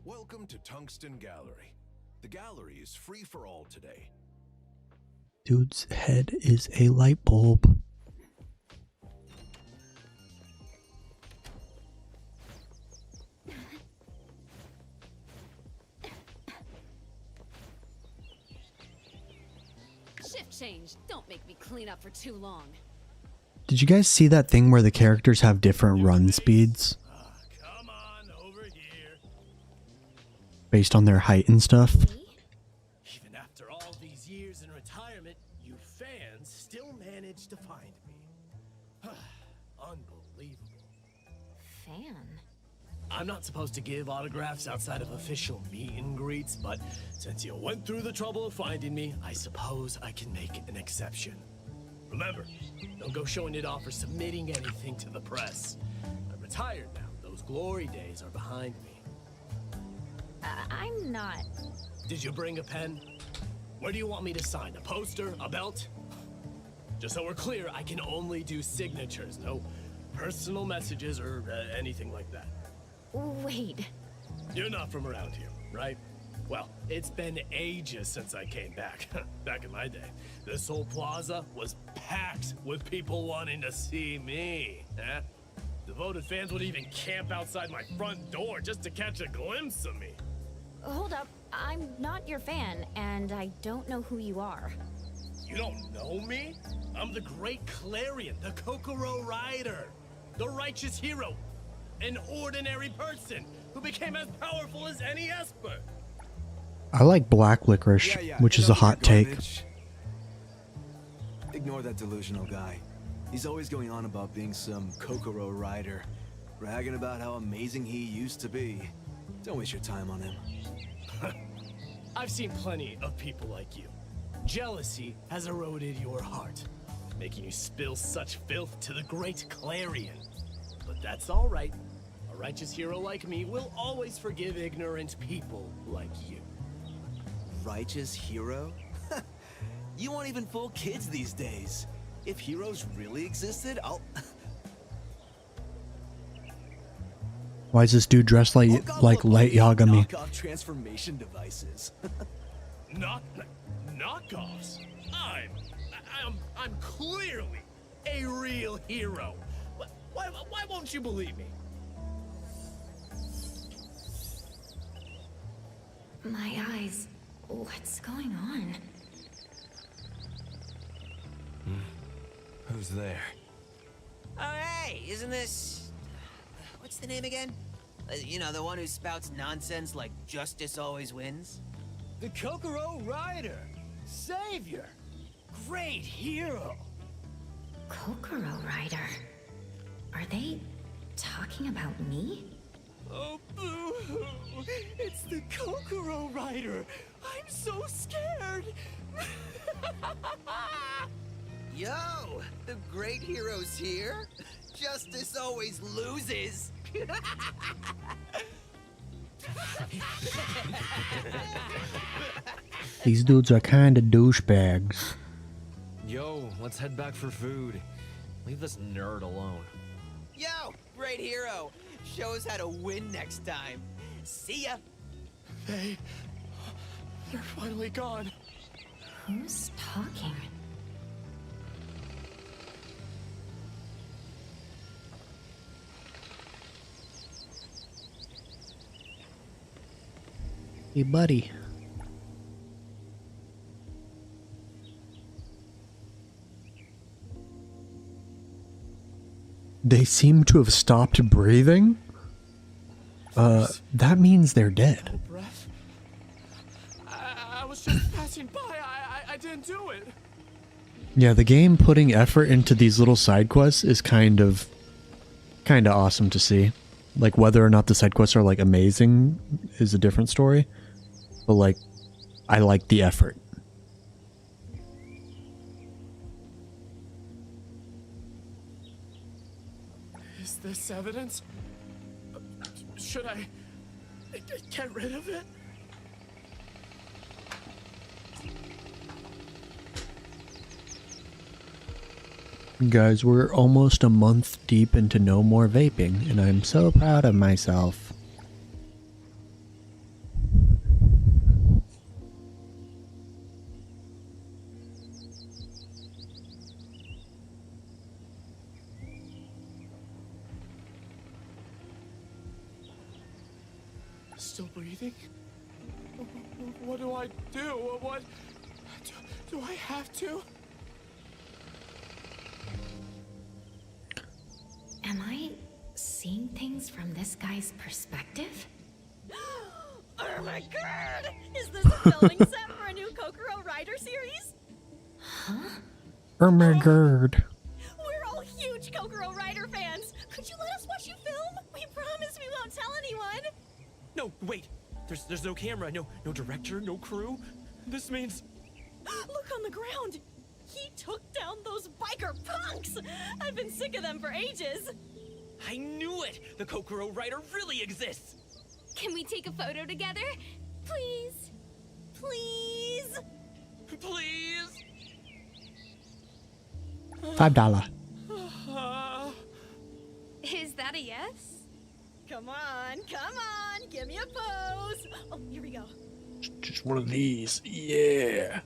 Welcome to Tungsten Gallery. The gallery is free for all today. Dude's head is a light bulb. Shift change. Don't make me clean up for too long. Did you guys see that thing where the characters have different run speeds? Come on over here. Based on their height and stuff? Even after all these years in retirement, you fans still managed to find me. Unbelievable. Fan? I'm not supposed to give autographs outside of official meet and greets, but since you went through the trouble of finding me, I suppose I can make an exception. Remember, don't go showing it off or submitting anything to the press. I'm retired now. Those glory days are behind me. I'm not. Did you bring a pen? Where do you want me to sign? A poster? A belt? Just so we're clear, I can only do signatures. No personal messages or anything like that. Wait. You're not from around here, right? Well, it's been ages since I came back. Back in my day, this whole plaza was packed with people wanting to see me. Eh? Devoted fans would even camp outside my front door just to catch a glimpse of me. Hold up. I'm not your fan, and I don't know who you are. You don't know me? I'm the Great Clarion, the Kokoro Rider, the righteous hero, an ordinary person who became as powerful as any Esper. I like black licorice, which is a hot take. Ignore that delusional guy. He's always going on about being some Kokoro rider, bragging about how amazing he used to be. Don't waste your time on him. I've seen plenty of people like you. Jealousy has eroded your heart, making you spill such filth to the Great Clarion. But that's all right. A righteous hero like me will always forgive ignorant people like you. Righteous hero? You won't even fool kids these days. If heroes really existed, I'll... Why is this dude dressed like Light Yagami? Knockoff transformation devices. Knockoffs? I'm clearly a real hero. Why won't you believe me? My eyes. What's going on? Who's there? Oh, hey, isn't this... What's the name again? You know, the one who spouts nonsense like justice always wins? The Kokoro Rider! Savior! Great hero! Kokoro Rider. Are they talking about me? Oh, boo-hoo! It's the Kokoro Rider! I'm so scared! Yo! The great hero's here? Justice always loses! These dudes are kinda douchebags. Yo, let's head back for food. Leave this nerd alone. Yo, great hero. Show us how to win next time. See ya. They're finally gone. Who's talking? Hey, buddy. They seem to have stopped breathing. That means they're dead. Breath? I was just passing by. I didn't do it. Yeah, the game putting effort into these little side quests is kind of awesome to see. Like, whether or not the side quests are like amazing is a different story. But like, I like the effort. Is this evidence? Should I get rid of it? Guys, we're almost a month deep into no more vaping, and I'm so proud of myself. Still breathing? What do I do? What do I have to? Am I seeing things from this guy's perspective? Oh my god! Is this a filming set for a new Kokoro Rider series? Huh? Oh my god. We're all huge Kokoro Rider fans! Could you let us watch you film? We promise we won't tell anyone! No, wait. There's no camera, no director, no crew. This means... Look on the ground! He took down those biker punks! I've been sick of them for ages! I knew it! The Kokoro Rider really exists! Can we take a photo together? Please? Please? Please? $5. Is that a yes? Come on, give me a pose! Oh, here we go. Just one of these. Yeah.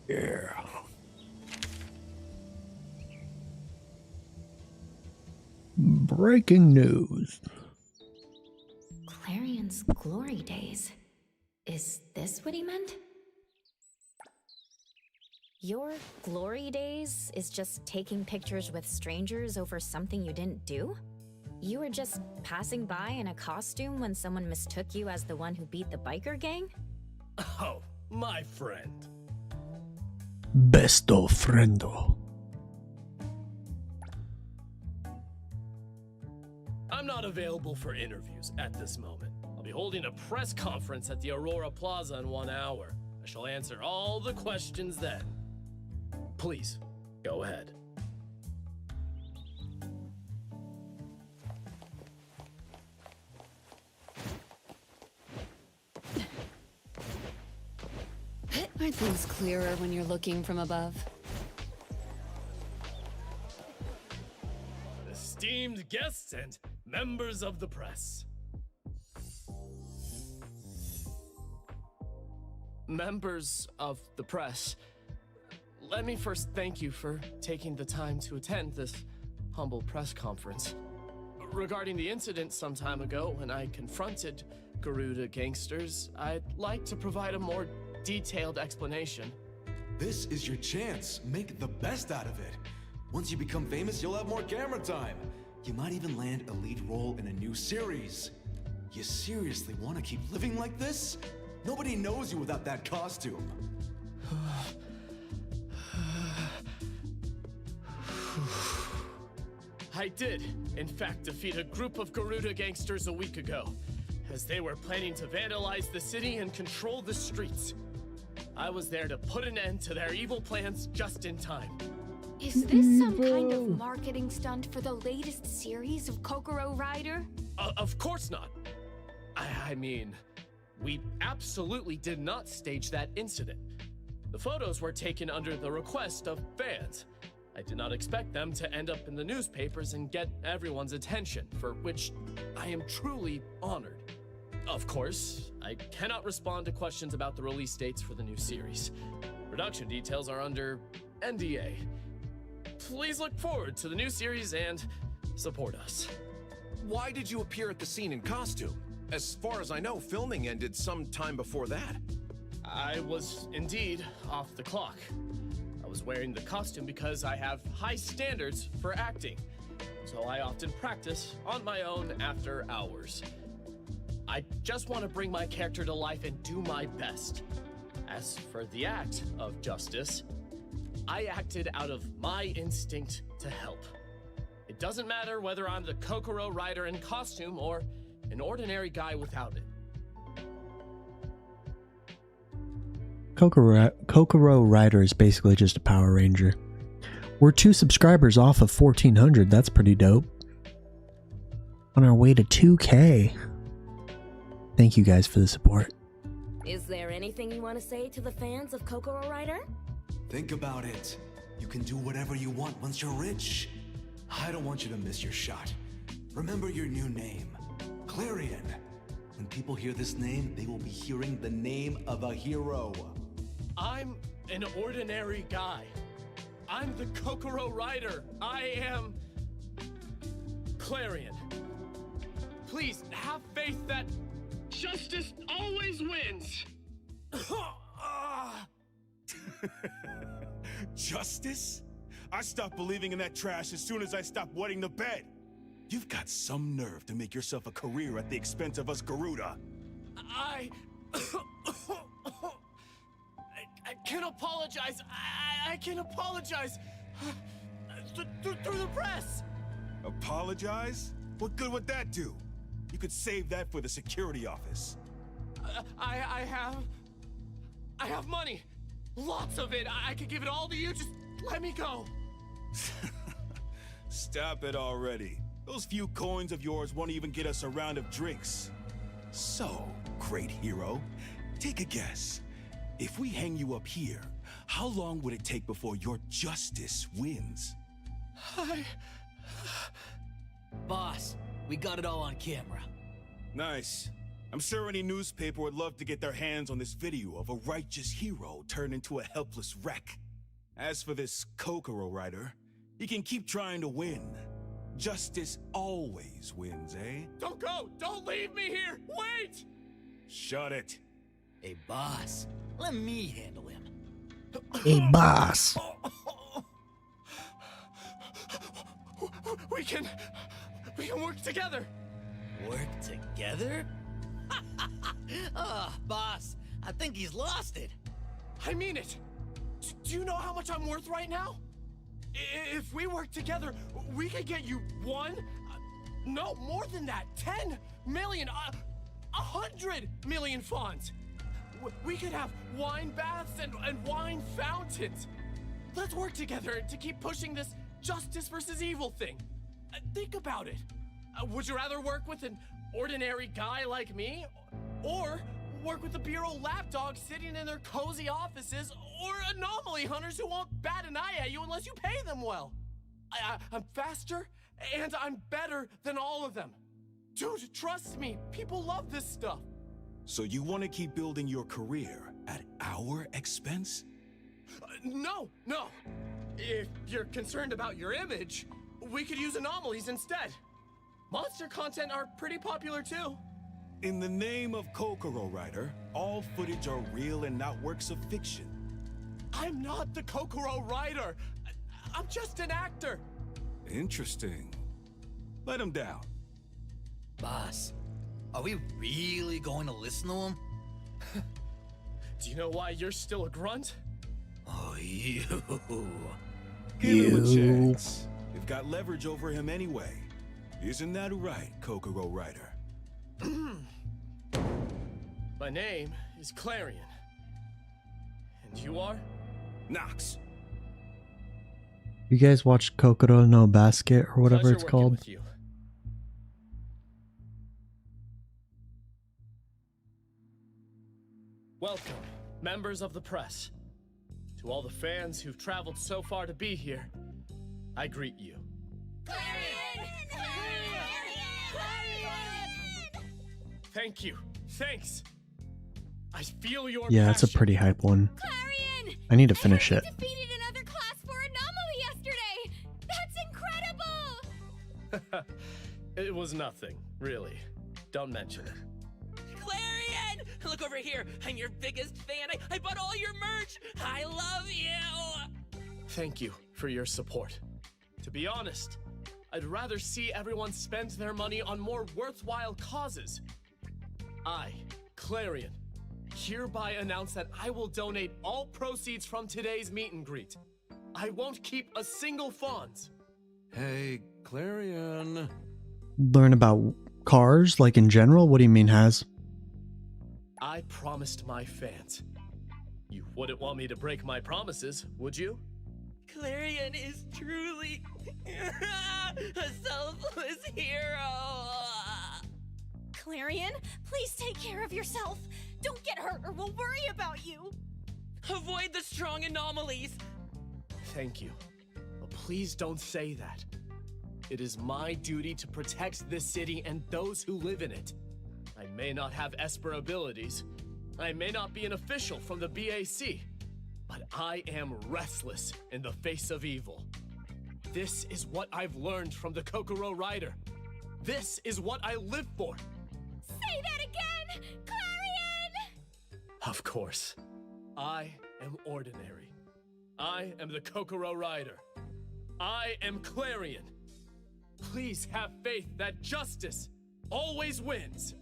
Yeah. Breaking news. Clarion's glory days. Is this what he meant? Your glory days is just taking pictures with strangers over something you didn't do? You were just passing by in a costume when someone mistook you as the one who beat the biker gang? Oh, my friend. Besto friendo. I'm not available for interviews at this moment. I'll be holding a press conference at the Aurora Plaza in 1 hour. I shall answer all the questions then. Please, go ahead. Aren't things clearer when you're looking from above? Esteemed guests and members of the press. Members of the press, let me first thank you for taking the time to attend this humble press conference. Regarding the incident some time ago when I confronted Garuda gangsters, I'd like to provide a more detailed explanation. This is your chance. Make the best out of it. Once you become famous, you'll have more camera time. You might even land a lead role in a new series. You seriously want to keep living like this? Nobody knows you without that costume. I did, in fact, defeat a group of Garuda gangsters a week ago, as they were planning to vandalize the city and control the streets. I was there to put an end to their evil plans just in time. Is this some kind of marketing stunt for the latest series of Kokoro Rider? Of course not. I mean, we absolutely did not stage that incident. The photos were taken under the request of fans. I did not expect them to end up in the newspapers and get everyone's attention, for which I am truly honored. Of course, I cannot respond to questions about the release dates for the new series. Production details are under NDA. Please look forward to the new series and support us. Why did you appear at the scene in costume? As far as I know, filming ended some time before that. I was indeed off the clock. I was wearing the costume because I have high standards for acting, so I often practice on my own after hours. I just want to bring my character to life and do my best. As for the act of justice, I acted out of my instinct to help. It doesn't matter whether I'm the Kokoro rider in costume or an ordinary guy without it. Kokoro Rider is basically just a Power Ranger. We're 2 subscribers off of 1,400. That's pretty dope. On our way to 2K. Thank you guys for the support. Is there anything you want to say to the fans of Kokoro Rider? Think about it. You can do whatever you want once you're rich. I don't want you to miss your shot. Remember your new name, Clarion. When people hear this name, they will be hearing the name of a hero. I'm an ordinary guy. I'm the Kokoro rider. I am Clarion. Please have faith that justice always wins. Justice? I stopped believing in that trash as soon as I stopped wetting the bed. You've got some nerve to make yourself a career at the expense of us Garuda. I can apologize. I can apologize through the press. Apologize? What good would that do? You could save that for the security office. I have money. Lots of it. I could give it all to you. Just let me go. Stop it already. Those few coins of yours won't even get us a round of drinks. So, great hero, take a guess. If we hang you up here, how long would it take before your justice wins? Boss, we got it all on camera. Nice. I'm sure any newspaper would love to get their hands on this video of a righteous hero turned into a helpless wreck. As for this Kokoro rider, he can keep trying to win. Justice always wins, eh? Don't go! Don't leave me here! Wait! Shut it. Hey, boss, let me handle him. Hey, boss. We can work together. Work together? Boss, I think he's lost it. I mean it. Do you know how much I'm worth right now? If we work together, we could get you no, more than that, 10 million, 100 million fawns. We could have wine baths and wine fountains. Let's work together to keep pushing this justice versus evil thing. Think about it. Would you rather work with an ordinary guy like me, or work with the bureau lapdogs sitting in their cozy offices, or anomaly hunters who won't bat an eye at you unless you pay them well? I'm faster, and I'm better than all of them. Dude, trust me, people love this stuff. So you want to keep building your career at our expense? No. If you're concerned about your image, we could use anomalies instead. Monster content are pretty popular too. In the name of Kokoro Rider, all footage are real and not works of fiction. I'm not the Kokoro rider. I'm just an actor. Interesting. Let him down. Boss, are we really going to listen to him? Do you know why you're still a grunt? Oh, you. Give him a chance. You've got leverage over him anyway. Isn't that right, Kokoro Rider? My name is Clarion. And you are? Nox. You guys watched Kokoro no Basket or whatever Pleasure it's working called? with you. Welcome, members of the press. To all the fans who've traveled so far to be here, I greet you. Thank you. Thanks. I feel your Yeah, it's a passion. pretty hype one. Clarion! I need to finish it. Defeated another class 4 anomaly yesterday! That's incredible! It was nothing, really. Don't mention it. Clarion! Look over here. I'm your biggest fan. I bought all your merch. I love you. Thank you for your support. To be honest, I'd rather see everyone spend their money on more worthwhile causes. I, Clarion, hereby announce that I will donate all proceeds from today's meet and greet. I won't keep a single Fonz. Hey, Clarion. Learn about cars, like in general? What do you mean, has? I promised my fans. You wouldn't want me to break my promises, would you? Clarion is truly a selfless hero. Clarion, please take care of yourself. Don't get hurt or we'll worry about you. Avoid the strong anomalies. Thank you. But please don't say that. It is my duty to protect this city and those who live in it. I may not have Esper abilities. I may not be an official from the BAC. But I am restless in the face of evil. This is what I've learned from the Kokoro Rider. This is what I live for. Say that again! Clarion! Of course. I am ordinary. I am the Kokoro Rider. I am Clarion. Please have faith that justice always wins.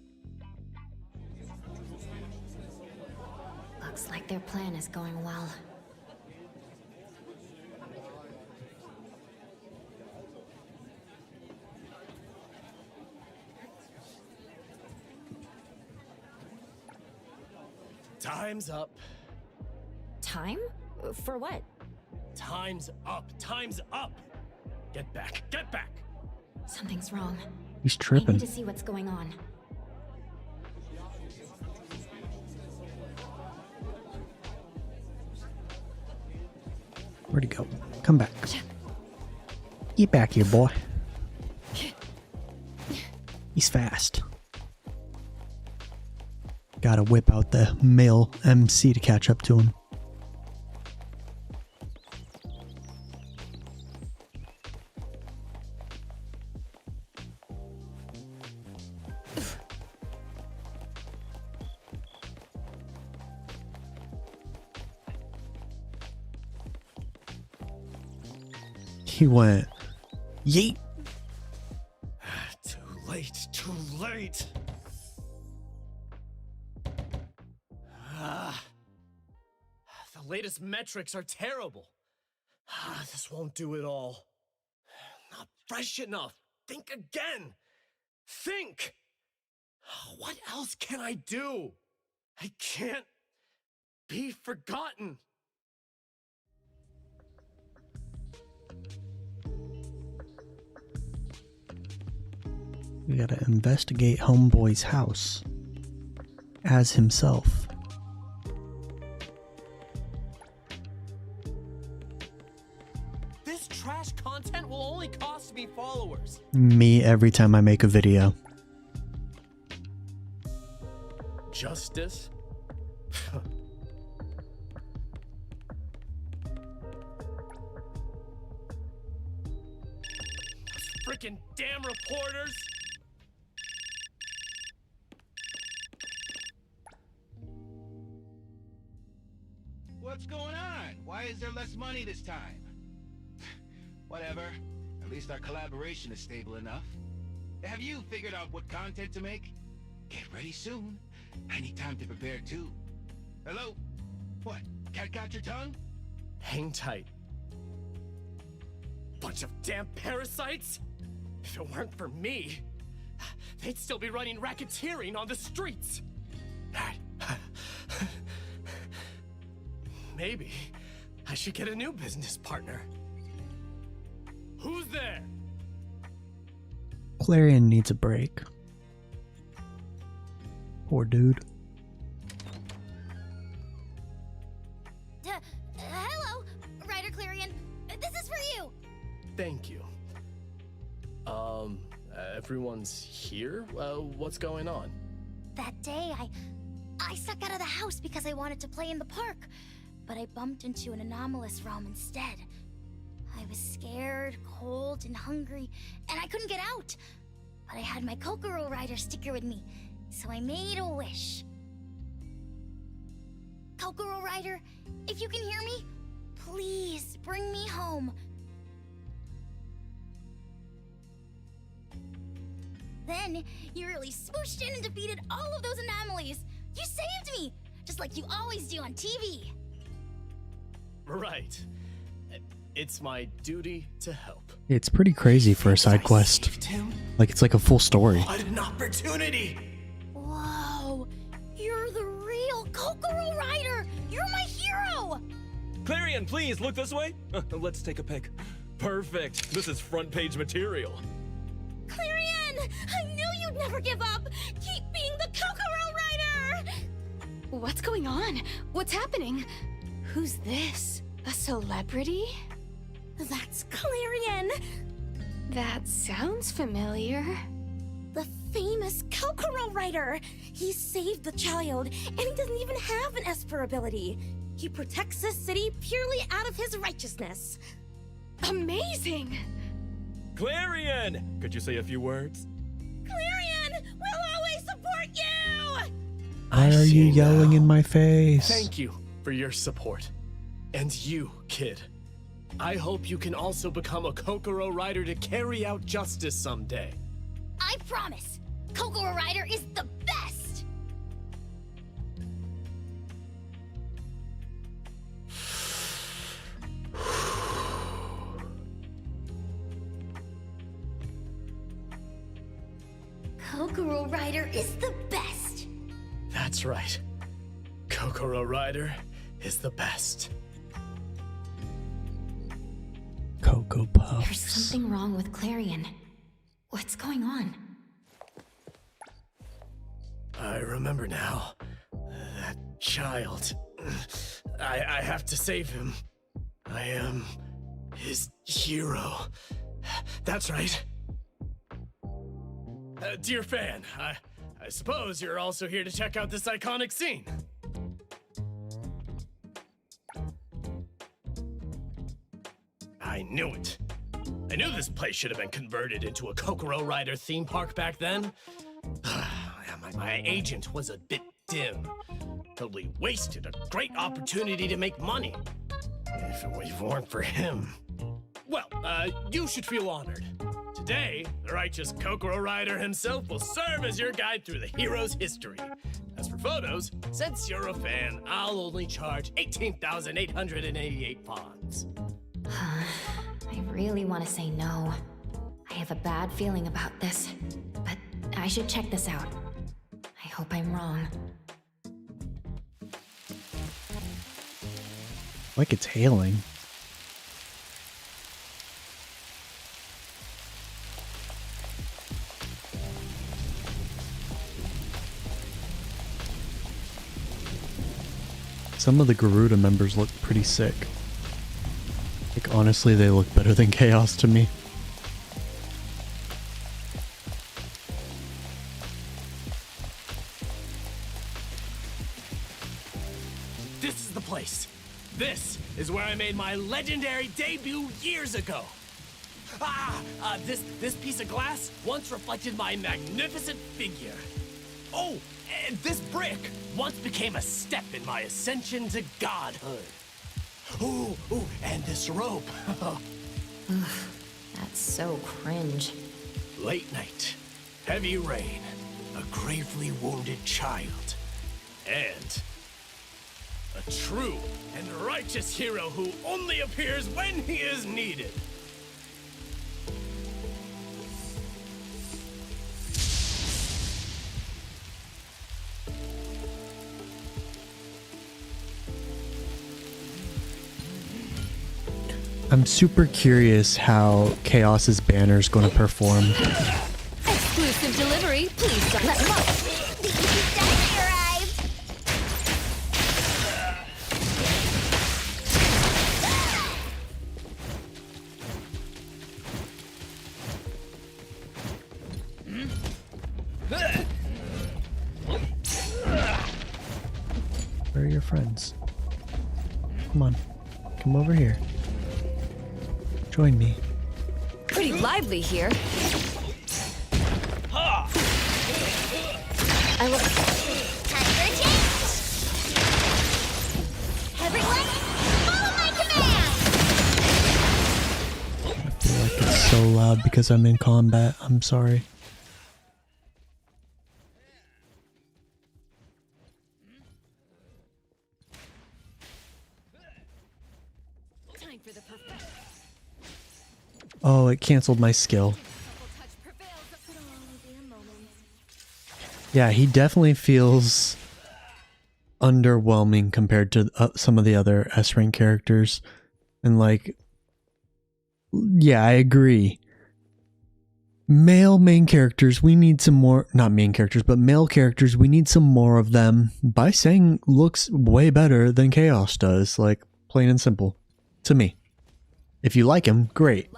Looks like their plan is going well. Time's up. Time? For what? Time's up. Time's up. Get back. Get back. Something's wrong. He's I tripping. need to see what's going on. Where'd he go? Come back. Get back here, boy. He's fast. Gotta whip out the male MC to catch up to him. He went, yeet. Too late. Too late. The latest metrics are terrible. This won't do it all. Not fresh enough. Think again. Think. What else can I do? I can't be forgotten. We gotta investigate Homeboy's house as himself. This trash content will only cost me followers. Me every time I make a video. Justice? Those freaking damn reporters! What's going on? Why is there less money this time? Whatever. At least our collaboration is stable enough. Have you figured out what content to make? Get ready soon. I need time to prepare too. Hello? What? Cat got your tongue? Hang tight. Bunch of damn parasites! If it weren't for me, they'd still be running racketeering on the streets. Maybe I should get a new business partner. Who's there? Clarion needs a break. Poor dude. Hello, Ryder Clarion. This is for you. Thank you. Everyone's here? What's going on? That day, I snuck out of the house because I wanted to play in the park, but I bumped into an anomalous realm instead. I was scared, cold, and hungry, and I couldn't get out. But I had my Kokoro Rider sticker with me, so I made a wish. Kokoro Rider, if you can hear me, please bring me home. Then, you really swooshed in and defeated all of those anomalies. You saved me, just like you always do on TV. Right. It's my duty to help. It's pretty crazy for a side quest. Like, it's like a full story. What an opportunity! Whoa, you're the real Kokoro Rider! You're my hero! Clarion, please, look this way. Let's take a pic. Perfect. This is front page material. Clarion! I knew you'd never give up! Keep being the Kokoro Rider! What's going on? What's happening? Who's this? A celebrity? That's Clarion! That sounds familiar. The famous Kokoro Rider! He saved the child, and he doesn't even have an Esper ability. He protects this city purely out of his righteousness. Amazing! Clarion! Could you say a few words? Clarion! We'll always support you! Why are you yelling in my face? Thank you for your support. And you, kid. I hope you can also become a Kokoro Rider to carry out justice someday. I promise! Kokoro Rider is the best! Kokoro Rider is the best! That's right. Kokoro Rider is the best. Cocoa Puffs. There's something wrong with Clarion. What's going on? I remember now. That child. I have to save him. I am his hero. That's right. Dear fan, I suppose you're also here to check out this iconic scene. I knew it. I knew this place should have been converted into a Kokoro Rider theme park back then. My agent was a bit dim. Totally wasted a great opportunity to make money. If it weren't for him. Well, you should feel honored. Today, the righteous Kokoro Rider himself will serve as your guide through the hero's history. As for photos, since you're a fan, I'll only charge 18,888 pawns. I really want to say no. I have a bad feeling about this, but I should check this out. I hope I'm wrong. Like it's hailing. Some of the Garuda members look pretty sick. Like, honestly, they look better than Chaos to me. This is the place. This is where I made my legendary debut years ago. This piece of glass once reflected my magnificent figure. Oh, and this brick once became a step in my ascension to godhood. Ooh, and this rope. That's so cringe. Late night, heavy rain, a gravely wounded child, and a true and righteous hero who only appears when he is needed. I'm super curious how Chaos's banner's gonna perform. Exclusive delivery, please don't let them up. Where are your friends? Come on. Come over here. Join me. Pretty lively here. I look. Time for a change! Everyone, follow my command! I feel like it's so loud because I'm in combat. I'm sorry. Time for the perfect. Oh, it canceled my skill. Yeah, he definitely feels underwhelming compared to some of the other S-rank characters. And like, yeah, I agree. Male main characters, we need some more, not main characters, but male characters, we need some more of them. By saying looks way better than Chaos does, like plain and simple, to me. If you like him, great.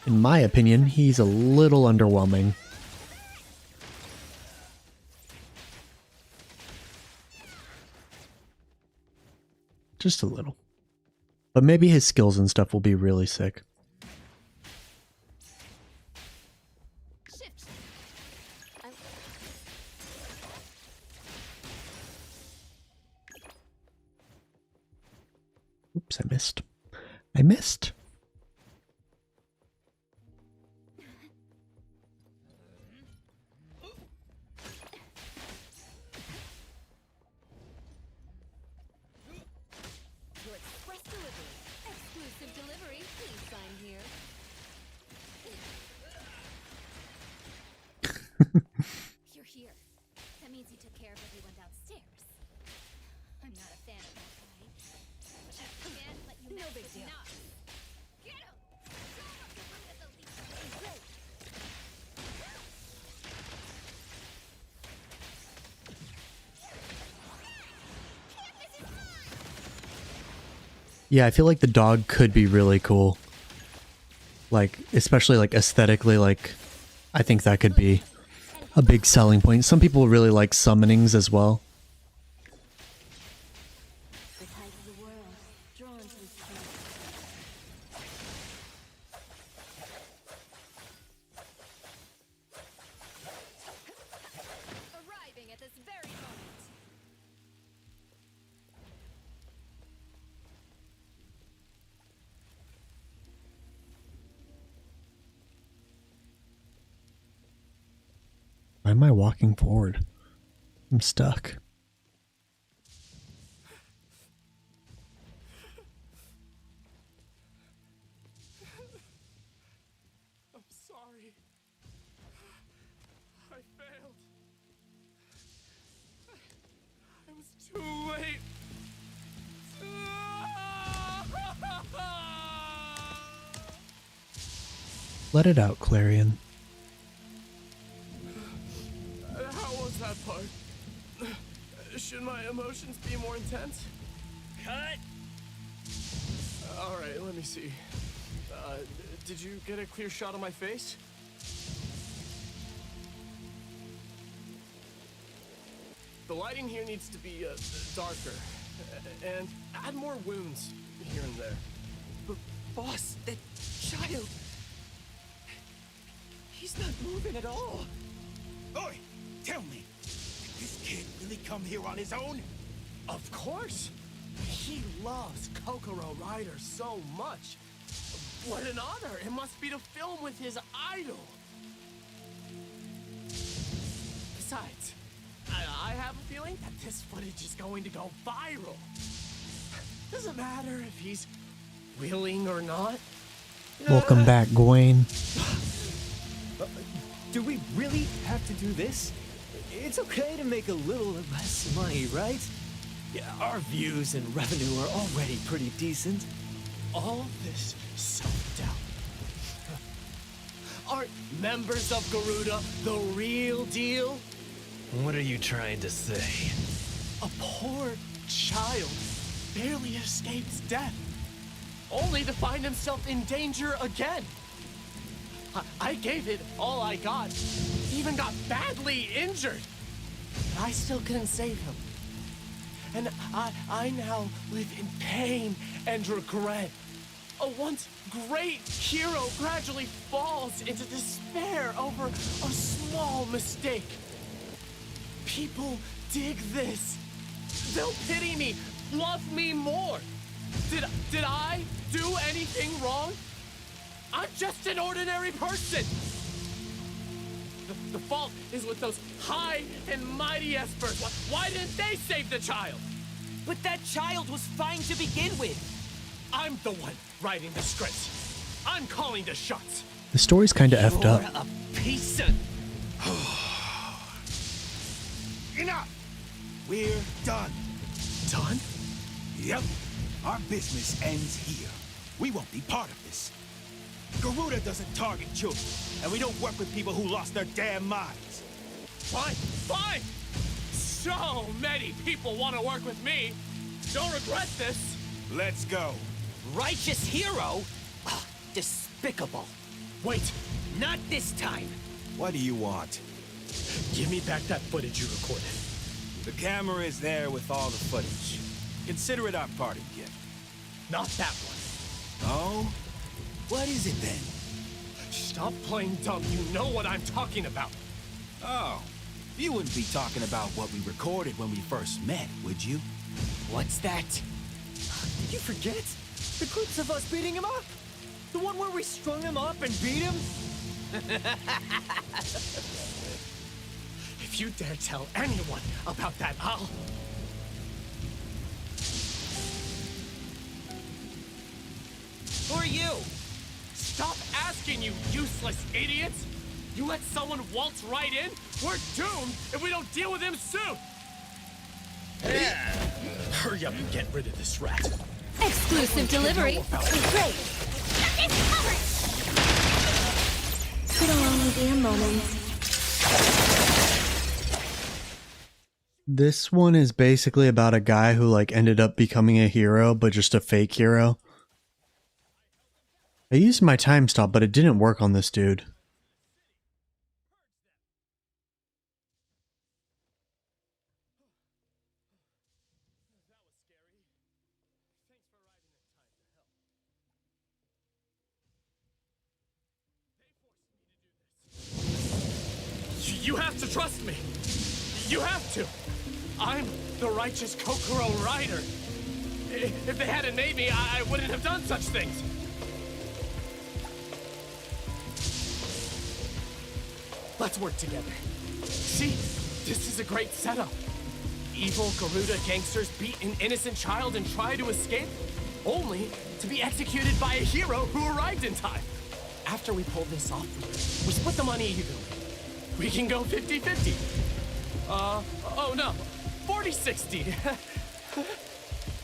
In my opinion, he's a little underwhelming. Just a little. But maybe his skills and stuff will be really sick. Oops, I missed. I missed. You're here. That means you took care of everyone downstairs. I'm not a fan of that guy. But I can't let you no big deal. Get him! Yeah, I feel like the dog could be really cool. Like, especially like aesthetically, like, I think that could be a big selling point. Some people really like summonings as well. Arriving at this very moment. Why am I walking forward? I'm stuck. I'm sorry. I failed. I was too late. Let it out, Clarion. How was that part? Should my emotions be more intense? Cut! Alright, let me see. Did you get a clear shot of my face? The lighting here needs to be darker. And add more wounds here and there. But boss, that child... He's not moving at all. Oi! Tell me, did this kid really come here on his own? Of course! He loves Kokoro Rider so much. What an honor it must be to film with his idol. Besides, I have a feeling that this footage is going to go viral. Doesn't matter if he's willing or not. Welcome back, Gwen. Do we really have to do this? It's okay to make a little less money, right? Yeah, our views and revenue are already pretty decent. All this self-doubt. Aren't members of Garuda the real deal? What are you trying to say? A poor child barely escapes death, only to find himself in danger again. I gave it all I got. Even got badly injured. But I still couldn't save him. And I now live in pain and regret. A once great hero gradually falls into despair over a small mistake. People dig this. They'll pity me, love me more. Did I do anything wrong? I'm just an ordinary person. The fault is with those high and mighty Espers. Why didn't they save the child? But that child was fine to begin with. I'm the one writing the scripts. I'm calling the shots. The story's kind of effed up. You're a piece of... Enough! We're done. Done? Yep. Our business ends here. We won't be part of this. Garuda doesn't target children, and we don't work with people who lost their damn minds. Fine, fine! So many people want to work with me. Don't regret this. Let's go. Righteous hero? Ugh, despicable. Wait. Not this time. What do you want? Give me back that footage you recorded. The camera is there with all the footage. Consider it our parting gift. Not that one. Oh? What is it then? Stop playing dumb. You know what I'm talking about. Oh. You wouldn't be talking about what we recorded when we first met, would you? What's that? Did you forget? The clips of us beating him up? The one where we strung him up and beat him? If you dare tell anyone about that, I'll... Who are you? Stop asking, you useless idiots! You let someone waltz right in? We're doomed if we don't deal with him soon! Hurry up and get rid of this rat. Exclusive delivery. Great. It'll only be a moment. This one is basically about a guy who like ended up becoming a hero, but just a fake hero. I used my time stop, but it didn't work on this dude. You have to trust me. You have to. I'm the righteous Kokoro rider. If they hadn't made me, I wouldn't have done such things. Let's work together. See, this is a great setup. Evil Garuda gangsters beat an innocent child and try to escape, only to be executed by a hero who arrived in time. After we pull this off, we split the money evenly. We can go 50-50. Oh no, 40-60.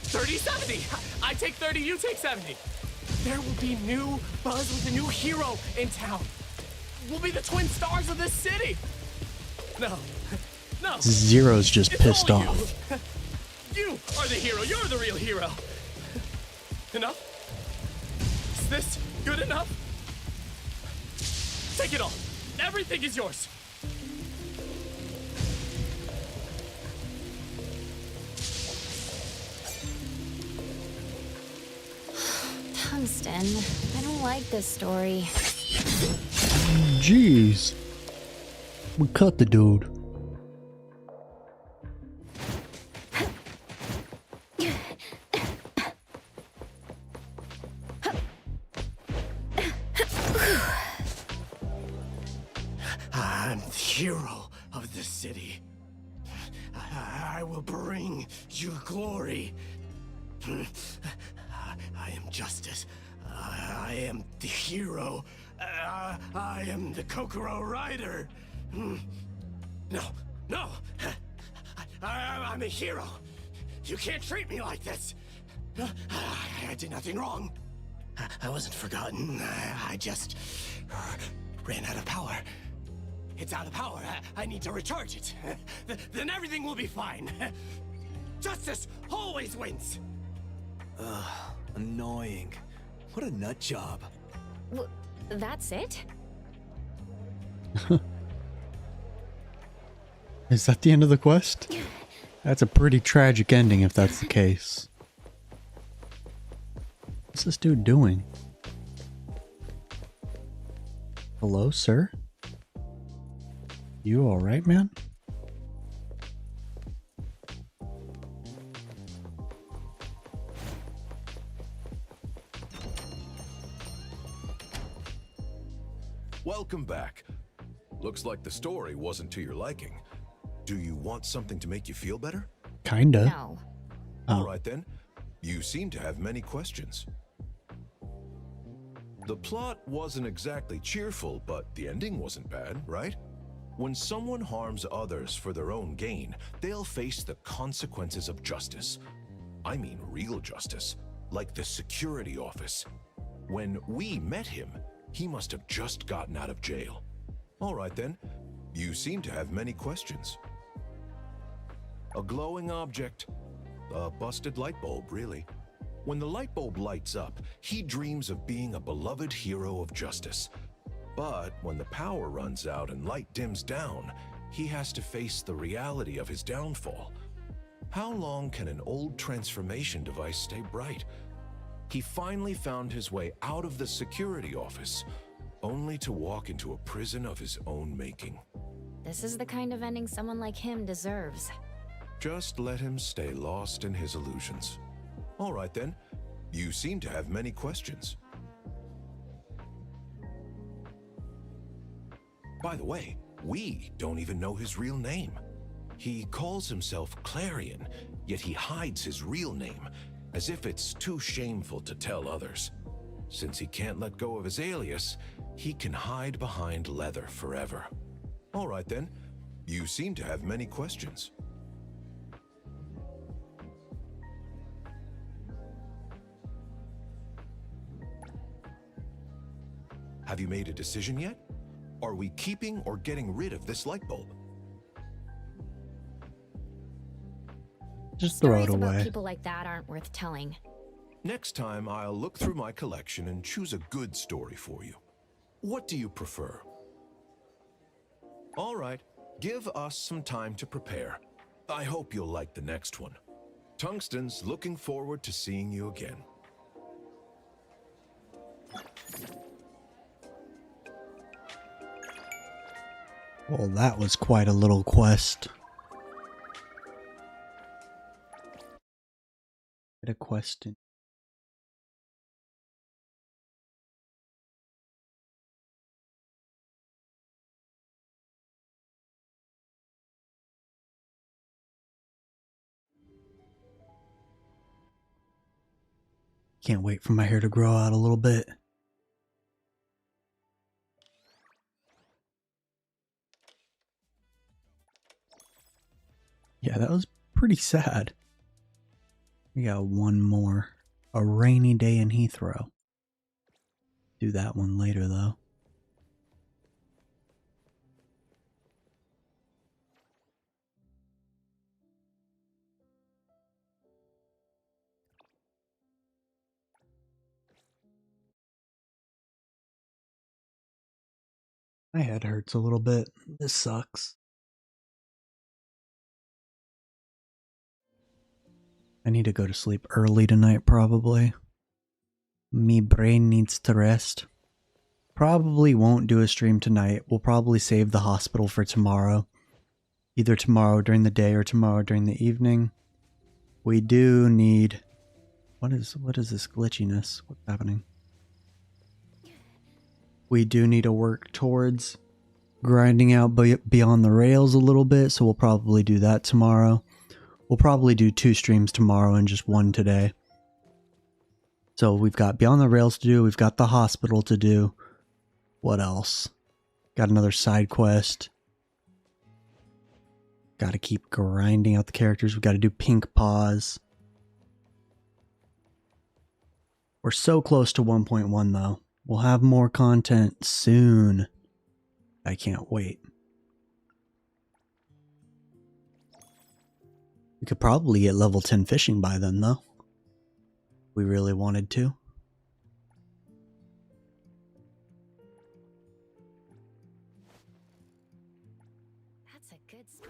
30-70. I take 30, you take 70. There will be new buzz with a new hero in town. We'll be the twin stars of this city. No. Zero's just pissed off. You are the hero. You're the real hero. Enough? Is this good enough? Take it all. Everything is yours. Tungsten, I don't like this story. Jeez. We cut the dude. I'm the hero of the city. I will bring you glory. I am justice. I am the hero. I am the Kokoro rider. No. I'm a hero. You can't treat me like this. I did nothing wrong. I wasn't forgotten. I just ran out of power. It's out of power. I need to recharge it. Then everything will be fine. Justice always wins. Ugh, annoying. What a nut job. That's it? Is that the end of the quest? That's a pretty tragic ending if that's the case. What's this dude doing? Hello, sir? You alright, man? Welcome back. Looks like the story wasn't to your liking. Do you want something to make you feel better? Kinda. No. All right then. You seem to have many questions. The plot wasn't exactly cheerful, but the ending wasn't bad, right? When someone harms others for their own gain, they'll face the consequences of justice. I mean real justice, like the security office. When we met him, he must have just gotten out of jail. All right then. You seem to have many questions. A glowing object. A busted light bulb, really. When the light bulb lights up, he dreams of being a beloved hero of justice. But when the power runs out and light dims down, he has to face the reality of his downfall. How long can an old transformation device stay bright? He finally found his way out of the security office, only to walk into a prison of his own making. This is the kind of ending someone like him deserves. Just let him stay lost in his illusions. All right then. You seem to have many questions. By the way, we don't even know his real name. He calls himself Clarion, yet he hides his real name, as if it's too shameful to tell others. Since he can't let go of his alias, he can hide behind leather forever. All right then. You seem to have many questions. Have you made a decision yet? Are we keeping or getting rid of this light bulb? Just throw it Stories about away. people like that aren't worth telling. Next time, I'll look through my collection and choose a good story for you. What do you prefer? All right, give us some time to prepare. I hope you'll like the next one. Tungsten's looking forward to seeing you again. Well, that was quite a little quest. Get a question. Can't wait for my hair to grow out a little bit. Yeah, that was pretty sad. We got one more. A rainy day in Heathrow. Do that one later, though. My head hurts a little bit. This sucks. I need to go to sleep early tonight, probably. Me brain needs to rest. Probably won't do a stream tonight. We'll probably save the hospital for tomorrow. Either tomorrow during the day or tomorrow during the evening. We do need... What is this glitchiness? What's happening? We do need to work towards grinding out beyond the rails a little bit, so we'll probably do that tomorrow. We'll probably do 2 streams tomorrow and just 1 today. So we've got Beyond the Rails to do, we've got the hospital to do. What else? Got another side quest. Got to keep grinding out the characters. We've got to do Pink Paws. We're so close to 1.1 though. We'll have more content soon. I can't wait. We could probably get level 10 fishing by then though. We really wanted to. That's a good spot.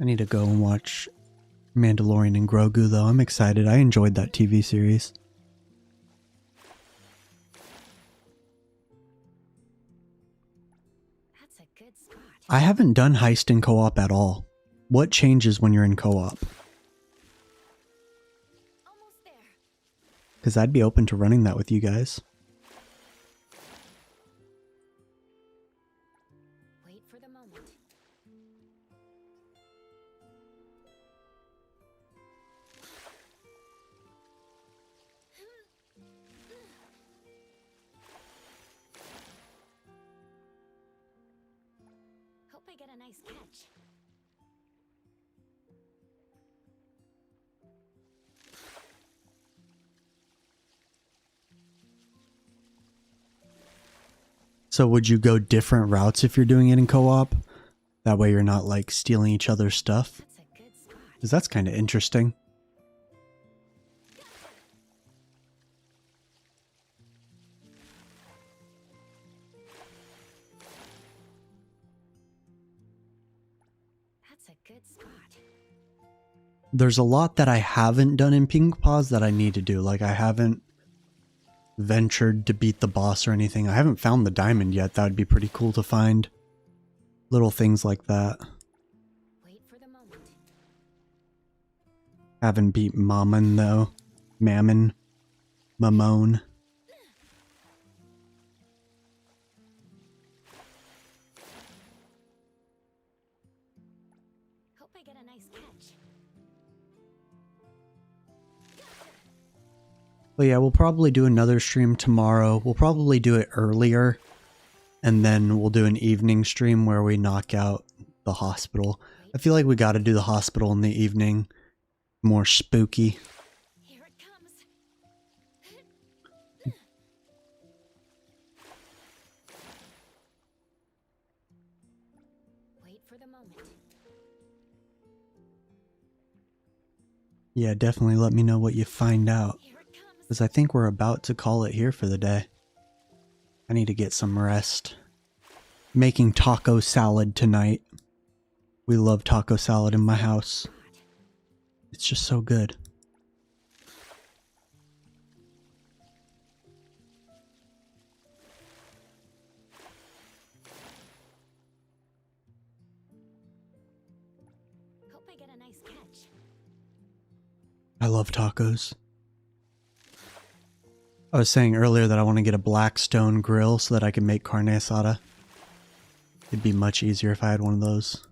I need to go and watch Mandalorian and Grogu, though. I'm excited. I enjoyed that TV series. That's a good spot. I haven't done heist in co-op at all. What changes when you're in co-op? Almost there. Because I'd be open to running that with you guys. Wait for the moment. Hope I get a nice catch. So would you go different routes if you're doing it in co-op? That way you're not like stealing each other's stuff? Because that's kind of interesting. That's a good spot. There's a lot that I haven't done in Ping Paws that I need to do. Like I haven't ventured to beat the boss or anything. I haven't found the diamond yet. That would be pretty cool to find. Little things like that. Wait for the moment. Haven't beat Mammon though. Mammon. Mamone. Hope I get a nice catch. But yeah, we'll probably do another stream tomorrow. We'll probably do it earlier. And then we'll do an evening stream where we knock out the hospital. I feel like we got to do the hospital in the evening. More spooky. Here it comes. Wait for the moment. Yeah, definitely let me know what you find out. Because I think we're about to call it here for the day. I need to get some rest. Making taco salad tonight. We love taco salad in my house. It's just so good. Hope I get a nice catch. I love tacos. I was saying earlier that I want to get a Blackstone grill so that I can make carne asada. It'd be much easier if I had one of those.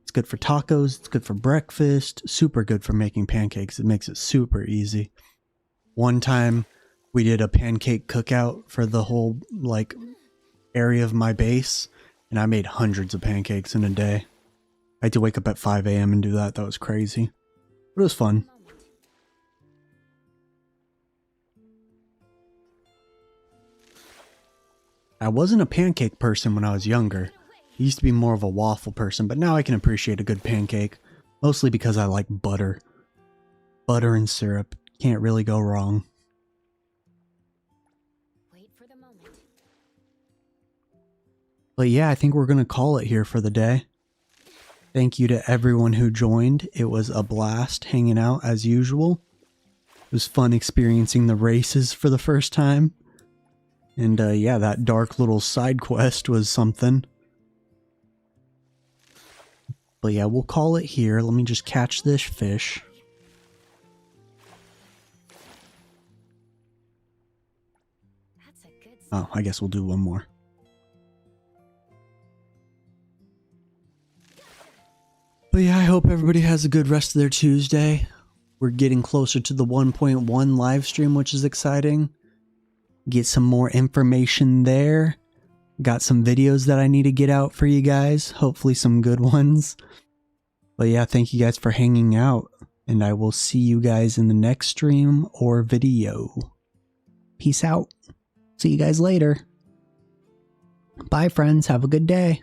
It's good for tacos, it's good for breakfast, super good for making pancakes. It makes it super easy. One time we did a pancake cookout for the whole like area of my base, and I made hundreds of pancakes in a day. I had to wake up at 5 a.m. and do that. That was crazy. But it was fun. I wasn't a pancake person when I was younger. I used to be more of a waffle person, but now I can appreciate a good pancake. Mostly because I like butter. Butter and syrup. Can't really go wrong. Wait for the moment. But yeah, I think we're going to call it here for the day. Thank you to everyone who joined. It was a blast hanging out as usual. It was fun experiencing the races for the first time. And yeah, that dark little side quest was something. But yeah, we'll call it here. Let me just catch this fish. That's a good Oh, I guess we'll do one more. But yeah, I hope everybody has a good rest of their Tuesday. We're getting closer to the 1.1 live stream, which is exciting. Get some more information there. Got some videos that I need to get out for you guys. Hopefully some good ones. But yeah, thank you guys for hanging out. And I will see you guys in the next stream or video. Peace out. See you guys later. Bye, friends. Have a good day.